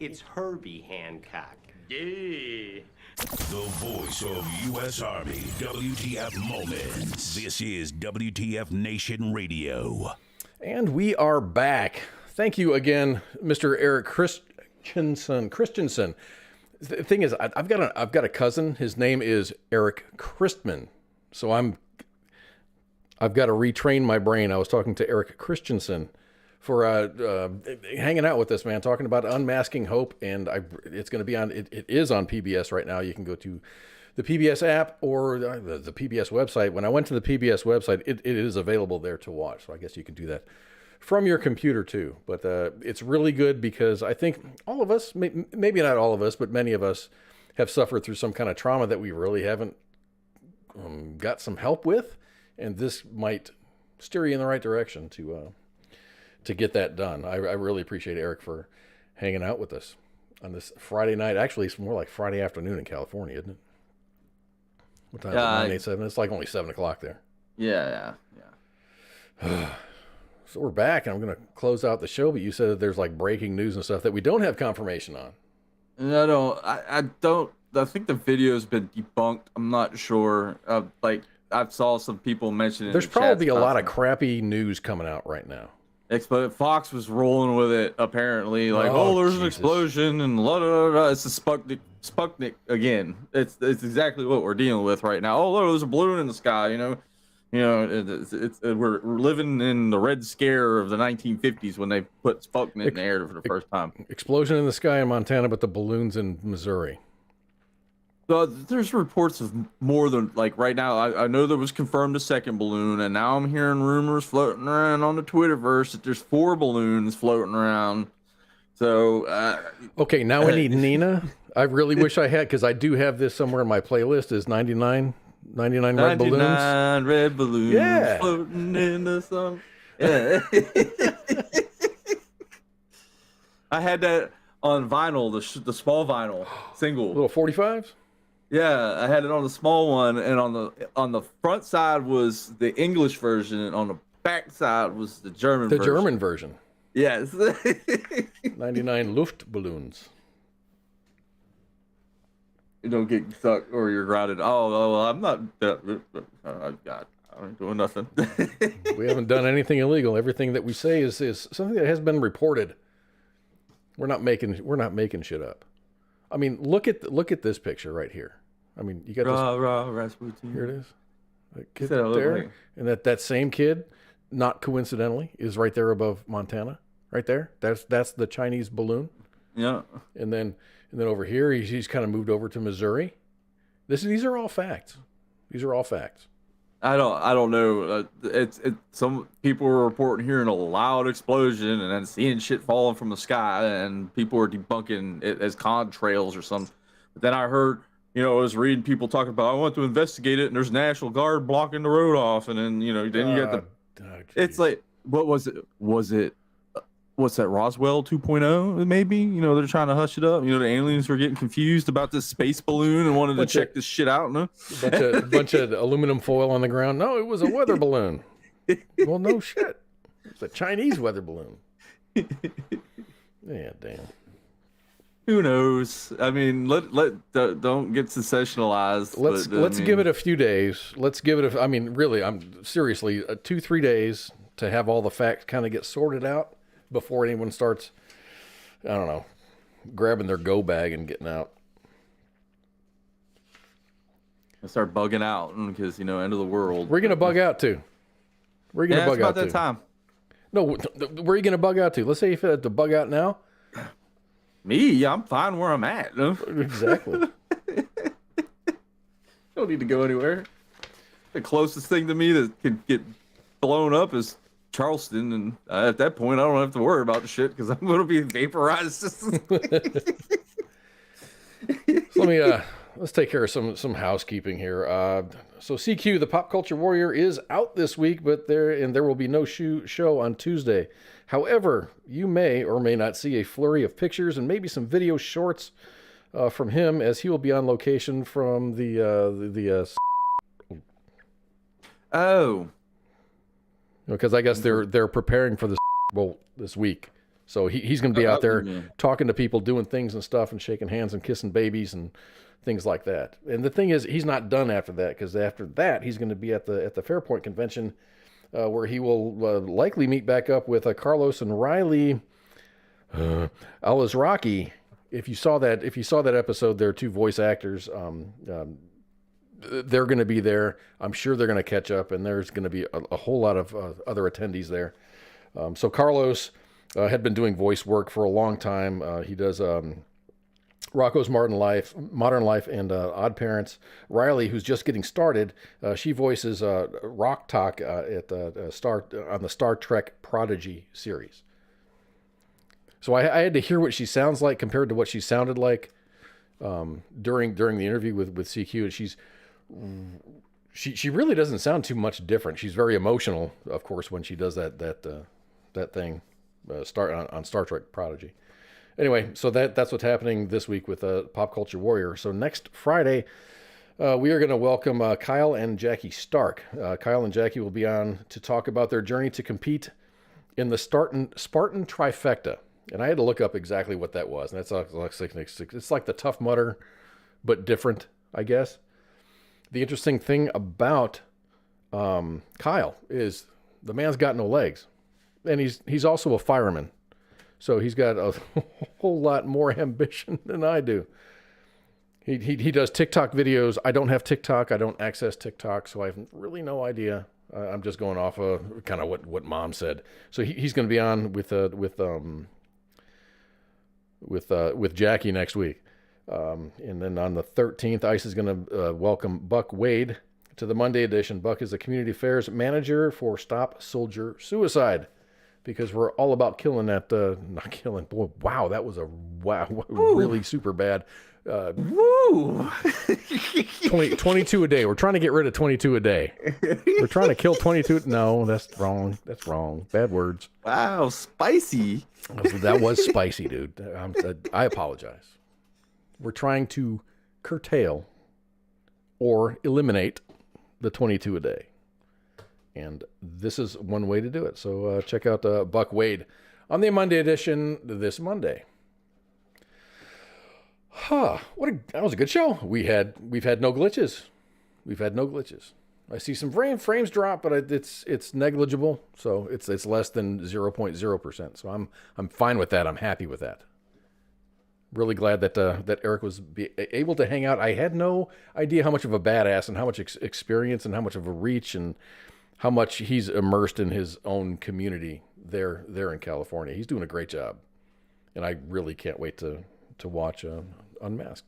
S13: It's Herbie Hancock. Duh.
S1: The voice of U.S. Army, WTF Moments. This is WTF Nation Radio.
S8: And we are back. Thank you again, Mr. Eric Christiansen. The thing is, I've got a cousin. His name is Eric Christman. So I've got to retrain my brain. I was talking to Eric Christiansen for hanging out with this man, talking about unmasking hope, and it's going to be on. It is on PBS right now. You can go to the PBS app or the PBS website. When I went to the PBS website, it is available there to watch. So I guess you can do that from your computer too. But it's really good because I think all of us, maybe not all of us, but many of us have suffered through some kind of trauma that we really haven't got some help with. And this might steer you in the right direction to get that done. I really appreciate Eric for hanging out with us on this Friday night. Actually, it's more like Friday afternoon in California, isn't it? What time is it? 9:07. It's like only 7 o'clock there.
S9: Yeah.
S8: So we're back, and I'm going to close out the show, but you said that there's like breaking news and stuff that we don't have confirmation on.
S9: No, I don't. I think the video's been debunked. I'm not sure. I saw some people mention it.
S8: There's probably a lot of crappy news coming out right now.
S9: Fox was rolling with it, apparently. Like, there's an explosion, and la da da. It's the Sputnik again. It's exactly what we're dealing with right now. Oh, look, there's a balloon in the sky. We're living in the Red Scare of the 1950s when they put Sputnik in the air for the first time.
S8: Explosion in the sky in Montana, but the balloons in Missouri.
S9: There's reports of more than, like, right now, I know there was confirmed a second balloon, and now I'm hearing rumors floating around on the Twitterverse that there's 4 balloons floating around. So,
S8: okay, now we need Nina. I really wish I had, because I do have this somewhere in my playlist, is 99 red balloons.
S9: 99 red balloons
S8: yeah.
S9: Floating in the sun. Yeah. I had that on vinyl, the small vinyl single.
S8: Little 45s?
S9: Yeah, I had it on the small one, and on the front side was the English version, and on the back side was the German version.
S8: The German version.
S9: Yes.
S8: 99 Luftballons.
S9: You don't get stuck or you're grounded. Oh, well, I'm not. I ain't doing nothing.
S8: We haven't done anything illegal. Everything that we say is something that has been reported. We're not making shit up. I mean, look at this picture right here. I mean, you got this.
S9: Rasputin.
S8: Here it is. That kid there, and that same kid, not coincidentally, is right there above Montana. Right there. That's the Chinese balloon.
S9: Yeah.
S8: And then over here, he's kind of moved over to Missouri. These are all facts. These are all facts.
S9: I don't know. Some people were reporting hearing a loud explosion and then seeing shit falling from the sky, and people were debunking it as contrails or something. But then I heard, I was reading people talking about, I want to investigate it, and there's National Guard blocking the road off, and then you got it's like, what was it? What's that, Roswell 2.0 maybe? They're trying to hush it up. The aliens were getting confused about this space balloon and wanted to check this shit out. No?
S8: Bunch of aluminum foil on the ground. No, it was a weather balloon. Well, no shit. It's a Chinese weather balloon. Yeah, damn.
S9: Who knows? I mean, don't get sensationalized.
S8: Let's give it a few days. Let's give it I mean, really, I'm seriously 2-3 days to have all the facts kind of get sorted out before anyone starts, I don't know, grabbing their go bag and getting out.
S9: I start bugging out because, end of the world.
S8: We're going to bug out too. We're going to bug out too.
S9: It's about that time.
S8: No, where are you going to bug out to? Let's say if you had to bug out now.
S9: Me? I'm fine where I'm at. No?
S8: Exactly.
S9: Don't need to go anywhere. The closest thing to me that could get blown up is Charleston, and at that point I don't have to worry about the shit because I'm going to be vaporized. So
S8: let's take care of some housekeeping here. So CQ, the Pop Culture Warrior, is out this week, but there will be no show on Tuesday. However, you may or may not see a flurry of pictures and maybe some video shorts from him, as he will be on location from the because I guess they're preparing for the Bowl this week. So he's going to be out there talking to people, doing things and stuff, and shaking hands and kissing babies and things like that. And the thing is, he's not done after that, because after that, he's going to be at the Fairpoint convention where he will likely meet back up with Carlos and Riley Alizraki. If you saw that episode, there are two voice actors. They're going to be there. I'm sure they're going to catch up, and there's going to be a whole lot of other attendees there. So Carlos had been doing voice work for a long time. He does Rocco's Modern Life, and Odd Parents. Riley, who's just getting started, she voices Rock Talk at on the Star Trek Prodigy series. So I had to hear what she sounds like compared to what she sounded like during the interview with CQ. She really doesn't sound too much different. She's very emotional, of course, when she does that thing on Star Trek Prodigy. Anyway, so that's what's happening this week with Pop Culture Warrior. So next Friday, we are going to welcome Kyle and Jackie Stark. Kyle and Jackie will be on to talk about their journey to compete in the Spartan Trifecta. And I had to look up exactly what that was. And it's like the Tough Mudder, but different, I guess. The interesting thing about Kyle is the man's got no legs. And he's also a fireman. So he's got a whole lot more ambition than I do. He does TikTok videos. I don't have TikTok. I don't access TikTok, so I have really no idea. I'm just going off of kind of what Mom said. So he's going to be on with Jackie next week. And then on the 13th, ICE is going to welcome Buck Wade to the Monday edition. Buck is the community affairs manager for Stop Soldier Suicide, because we're all about killing that, not killing, boy, wow, that was really super bad. 22 a day. We're trying to get rid of 22 a day. We're trying to kill 22. No, that's wrong. That's wrong. Bad words.
S9: Wow, spicy.
S8: That was spicy, dude. I apologize. We're trying to curtail or eliminate the 22 a day. And this is one way to do it. So check out Buck Wade on the Monday edition this Monday. That was a good show. We've had no glitches. I see some frames drop, but it's negligible. So it's less than 0.0%. So I'm fine with that. I'm happy with that. Really glad that Eric was able to hang out. I had no idea how much of a badass and how much experience and how much of a reach and how much he's immersed in his own community there in California. He's doing a great job. And I really can't wait to watch unMASKed.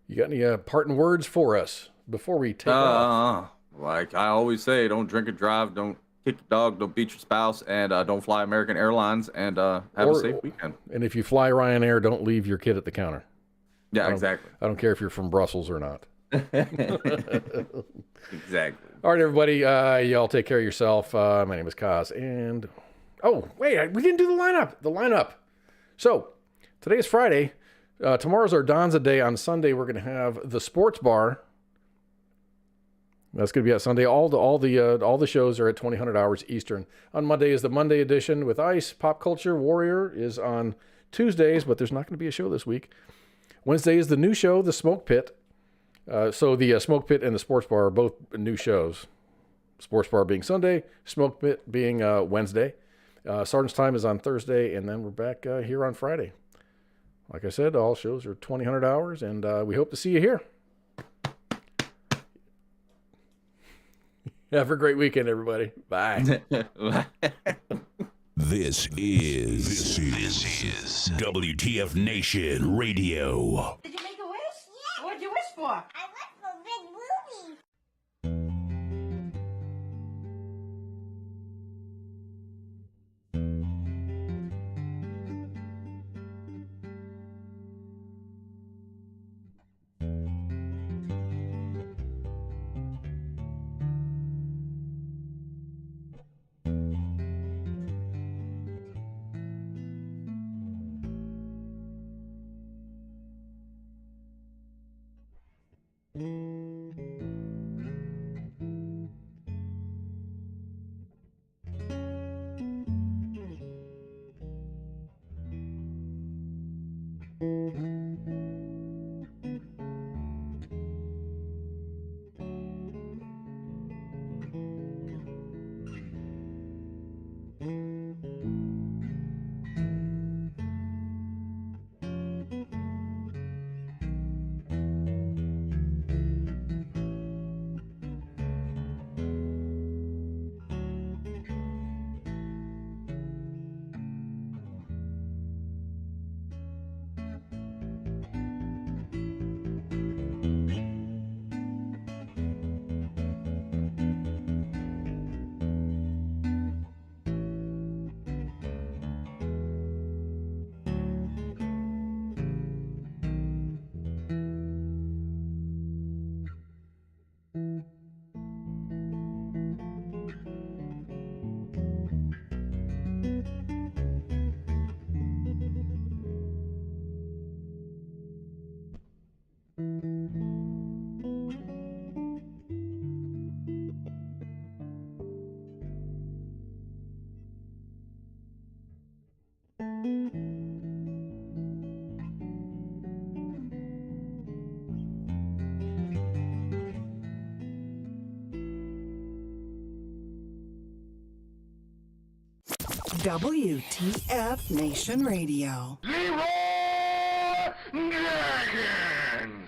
S8: You got any parting words for us before we take off?
S9: Like I always say, don't drink and drive, don't kick your dog, don't beat your spouse, and don't fly American Airlines, and have a safe weekend.
S8: And if you fly Ryanair, don't leave your kid at the counter.
S9: Yeah, exactly.
S8: I don't care if you're from Brussels or not.
S9: Exactly.
S8: All right, everybody. Y'all take care of yourself. My name is KOZ, and we didn't do the lineup. So today is Friday. Tomorrow's our Donza Day. On Sunday, we're going to have the Sports Bar. That's going to be at Sunday. All the shows are at 2000 hours Eastern. On Monday is the Monday edition with ICE. Pop Culture Warrior is on Tuesdays, but there's not going to be a show this week. Wednesday is the new show, The Smoke Pit. So the Smoke Pit and the Sports Bar are both new shows. Sports Bar being Sunday, Smoke Pit being Wednesday. Sergeant's Time is on Thursday, and then we're back here on Friday. Like I said, all shows are 2000 hours, and we hope to see you here. Have a great weekend, everybody. Bye.
S1: This is WTF Nation Radio.
S4: Did you make a wish? Yeah. What'd you wish for? I wish for big movies.
S3: WTF Nation Radio.
S2: Dragons!